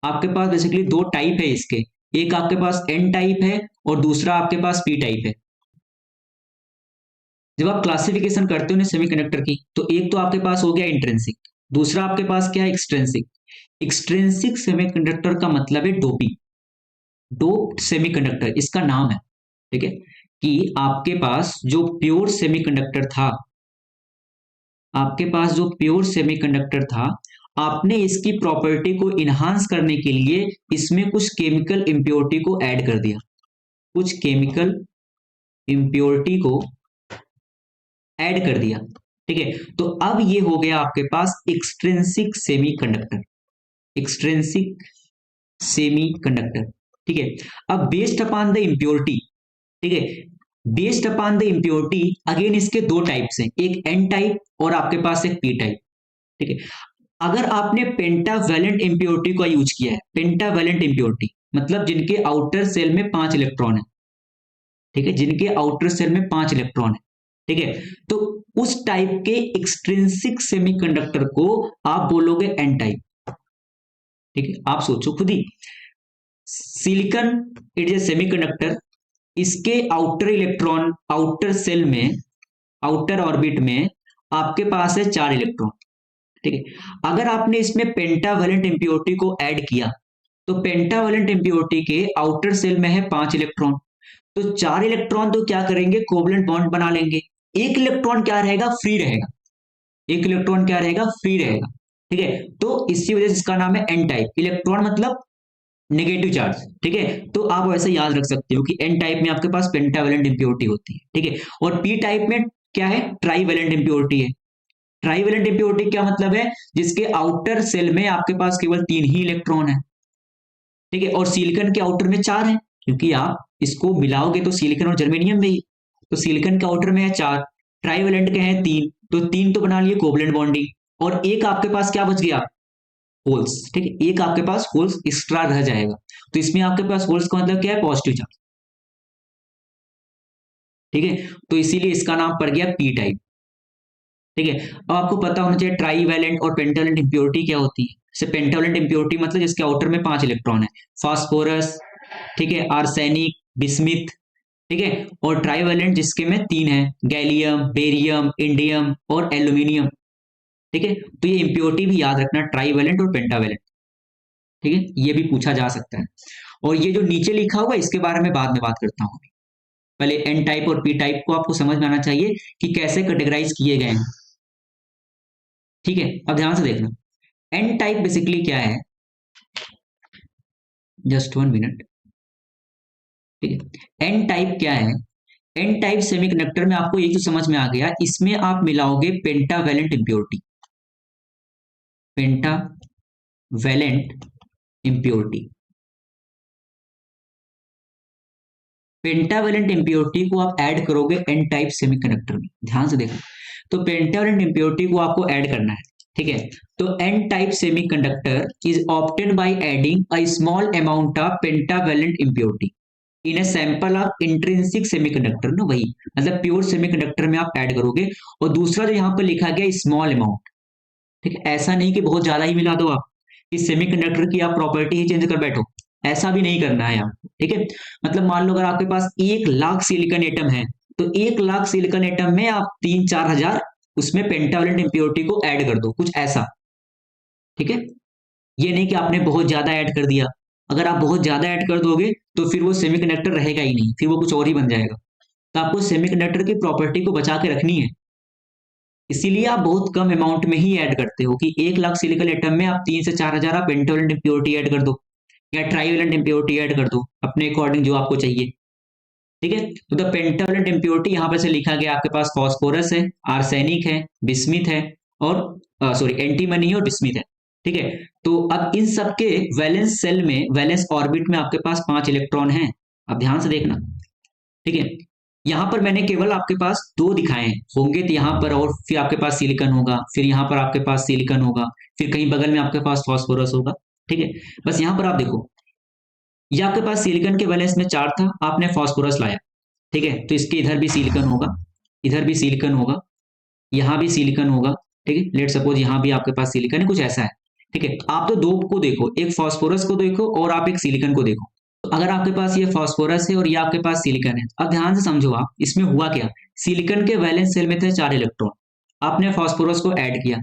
S1: आपके पास बेसिकली दो टाइप है इसके, एक आपके पास एन टाइप है और दूसरा आपके पास पी टाइप है। जब आप क्लासिफिकेशन करते हो ना सेमीकंडक्टर की, तो एक तो आपके पास हो गया इंट्रिंसिक, दूसरा आपके पास क्या है, एक्सट्रिंसिक। एक्सट्रिंसिक सेमीकंडक्टर का मतलब है डोपिंग, डोप्ड सेमीकंडक्टर इसका नाम है, ठीक है। कि आपके पास जो प्योर सेमीकंडक्टर था, आपके पास जो प्योर सेमीकंडक्टर था, आपने इसकी प्रॉपर्टी को इन्हांस करने के लिए इसमें कुछ केमिकल इंप्योरिटी को ऐड कर दिया, कुछ केमिकल इंप्योरिटी को ऐड कर दिया, ठीक है। तो अब ये हो गया आपके पास एक्सट्रिंसिक सेमीकंडक्टर, एक्सट्रिंसिक सेमीकंडक्टर, ठीक है। अब बेस्ड अपॉन द इंप्योरिटी, ठीक है, based upon the impurity, again इसके दो टाइप्स हैं, एक एन टाइप और आपके पास एक पी टाइप, ठीक है। अगर आपने पेंटावैलेंट इंप्योरिटी का यूज किया है, पेंटावैलेंट इंप्योरिटी मतलब जिनके आउटर सेल में 5 इलेक्ट्रॉन है, ठीक है, जिनके आउटर सेल में 5 इलेक्ट्रॉन है, ठीक है, तो उस टाइप के एक्सट्रिंसिक सेमीकंडक्टर को आप बोलोगे एन टाइप, ठीक है। आप सोचो खुद ही, silicon it is a semiconductor, इसके आउटर इलेक्ट्रॉन, आउटर सेल में, आउटर ऑर्बिट में आपके पास है 4 इलेक्ट्रॉन, ठीक है। अगर आपने इसमें पेंटावैलेंट इंप्योरिटी को ऐड किया, तो पेंटावैलेंट इंप्योरिटी के आउटर सेल में है 5 इलेक्ट्रॉन, तो 4 इलेक्ट्रॉन तो क्या करेंगे, कोवलेंट बॉन्ड बना लेंगे, एक इलेक्ट्रॉन क्या रहेगा, फ्री रहेगा, एक इलेक्ट्रॉन क्या रहेगा, फ्री रहेगा, ठीक है। तो इसी वजह से इसका नाम है एन टाइप, इलेक्ट्रॉन मतलब नेगेटिव चार्ज, ठीक है। तो आप वैसे याद रख सकते हो कि एन टाइप में आपके पास पेंटावैलेंट इंप्योरिटी होती है, ठीक है। और पी टाइप में क्या है, ट्राईवैलेंट इंप्योरिटी है। ट्राईवैलेंट इंप्योरिटी क्या मतलब है, जिसके आउटर सेल में आपके पास केवल 3 ही इलेक्ट्रॉन है, ठीक है, और सिलिकॉन के आउटर में 4 है, क्योंकि आप इसको मिलाओगे तो सिलिकॉन और जर्मेनियम में ही, तो सिलिकॉन के आउटर में है 4, ट्राईवैलेंट के हैं 3, तो 3 तो बना लिए कोवलेंट बॉन्डिंग, और एक आपके पास क्या बच गया, होल्स, ठीक है, एक आपके पास होल्स एक्स्ट्रा रह जाएगा, तो इसमें आपके पास होल्स का मतलब क्या है, पॉजिटिव चार्ज, ठीक है। तो इसीलिए इसका नाम पड़ गया पी टाइप, ठीक है। अब आपको पता होना चाहिए ट्राईवैलेंट और पेंटावैलेंट इंप्योरिटी क्या होती है। जैसे पेंटावैलेंट इंप्योरिटी मतलब जिसके आउटर में 5 इलेक्ट्रॉन है, फास्फोरस, ठीक है, आर्सेनिक, बिस्मिथ, ठीक है, और ट्राईवैलेंट जिसके में 3 है, गैलियम, बेरियम, इंडियम और एल्यूमिनियम, ठीक है, तो ये इम्प्योरिटी भी याद रखना, ट्राईवेलेंट और पेंटावेलेंट। ठीक है, ये भी पूछा जा सकता है। और ये जो नीचे लिखा हुआ इसके बारे में बाद में बात करता हूँ। पहले एन टाइप और पी टाइप को आपको समझ में आना चाहिए कि कैसे कैटेगराइज किए गए हैं। ठीक है, अब ध्यान से देखना, एन टाइप बेसिकली क्या है, जस्ट 1 मिनट। ठीक है, एन टाइप क्या है, एन टाइप सेमीकंडक्टर में आपको ये तो समझ में आ गया, इसमें आप मिलाओगे pentavalent impurity, pentavalent impurity. Pentavalent impurity को आप ऐड करोगे एन टाइप सेमीकंडक्टर में, ध्यान से देखो। तो पेंटावेलेंट इम्प्योरिटी को आपको ऐड करना है। ठीक है, तो N type semiconductor is obtain by adding a small amount of pentavalent impurity in a sample of intrinsic semiconductor ना, वही मतलब प्योर सेमीकंडक्टर में आप ऐड करोगे। और दूसरा जो यहाँ पर लिखा गया स्मॉल अमाउंट, ठीक है, ऐसा नहीं कि बहुत ज्यादा ही मिला दो आप, इस सेमीकंडक्टर की आप प्रॉपर्टी ही चेंज कर बैठो, ऐसा भी नहीं करना है आपको। ठीक है, मतलब मान लो अगर आपके पास 1 लाख सिलिकॉन एटम है, तो 1 लाख सिलिकॉन एटम में आप 3-4 हजार उसमें पेंटावेलेंट इम्प्योरिटी को ऐड कर दो, कुछ ऐसा। ठीक है, ये नहीं कि आपने बहुत ज्यादा ऐड कर दिया, अगर आप बहुत ज्यादा ऐड कर दोगे तो फिर वो सेमीकंडक्टर रहेगा ही नहीं, फिर वो कुछ और ही बन जाएगा। तो आपको सेमीकंडक्टर की प्रॉपर्टी को बचा के रखनी है, इसीलिए आप बहुत कम अमाउंट में ही ऐड करते हो कि 1 लाख सिलिकॉन एटम में आप 3 से 4 हजार आप पेंटावेलेंट इम्प्योरिटी ऐड कर दो, या ट्राईवेलेंट इम्प्योरिटी ऐड कर दो अपने अकॉर्डिंग जो आपको चाहिए। ठीक है, तो द पेंटावेलेंट इम्प्योरिटी यहाँ पे से लिखा गया आपके पास फॉस्फोरस है, आर्सेनिक है, बिस्मिथ है, और सॉरी एंटीमनी है और बिस्मिथ है। ठीक है, तो अब इन सबके वैलेंस सेल में, वैलेंस ऑर्बिट में आपके पास 5 इलेक्ट्रॉन हैं। अब ध्यान से देखना। ठीक है, यहाँ पर मैंने केवल आपके पास 2 दिखाए हैं, होंगे तो यहाँ पर, और फिर आपके पास सिलिकॉन होगा, फिर यहाँ पर आपके पास सिलिकॉन होगा, फिर कहीं बगल में आपके पास फॉस्फोरस होगा। ठीक है, बस यहाँ पर आप देखो, ये आपके पास सिलिकॉन के वैलेंस में 4 था, आपने फॉस्फोरस लाया। ठीक है, तो इसके इधर भी सिलिकॉन होगा, इधर भी सिलिकॉन होगा, यहाँ भी सिलिकॉन होगा। ठीक है, लेट सपोज यहाँ भी आपके पास सिलिकॉन है, कुछ ऐसा है। ठीक है, आप तो 2 को देखो, एक फॉस्फोरस को देखो और आप एक सिलिकॉन को देखो। तो अगर आपके पास ये फॉस्फोरस है और ये आपके पास सिलिकॉन है, अब ध्यान से समझो आप, इसमें हुआ क्या, सिलिकॉन के वैलेंस सेल में थे 4 इलेक्ट्रॉन, आपने फॉस्फोरस को ऐड किया,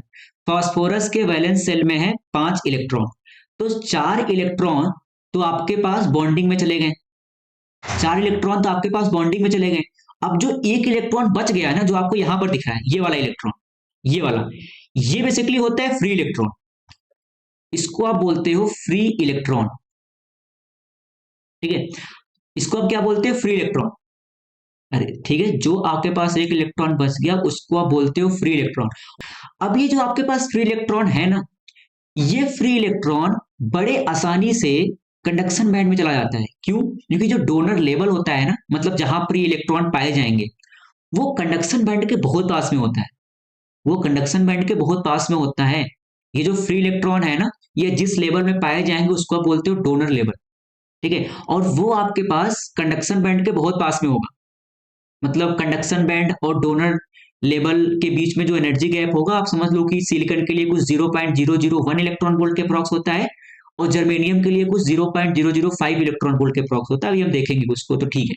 S1: फॉस्फोरस के वैलेंस सेल में है 5 इलेक्ट्रॉन, तो 4 इलेक्ट्रॉन तो आपके पास बॉन्डिंग में चले गए, 4 इलेक्ट्रॉन तो आपके पास बॉन्डिंग में चले गए। अब जो एक इलेक्ट्रॉन बच गया है ना, जो आपको यहां पर दिख रहा है, ये वाला इलेक्ट्रॉन, ये वाला, ये बेसिकली होता है फ्री इलेक्ट्रॉन, इसको आप बोलते हो फ्री इलेक्ट्रॉन। ठीक है, इसको आप क्या बोलते हैं, फ्री इलेक्ट्रॉन। अरे ठीक है, जो आपके पास एक इलेक्ट्रॉन बच गया उसको आप बोलते हो फ्री इलेक्ट्रॉन। अब ये जो आपके पास फ्री इलेक्ट्रॉन है ना, ये फ्री इलेक्ट्रॉन बड़े आसानी से कंडक्शन बैंड में चला जाता है। क्यों? क्योंकि जो डोनर लेवल होता है ना, मतलब जहां पर ये इलेक्ट्रॉन पाए जाएंगे, वो कंडक्शन बैंड के बहुत पास में होता है, वो कंडक्शन बैंड के बहुत पास में होता है। ये जो फ्री इलेक्ट्रॉन है ना, ये जिस लेवल में पाए जाएंगे उसको आप बोलते हो डोनर लेवल। ठीक है, और वो आपके पास कंडक्शन बैंड के बहुत पास में होगा, मतलब कंडक्शन बैंड और डोनर लेवल के बीच में जो एनर्जी गैप होगा, आप समझ लो कि सिलिकॉन के लिए कुछ 0.001 इलेक्ट्रॉन वोल्ट के अप्रॉक्स होता है, और जर्मेनियम के लिए कुछ 0.005 इलेक्ट्रॉन वोल्ट के अप्रॉक्स होता है। अभी हम देखेंगे उसको, तो ठीक है,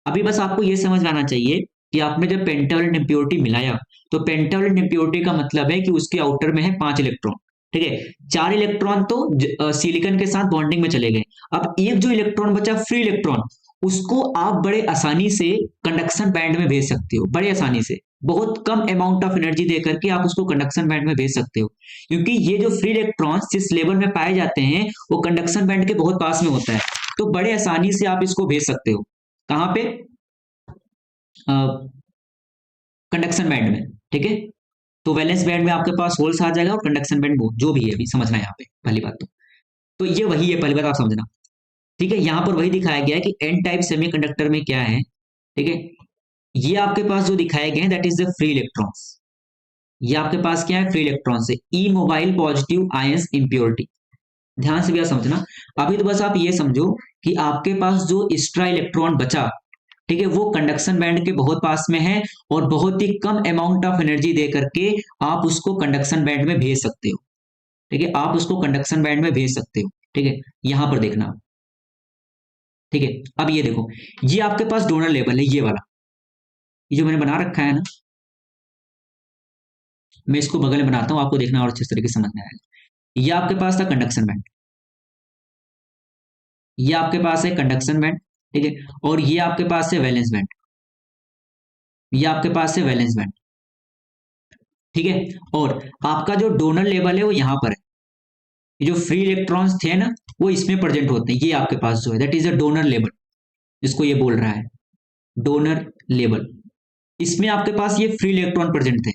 S1: अभी बस आपको ये समझ में आना चाहिए कि आपने जब पेंटावेलेंट इम्प्योरिटी मिलाया, तो पेंटावेलेंट इम्प्योरिटी का मतलब है कि उसके आउटर में है 5 इलेक्ट्रॉन। ठीक है, 4 इलेक्ट्रॉन तो सिलिकॉन के साथ बॉन्डिंग में चले गए। अब एक जो इलेक्ट्रॉन बचा फ्री इलेक्ट्रॉन, उसको आप बड़े आसानी से कंडक्शन बैंड में भेज सकते हो, बड़े आसानी से, बहुत कम अमाउंट ऑफ एनर्जी देकर के आप उसको कंडक्शन बैंड में भेज सकते हो। क्योंकि ये जो फ्री इलेक्ट्रॉन्स जिस लेवल में पाए जाते हैं, वो कंडक्शन बैंड के बहुत पास में होता है, तो बड़े आसानी से आप इसको भेज सकते हो। कहाँ पे? कंडक्शन बैंड में। ठीक है, तो वैलेंस बैंड में आपके पास होल्स आ जाएगा, और कंडक्शन बैंड जो भी है, अभी समझना है यहाँ पे पहली बात तो ये वही है, पहली बात आप समझना। ठीक है, यहाँ पर वही दिखाया गया है कि एन टाइप सेमीकंडक्टर में क्या है। ठीक है, ये आपके पास जो दिखाए गए हैं that is the free electrons, ये आपके पास क्या है, फ्री इलेक्ट्रॉन्स है, ई मोबाइल पॉजिटिव आयंस इंप्योरिटी। ध्यान से भी समझना। अभी तो बस आप ये समझो कि आपके पास जो एक्स्ट्रा इलेक्ट्रॉन बचा, ठीक है, वो कंडक्शन बैंड के बहुत पास में है, और बहुत ही कम अमाउंट ऑफ एनर्जी दे करके आप उसको कंडक्शन बैंड में भेज सकते हो। ठीक है, आप उसको कंडक्शन बैंड में भेज सकते हो। ठीक है, यहां पर देखना। ठीक है, अब ये देखो, ये आपके पास डोनर लेवल है, ये वाला, ये जो मैंने बना रखा है ना, मैं इसको बगल में बनाता हूँ, आपको देखना और अच्छे तरीके से समझ में आएगा। ये आपके पास था कंडक्शन बैंड, ये आपके पास है कंडक्शन बैंड, ठीक है, और ये आपके पास है वैलेंस बैंड, ये आपके पास है वैलेंस बैंड, ठीक है। और आपका जो डोनर लेवल है वो यहां पर है, ये जो फ्री इलेक्ट्रॉन्स थे ना वो इसमें प्रेजेंट होते हैं, ये आपके पास जो है that is a donor level, जिसको ये बोल रहा है डोनर लेवल। इसमें आपके पास ये फ्री इलेक्ट्रॉन प्रेजेंट थे,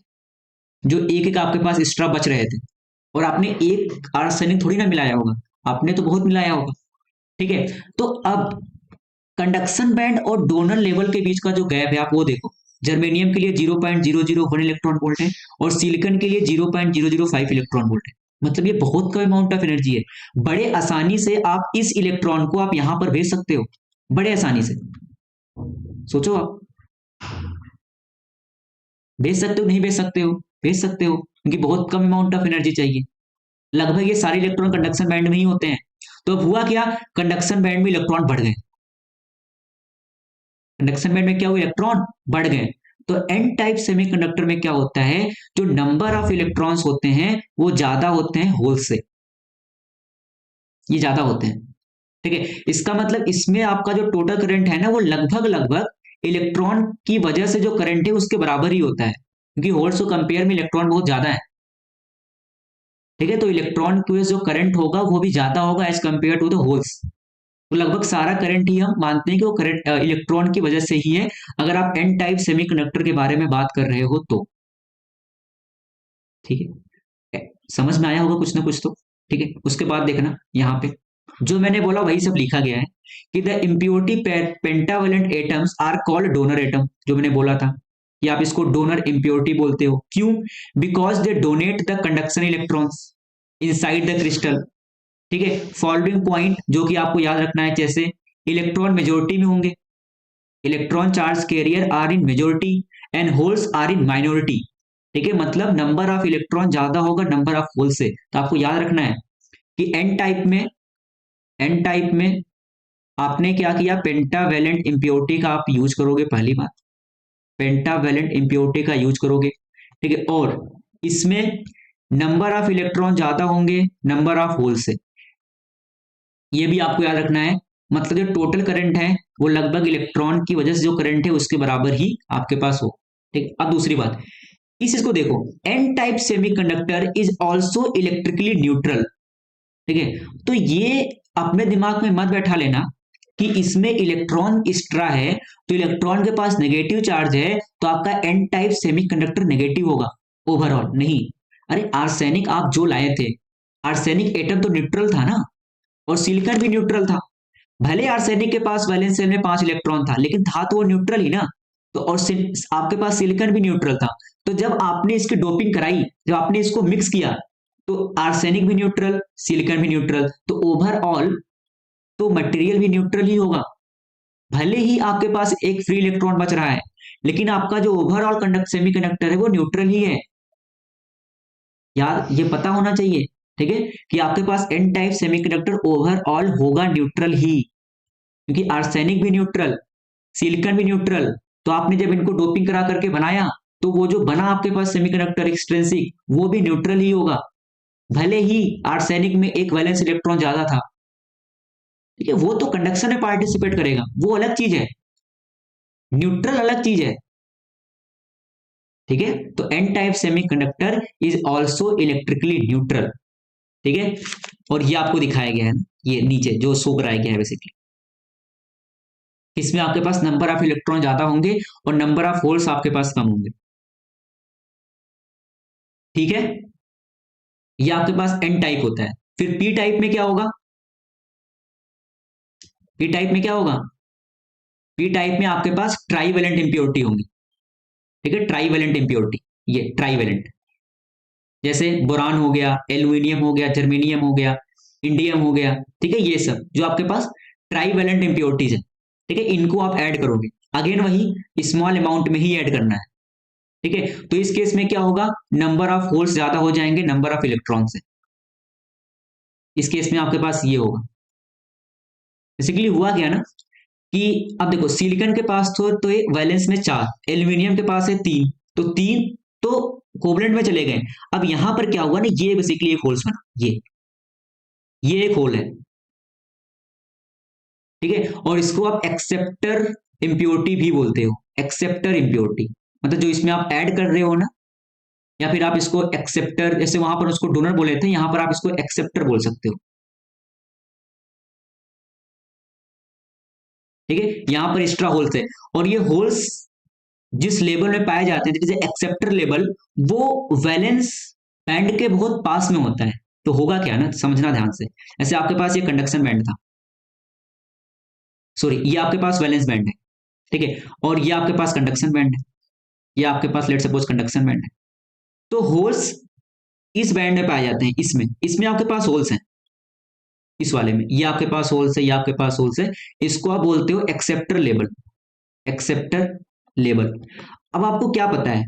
S1: जो एक एक आपके पास एक्स्ट्रा बच रहे थे, और आपने एक आर्सेनिक थोड़ी ना मिलाया होगा, आपने तो बहुत मिलाया होगा, ठीक है। तो अब कंडक्शन बैंड और डोनर लेवल के बीच का जो गैप है आप वो देखो, जर्मेनियम के लिए 0.001 इलेक्ट्रॉन वोल्ट है, और सिलिकॉन के लिए 0.005 इलेक्ट्रॉन वोल्ट है। मतलब ये बहुत कम अमाउंट ऑफ एनर्जी है। बड़े आसानी से आप इस इलेक्ट्रॉन को आप यहां पर भेज सकते हो, बड़े आसानी से। सोचो आप, भेज सकते हो नहीं भेज सकते हो? भेज सकते हो, क्योंकि बहुत कम अमाउंट ऑफ एनर्जी चाहिए। लगभग ये सारे इलेक्ट्रॉन कंडक्शन बैंड में ही होते हैं। तो अब हुआ क्या, कंडक्शन बैंड में इलेक्ट्रॉन बढ़ गए, कंडक्शन बैंड में क्या हुआ, इलेक्ट्रॉन बढ़ गए। तो एन टाइप सेमीकंडक्टर में क्या होता है, जो नंबर ऑफ इलेक्ट्रॉन्स होते हैं वो ज्यादा होते हैं होल से, ये ज्यादा होते हैं, ठीक है। इसका मतलब इसमें आपका जो टोटल करंट है ना वो लगभग लगभग इलेक्ट्रॉन की वजह से जो करंट है उसके बराबर ही होता है, क्योंकि होल्स को कंपेयर में इलेक्ट्रॉन बहुत ज्यादा है, ठीक है। तो इलेक्ट्रॉन की वजह से जो करंट होगा वो भी ज्यादा होगा as compare to the holes. तो लगभग सारा करंट ही हम मानते हैं कि वो करंट इलेक्ट्रॉन की वजह से ही है, अगर आप एन टाइप सेमीकंडक्टर के बारे में बात कर रहे हो तो, ठीक है। समझ में आया होगा कुछ ना कुछ तो, ठीक है। उसके बाद देखना यहाँ पे जो मैंने बोला वही सब लिखा गया है कि the impurity pentavalent atoms are called donor atom, जो मैंने बोला था कि आप इसको डोनर इम्प्योरिटी बोलते हो, क्यों, because they donate the conduction electrons inside the crystal, ठीक है। फॉलोइंग पॉइंट जो कि आपको याद रखना है, जैसे इलेक्ट्रॉन मेजोरिटी में होंगे, electron charge carrier are in majority and holes are in minority, ठीक है। मतलब नंबर ऑफ इलेक्ट्रॉन ज्यादा होगा नंबर ऑफ होल से। तो आपको याद रखना है कि एन टाइप में आपने क्या किया, पेंटावेलेंट इम्प्योरिटी का आप यूज करोगे, पहली बात पेंटावेलेंट इम्प्योरिटी का यूज करोगे, ठीक है। और इसमें नंबर ऑफ इलेक्ट्रॉन ज्यादा होंगे नंबर ऑफ होल से, ये भी आपको याद रखना है। मतलब जो टोटल करंट है वो लगभग इलेक्ट्रॉन की वजह से जो करंट है उसके बराबर ही आपके पास हो, ठीक। अब दूसरी बात, इस इसको देखो, N type semiconductor is also electrically neutral, ठीक है। तो ये अपने दिमाग में मत बैठा लेना कि इसमें इलेक्ट्रॉन एक्स्ट्रा है, तो इलेक्ट्रॉन के पास नेगेटिव चार्ज है तो आपका एन टाइप सेमीकंडक्टर नेगेटिव होगा ओवरऑल, नहीं। अरे आर्सेनिक आप जो लाए थे, आर्सेनिक एटम तो न्यूट्रल था ना, और सिलिकॉन भी न्यूट्रल था। भले आर्सेनिक के पास वैलेंस शेल में 5 इलेक्ट्रॉन था, लेकिन था तो वो न्यूट्रल ही ना। तो और आपके पास सिलिकॉन भी न्यूट्रल था। तो जब आपने इसकी डोपिंग कराई, जब आपने इसको मिक्स किया, तो आर्सेनिक भी न्यूट्रल सिलिकॉन भी न्यूट्रल, तो ओवरऑल तो मटेरियल भी न्यूट्रल ही होगा। भले ही आपके पास एक फ्री इलेक्ट्रॉन बच रहा है, लेकिन आपका जो ओवरऑल कंडक्ट सेमीकंडक्टर है वो न्यूट्रल ही है, यार ये पता होना चाहिए, ठीक है, कि आपके पास एन टाइप सेमीकंडक्टर ओवरऑल होगा न्यूट्रल ही, क्योंकि आर्सेनिक भी न्यूट्रल सिलिकॉन भी न्यूट्रल। तो आपने जब इनको डोपिंग करा करके बनाया, तो वो जो बना आपके पास सेमीकंडक्टर एक्सट्रिंसिक वो भी न्यूट्रल ही होगा, भले ही आर्सेनिक में एक वैलेंस इलेक्ट्रॉन ज्यादा था, ठीक है। वो तो कंडक्शन में पार्टिसिपेट करेगा, वो अलग चीज है, न्यूट्रल अलग चीज है, ठीक है। तो N type semiconductor is also electrically neutral, ठीक है। और ये आपको दिखाया गया है, ये नीचे जो शो कराया गया है बेसिकली, इसमें आपके पास नंबर ऑफ इलेक्ट्रॉन ज्यादा होंगे और नंबर ऑफ होल्स आपके पास कम होंगे, ठीक है। ये आपके पास एन टाइप होता है। फिर पी टाइप में क्या होगा, पी टाइप में क्या होगा, पी टाइप में आपके पास ट्राईवेलेंट इंप्योरिटी होंगी, ठीक है। ट्राईवेलेंट इंप्योरिटी, ये ट्राईवेलेंट, जैसे बोरान हो गया, एल्यूमिनियम हो गया, जर्मेनियम हो गया, इंडियम हो गया, ठीक है। ये सब जो आपके पास ट्राईवेलेंट इंप्योरिटीज है, ठीक है, इनको आप ऐड करोगे, अगेन वही स्मॉल अमाउंट में ही ऐड करना है, ठीक है। तो इस केस में क्या होगा, नंबर ऑफ होल्स ज्यादा हो जाएंगे नंबर ऑफ इलेक्ट्रॉन से, इस केस में आपके पास ये होगा। बेसिकली हुआ क्या ना कि अब देखो सिलिकॉन के पास तो ये वैलेंस में 4, एल्यूमिनियम के पास है 3, तो 3 तो कोवलेंट में चले गए। अब यहां पर क्या हुआ ना, ये बेसिकली एक होल्स बना, ये एक होल है, ठीक है। और इसको आप एक्सेप्टर इम्प्योरिटी भी बोलते हो, एक्सेप्टर इम्प्योरिटी, मतलब जो इसमें आप ऐड कर रहे हो ना, या फिर आप इसको एक्सेप्टर, जैसे वहां पर उसको डोनर बोले थे, यहां पर आप इसको एक्सेप्टर बोल सकते हो, ठीक है। यहां पर एक्स्ट्रा होल्स है, और ये होल्स जिस लेवल में पाए जाते हैं, जैसे एक्सेप्टर लेवल, वो वैलेंस बैंड के बहुत पास में होता है। तो होगा क्या ना, समझना ध्यान से। जैसे आपके पास ये कंडक्शन बैंड था, सॉरी, ये आपके पास वैलेंस बैंड है, ठीक है, और ये आपके पास कंडक्शन बैंड है, ये आपके पास लेट सपोज कंडक्शन बैंड है। तो होल्स इस बैंड में पाए जाते हैं, इसमें इसमें आपके पास होल्स हैं, इस वाले में ये आपके पास होल्स है, ये आपके पास होल्स है। इसको आप बोलते हो एक्सेप्टर लेवल, एक्सेप्टर लेवल। अब आपको क्या पता है,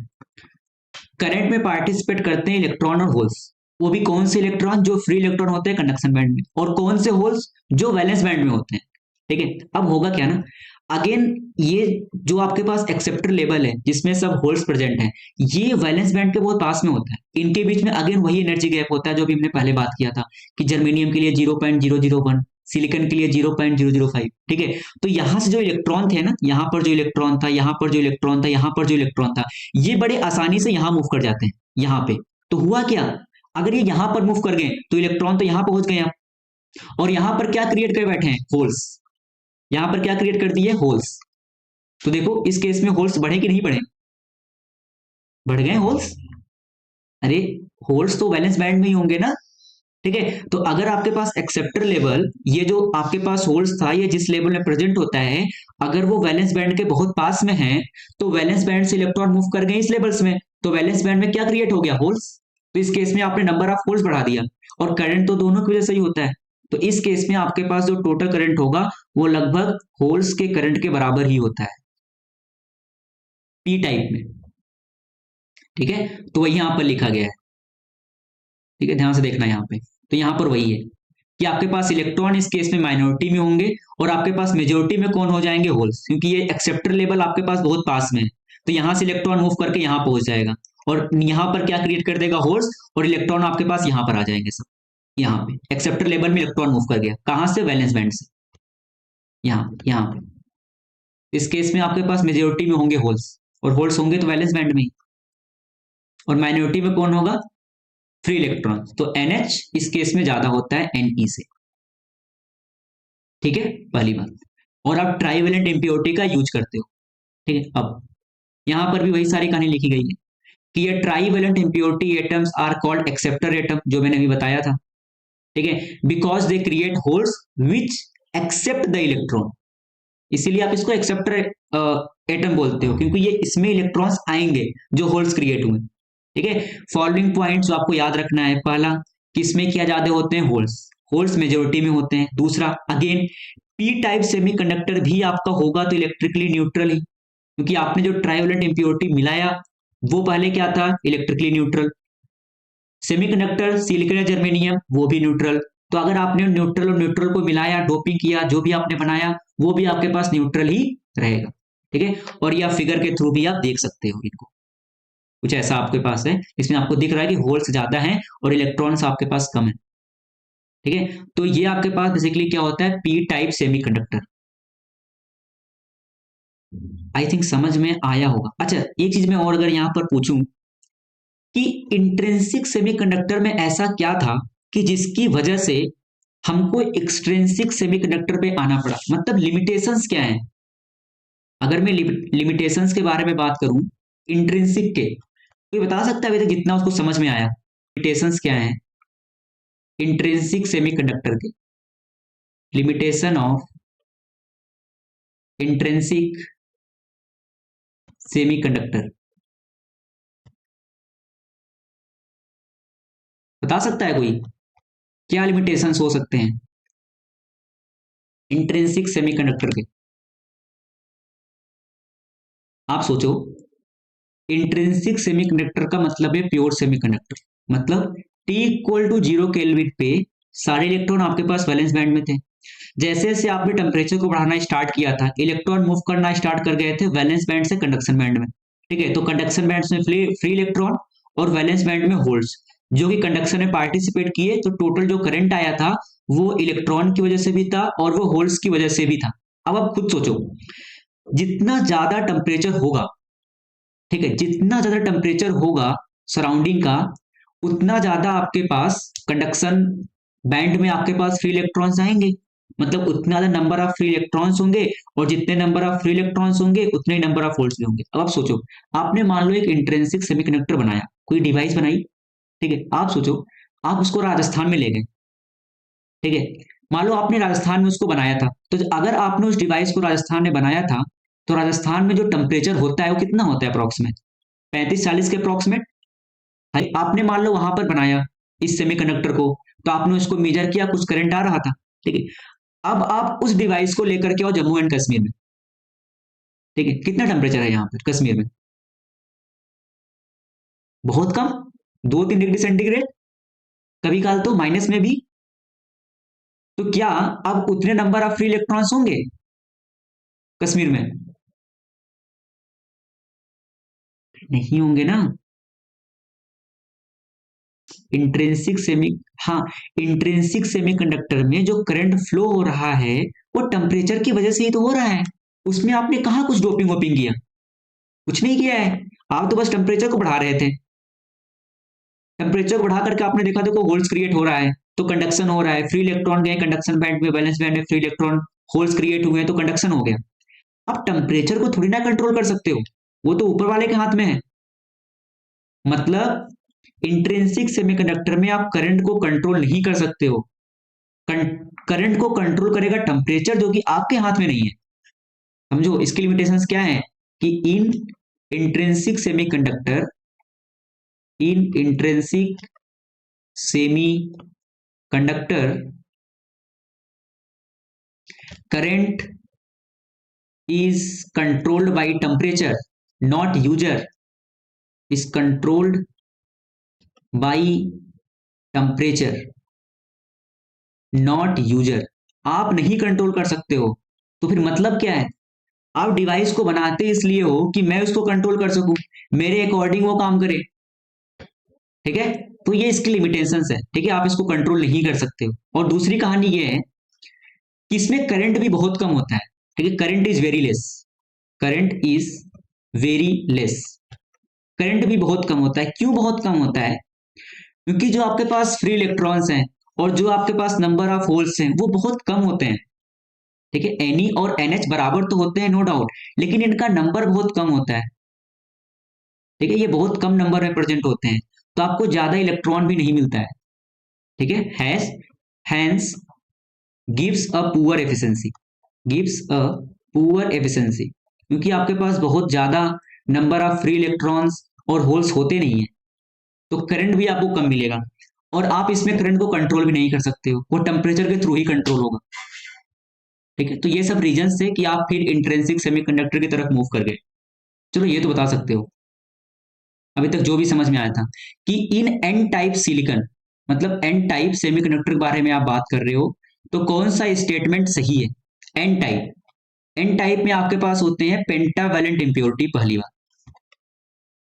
S1: करंट में पार्टिसिपेट करते हैं इलेक्ट्रॉन और होल्स, वो भी कौन से इलेक्ट्रॉन, जो फ्री इलेक्ट्रॉन होते हैं कंडक्शन बैंड में, और कौन से होल्स, जो वैलेंस बैंड में होते हैं, ठीक है। अब होगा क्या ना, अगेन ये जो आपके पास एक्सेप्टर लेवल है जिसमें सब होल्स प्रेजेंट हैं, ये वैलेंस बैंड के बहुत पास में होता है। इनके बीच में अगेन वही एनर्जी गैप होता है जो भी हमने पहले बात किया था, कि जर्मेनियम के लिए 0.001, सिलिकॉन के लिए 0.005, ठीक है। तो यहां से जो इलेक्ट्रॉन थे ना, यहां पर जो इलेक्ट्रॉन था, यहां पर जो इलेक्ट्रॉन था, यहां पर जो इलेक्ट्रॉन था, ये बड़े आसानी से यहां मूव कर जाते हैं, यहाँ पे। तो हुआ क्या, अगर ये यहां पर मूव कर गए तो इलेक्ट्रॉन तो यहां पहुंच गए आप, और यहां पर क्या क्रिएट कर बैठे हैं, होल्स। यहां पर क्या क्रिएट कर दिए, होल्स। तो देखो इस केस में होल्स बढ़े कि नहीं बढ़े, बढ़ गए होल्स। अरे होल्स तो वैलेंस बैंड में ही होंगे ना, ठीक है। तो अगर आपके पास एक्सेप्टर लेवल, ये जो आपके पास होल्स था, ये जिस लेवल में प्रेजेंट होता है, अगर वो वैलेंस बैंड के बहुत पास में है, तो वैलेंस बैंड से इलेक्ट्रॉन मूव कर गए इस लेवल्स में, तो वैलेंस बैंड में क्या क्रिएट हो गया, होल्स। तो इस केस में आपने नंबर ऑफ होल्स बढ़ा दिया, और करंट तो दोनों की वजह से ही होता है। तो इस केस में आपके पास जो टोटल करंट होगा, वो लगभग होल्स के करंट के बराबर ही होता है, पी टाइप में, ठीक है। तो वही यहां पर लिखा गया है, ठीक है, ध्यान से देखना यहाँ पे। तो यहाँ पर वही है कि आपके पास इलेक्ट्रॉन इस केस में माइनॉरिटी में होंगे, और आपके पास मेजोरिटी में कौन हो जाएंगे, होल्स, क्योंकि ये एक्सेप्टर लेवल आपके पास बहुत पास में है। तो यहां से इलेक्ट्रॉन मूव करके यहाँ पहुंच जाएगा, और यहाँ पर क्या क्रिएट कर देगा, होल्स, और इलेक्ट्रॉन आपके पास यहाँ पर आ जाएंगे सब। यहाँ पे एक्सेप्टर लेवल में इलेक्ट्रॉन मूव कर गया, कहां से, वैलेंस बैंड से, यहाँ पे। इस केस में आपके पास मेजोरिटी में होंगे होल्स, और होल्स होंगे तो वैलेंस बैंड में ही, और माइनॉरिटी में कौन होगा, फ्री इलेक्ट्रॉन। तो NH इस केस में ज्यादा होता है Ne से, ठीक है, पहली बात। और आप ट्राईवेलेंट इम्प्योरिटी का यूज करते हो, ठीक है। अब यहां पर भी वही सारी कहानी लिखी गई है कि ये trivalent impurity atoms are called acceptor atom, जो मैंने अभी बताया था, ठीक है, because they create holes which accept the electron. इसीलिए आप इसको एक्सेप्टर एटम बोलते हो, क्योंकि ये इसमें इलेक्ट्रॉन्स आएंगे जो होल्स क्रिएट हुए, ठीक है। फॉलोइंग पॉइंट्स जो आपको याद रखना है, पहला, किसमें क्या ज्यादा होते हैं, होल्स, होल्स मेजोरिटी में होते हैं। दूसरा, अगेन पी टाइप सेमीकंडक्टर भी आपका होगा तो इलेक्ट्रिकली न्यूट्रल ही, क्योंकि आपने जो ट्राइवेलेंट इम्प्योरिटी मिलाया, वो पहले क्या था, इलेक्ट्रिकली न्यूट्रल। सेमीकंडक्टर सिलिकॉन या जर्मेनियम, वो भी न्यूट्रल। तो अगर आपने न्यूट्रल और न्यूट्रल को मिलाया, डोपिंग किया, जो भी आपने बनाया, वो भी आपके पास न्यूट्रल ही रहेगा, ठीक है। और ये आप फिगर के थ्रू भी आप देख सकते हो इनको, कुछ ऐसा आपके पास है, इसमें आपको दिख रहा है कि होल्स ज्यादा हैं और इलेक्ट्रॉन्स आपके पास कम है, ठीक है। तो ये आपके पास बेसिकली क्या होता है, P type semiconductor. I think समझ में आया होगा। अच्छा, एक चीज मैं और अगर यहां पर पूछूं कि इंट्रिंसिक सेमीकंडक्टर में ऐसा क्या था कि जिसकी वजह से हमको एक्सट्रिंसिक सेमीकंडक्टर पे आना पड़ा, मतलब लिमिटेशंस क्या हैं। अगर मैं लिमिटेशंस के बारे में बात करूं इंट्रिंसिक के, कोई बता सकता है अभी तक जितना उसको समझ में आया, लिमिटेशंस क्या हैं इंट्रिंसिक सेमीकंडक्टर के, लिमिटेशन ऑफ इंट्रिंसिक सेमीकंडक्टर, बता सकता है कोई, क्या लिमिटेशंस हो सकते हैं इंट्रिंसिक सेमीकंडक्टर के। आप सोचो, इंट्रिंसिक सेमीकंडक्टर का मतलब है प्योर सेमीकंडक्टर, मतलब T इक्वल टू 0 केल्विन पे सारे इलेक्ट्रॉन आपके पास वैलेंस बैंड में थे। जैसे जैसे आपने टेम्परेचर को बढ़ाना स्टार्ट किया था, इलेक्ट्रॉन मूव करना स्टार्ट कर गए थे वैलेंस बैंड से कंडक्शन बैंड में, ठीक है, तो कंडक्शन बैंड्स में फ्री इलेक्ट्रॉन और वैलेंस बैंड में होल्स जो कि कंडक्शन में पार्टिसिपेट किए, तो टोटल जो करंट आया था वो इलेक्ट्रॉन की वजह से भी था और वो होल्स की वजह से भी था। अब आप खुद सोचो, जितना ज्यादा टेम्परेचर होगा, ठीक है, जितना ज्यादा टेम्परेचर होगा सराउंडिंग का, उतना ज्यादा आपके पास कंडक्शन बैंड में आपके पास फ्री इलेक्ट्रॉन्स आएंगे, मतलब उतना ज्यादा नंबर ऑफ फ्री इलेक्ट्रॉन्स होंगे, और जितने नंबर ऑफ फ्री इलेक्ट्रॉन्स होंगे उतने ही नंबर ऑफ होल्स भी होंगे। अब आप सोचो, आपने मान लो एक इंट्रिंसिक सेमीकंडक्टर बनाया, कोई डिवाइस बनाई, ठीक है, आप सोचो आप उसको राजस्थान में ले गए, ठीक है, मान लो आपने राजस्थान में उसको बनाया था, तो अगर आपने उस डिवाइस को राजस्थान में बनाया था, तो राजस्थान में जो टेम्परेचर होता है वो कितना होता है अप्रोक्सीमेट, 35-40 के अप्रोक्सीमेट। आपने मान लो वहां पर बनाया इस सेमीकंडक्टर को, तो आपने उसको मेजर किया, कुछ करंट आ रहा था, ठीक है, अब आप उस डिवाइस को लेकर के आओ जम्मू एंड कश्मीर में, ठीक है, कितना टेम्परेचर है यहाँ पर कश्मीर में, बहुत कम, 2-3 डिग्री सेंटीग्रेड, कभी काल तो माइनस में भी। तो क्या अब उतने नंबर ऑफ फ्री इलेक्ट्रॉन्स होंगे कश्मीर में? नहीं होंगे ना। इंट्रिंसिक सेमी हाँ, इंट्रिंसिक सेमीकंडक्टर में जो करंट फ्लो हो रहा है वो टेम्परेचर की वजह से ही तो हो रहा है। उसमें आपने कहा कुछ डोपिंग वोपिंग किया? कुछ नहीं किया है। आप तो बस टेम्परेचर को बढ़ा रहे थे। टेम्परेचर को बढ़ा करके आपने देखा, देखो होल्स क्रिएट हो रहा है, तो कंडक्शन हो रहा है, फ्री इलेक्ट्रॉन गए कंडक्शन बैंड में, वैलेंस बैंड में फ्री इलेक्ट्रॉन, होल्स क्रिएट हुए तो कंडक्शन हो गया। आप टेम्परेचर को थोड़ी ना कंट्रोल कर सकते हो, वो तो ऊपर वाले के हाथ में है। मतलब इंट्रिंसिक सेमीकंडक्टर में आप करंट को कंट्रोल नहीं कर सकते हो। करंट को कंट्रोल करेगा टेम्परेचर, जो कि आपके हाथ में नहीं है। समझो इसकी लिमिटेशंस क्या है, कि in intrinsic semiconductor, in intrinsic semiconductor current is controlled by temperature, not user, is controlled by temperature, not user। आप नहीं कंट्रोल कर सकते हो, तो फिर मतलब क्या है? आप डिवाइस को बनाते इसलिए हो कि मैं उसको कंट्रोल कर सकूं, मेरे अकॉर्डिंग वो काम करे, ठीक है, तो ये इसकी लिमिटेशंस है, ठीक है, आप इसको कंट्रोल नहीं कर सकते हो। और दूसरी कहानी ये है कि इसमें करंट भी बहुत कम होता है, ठीक है, current is very less, current is very less, current भी बहुत कम होता है। क्यों बहुत कम होता है? क्योंकि जो आपके पास फ्री इलेक्ट्रॉन्स हैं और जो आपके पास नंबर ऑफ होल्स हैं वो बहुत कम होते हैं, ठीक है, एनी और एनएच बराबर तो होते हैं नो डाउट, लेकिन इनका नंबर बहुत कम होता है, ठीक है, ये बहुत कम नंबर में प्रेजेंट होते हैं, तो आपको ज्यादा इलेक्ट्रॉन भी नहीं मिलता है, ठीक है, hence gives a poor efficiency, gives a poor efficiency, क्योंकि आपके पास बहुत ज्यादा नंबर ऑफ फ्री इलेक्ट्रॉन्स और होल्स होते नहीं है, तो करंट भी आपको कम मिलेगा, और आप इसमें करंट को कंट्रोल भी नहीं कर सकते हो, वो टेम्परेचर के थ्रू ही कंट्रोल होगा, ठीक है, तो ये सब रीजन है कि आप फिर इंट्रिंसिक सेमीकंडक्टर की तरफ मूव कर गए। चलो ये तो बता सकते हो अभी तक जो भी समझ में आया था, कि इन एन टाइप सिलिकन, मतलब एन टाइप सेमीकंडक्टर के बारे में आप बात कर रहे हो, तो कौन सा स्टेटमेंट सही है? एन टाइप, एन टाइप में आपके पास होते हैं पेंटावैलेंट इंप्योरिटी, पहली बात,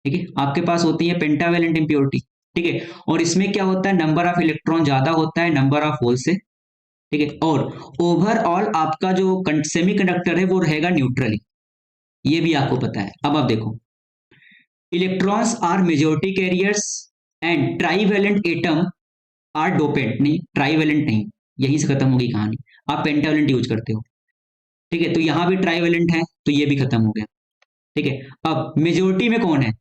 S1: ठीक है, आपके पास होती है पेंटावैलेंट इंप्योरिटी, ठीक है, और इसमें क्या होता है, नंबर ऑफ इलेक्ट्रॉन ज्यादा होता है नंबर ऑफ होल से, ठीक है, और ओवरऑल आपका जो सेमीकंडक्टर है वो रहेगा न्यूट्रली, ये भी आपको पता है। अब आप देखो, electrons are majority carriers and trivalent atom are dopant, नहीं ट्राईवैलेंट नहीं, यहीं से खत्म होगी कहानी, आप पेंटावैलेंट यूज करते हो, ठीक है, तो यहां भी ट्राईवैलेंट है, तो ये भी खत्म हो गया, ठीक है। अब मेजोरिटी में कौन है?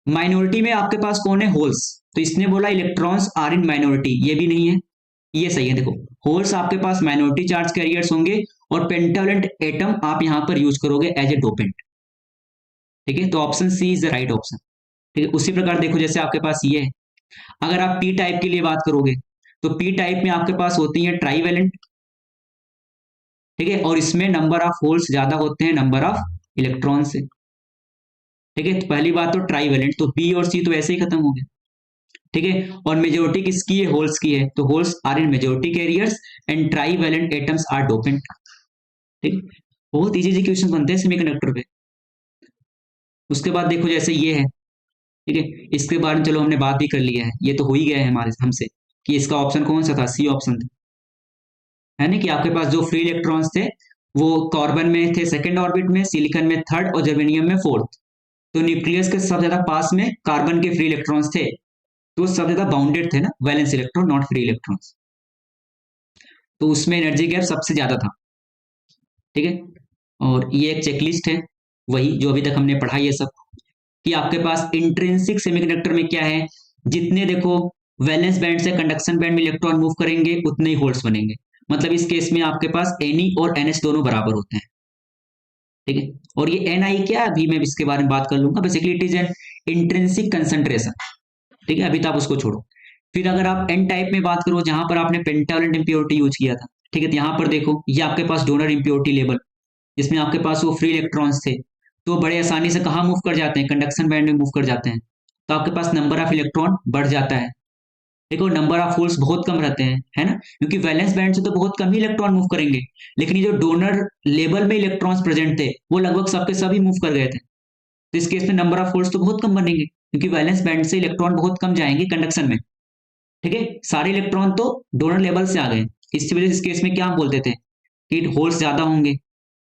S1: माइनॉरिटी में आपके पास कौन है? होल्स, तो इसने बोला इलेक्ट्रॉन्स आर इन माइनॉरिटी, ये भी नहीं है, ये सही है। देखो होल्स आपके पास माइनॉरिटी चार्ज कैरियर्स होंगे, और पेंटावैलेंट एटम आप यहां पर यूज करोगे एज ए डोपेंट, ठीक है, तो option C is the right option, ठीक है। उसी प्रकार देखो जैसे आपके पास ये है, अगर आप पी टाइप के लिए बात करोगे, तो पी टाइप में आपके पास होती है ट्राईवैलेंट, ठीक है, और इसमें नंबर ऑफ होल्स ज्यादा होते हैं नंबर ऑफ इलेक्ट्रॉन से, ठीक है, तो पहली बात तो ट्राईवैलेंट, तो बी और सी तो ऐसे ही खत्म हो गया, ठीक है, और मेजोरिटी किसकी है? होल्स की है, तो holes are in majority carriers and trivalent atoms are dopant, ठीक। बहुत इजी क्वेश्चन बनते हैं सेमीकंडक्टर पे। उसके बाद देखो जैसे ये है, ठीक है, इसके बारे में चलो हमने बात भी कर लिया है, ये तो हो ही गया है हमारे हमसे कि इसका ऑप्शन कौन सा था, सी ऑप्शन था, है ना, कि आपके पास जो फ्री इलेक्ट्रॉन्स थे वो कार्बन में थे सेकंड ऑर्बिट में, सिलिकॉन में थर्ड और जर्मेनियम में फोर्थ। तो न्यूक्लियस के सबसे ज्यादा पास में कार्बन के फ्री इलेक्ट्रॉन्स थे, तो सबसे ज्यादा बाउंडेड थे ना, valence electron not free electrons, तो उसमें एनर्जी गैप सबसे ज्यादा था। ठीक है, और ये एक चेकलिस्ट है, वही जो अभी तक हमने पढ़ा ये सब, कि आपके पास इंट्रिंसिक सेमीकंडक्टर में क्या है, जितने देखो वैलेंस बैंड से कंडक्शन बैंड में इलेक्ट्रॉन मूव करेंगे उतने ही होल्स बनेंगे। मतलब इस केस में आपके पास Ni और NH दोनों बराबर होते हैं। ठीक है, और ये Ni क्या है, अभी मैं इसके बारे में बात कर लूंगा। Basically it is an intrinsic concentration. ठीक है, अभी तो आप उसको छोड़ो। फिर अगर आप एन टाइप में बात करो, जहां पर आपने पेंटावलेंट इम्प्योरिटी यूज किया था, ठीक है, तो यहाँ पर देखो ये आपके पास डोनर इम्प्योरिटी लेवल, जिसमें आपके पास वो फ्री इलेक्ट्रॉन्स थे, तो बड़े आसानी से कहाँ मूव कर जाते हैं, कंडक्शन बैंड में मूव कर जाते हैं, तो आपके पास नंबर ऑफ इलेक्ट्रॉन बढ़ जाता है। देखो नंबर ऑफ होल्स बहुत कम रहते हैं, है ना, क्योंकि वैलेंस बैंड से तो बहुत कम ही इलेक्ट्रॉन मूव करेंगे, लेकिन ये जो डोनर लेवल में इलेक्ट्रॉन्स प्रेजेंट थे वो लगभग सबके सभी मूव कर गए थे। तो इस केस में नंबर ऑफ होल्स तो बहुत कम बनेंगे, क्योंकि वैलेंस बैंड से इलेक्ट्रॉन बहुत कम जाएंगे कंडक्शन में। ठीक है, सारे इलेक्ट्रॉन तो डोनर लेवल से आ गए, इसकी वजह से इस केस में क्या हम बोलते थे कि होल्स ज्यादा होंगे,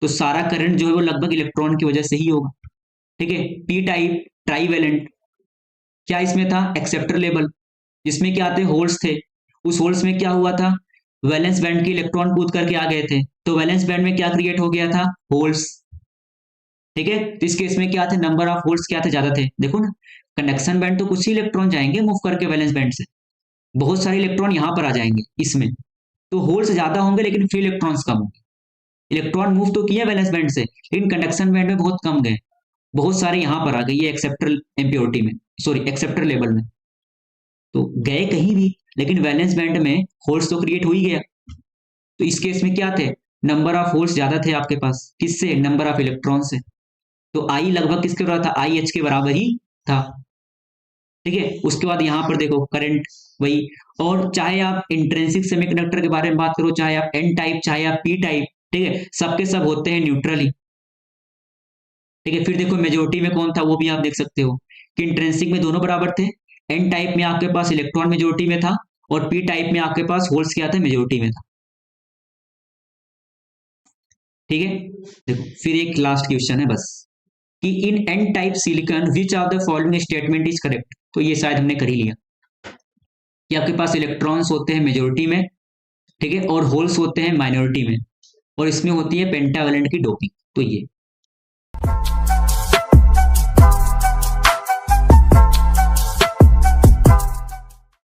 S1: तो सारा करंट जो है वो लगभग इलेक्ट्रॉन की वजह से ही होगा। ठीक है, पी टाइप ट्राईवेलेंट, क्या इसमें था, एक्सेप्टर लेवल, जिसमें क्या थे, होल्स थे। उस होल्स में क्या हुआ था, वैलेंस बैंड के इलेक्ट्रॉन कूद करके आ गए थे, तो वैलेंस बैंड में क्या क्रिएट हो गया था, होल्स। ठीक है, तो इस केस में क्या थे, नंबर ऑफ होल्स क्या थे, ज्यादा थे। देखो ना, कंडक्शन बैंड तो कुछ ही इलेक्ट्रॉन जाएंगे मूव करके वैलेंस बैंड से, बहुत सारे इलेक्ट्रॉन यहां पर आ जाएंगे इसमें, तो होल्स ज्यादा होंगे लेकिन फ्री इलेक्ट्रॉन्स कम होंगे। इलेक्ट्रॉन मूव तो किए वैलेंस बैंड से, लेकिन कंडक्शन बैंड में बहुत कम गए, बहुत सारे यहां पर आ गए, ये एक्सेप्टर इम्प्योरिटी में, सॉरी एक्सेप्टर लेवल में, तो गए कहीं भी, लेकिन वैलेंस बैंड में होल्स तो क्रिएट हो ही गया। तो इस केस में क्या थे, नंबर ऑफ होल्स ज्यादा थे आपके पास, किससे, नंबर ऑफ इलेक्ट्रॉन से, तो आई लगभग किसके बराबर था, आई एच के बराबर ही था। ठीक है, उसके बाद यहां पर देखो करंट वही, और चाहे आप इंट्रिंसिक सेमीकंडक्टर के बारे में बात करो, चाहे आप एन टाइप चाहे आप पी टाइप, ठीक है, सबके सब होते हैं न्यूट्रली। ठीक है, फिर देखो मेजोरिटी में कौन था वो भी आप देख सकते हो, कि इंट्रिंसिक में दोनों बराबर थे, एन टाइप में आपके पास इलेक्ट्रॉन मेजोरिटी में था, और पी टाइप में आपके पास होल्स क्या था, मेजोरिटी में था। ठीक है, देखो फिर एक लास्ट क्वेश्चन है बस, कि in an type silicon which of the following statement is correct, तो ये शायद हमने कर ही लिया, कि आपके पास इलेक्ट्रॉन्स होते हैं मेजोरिटी में, ठीक है, और होल्स होते हैं माइनॉरिटी में, और इसमें होती है पेंटावेलेंट की डोपिंग, तो ये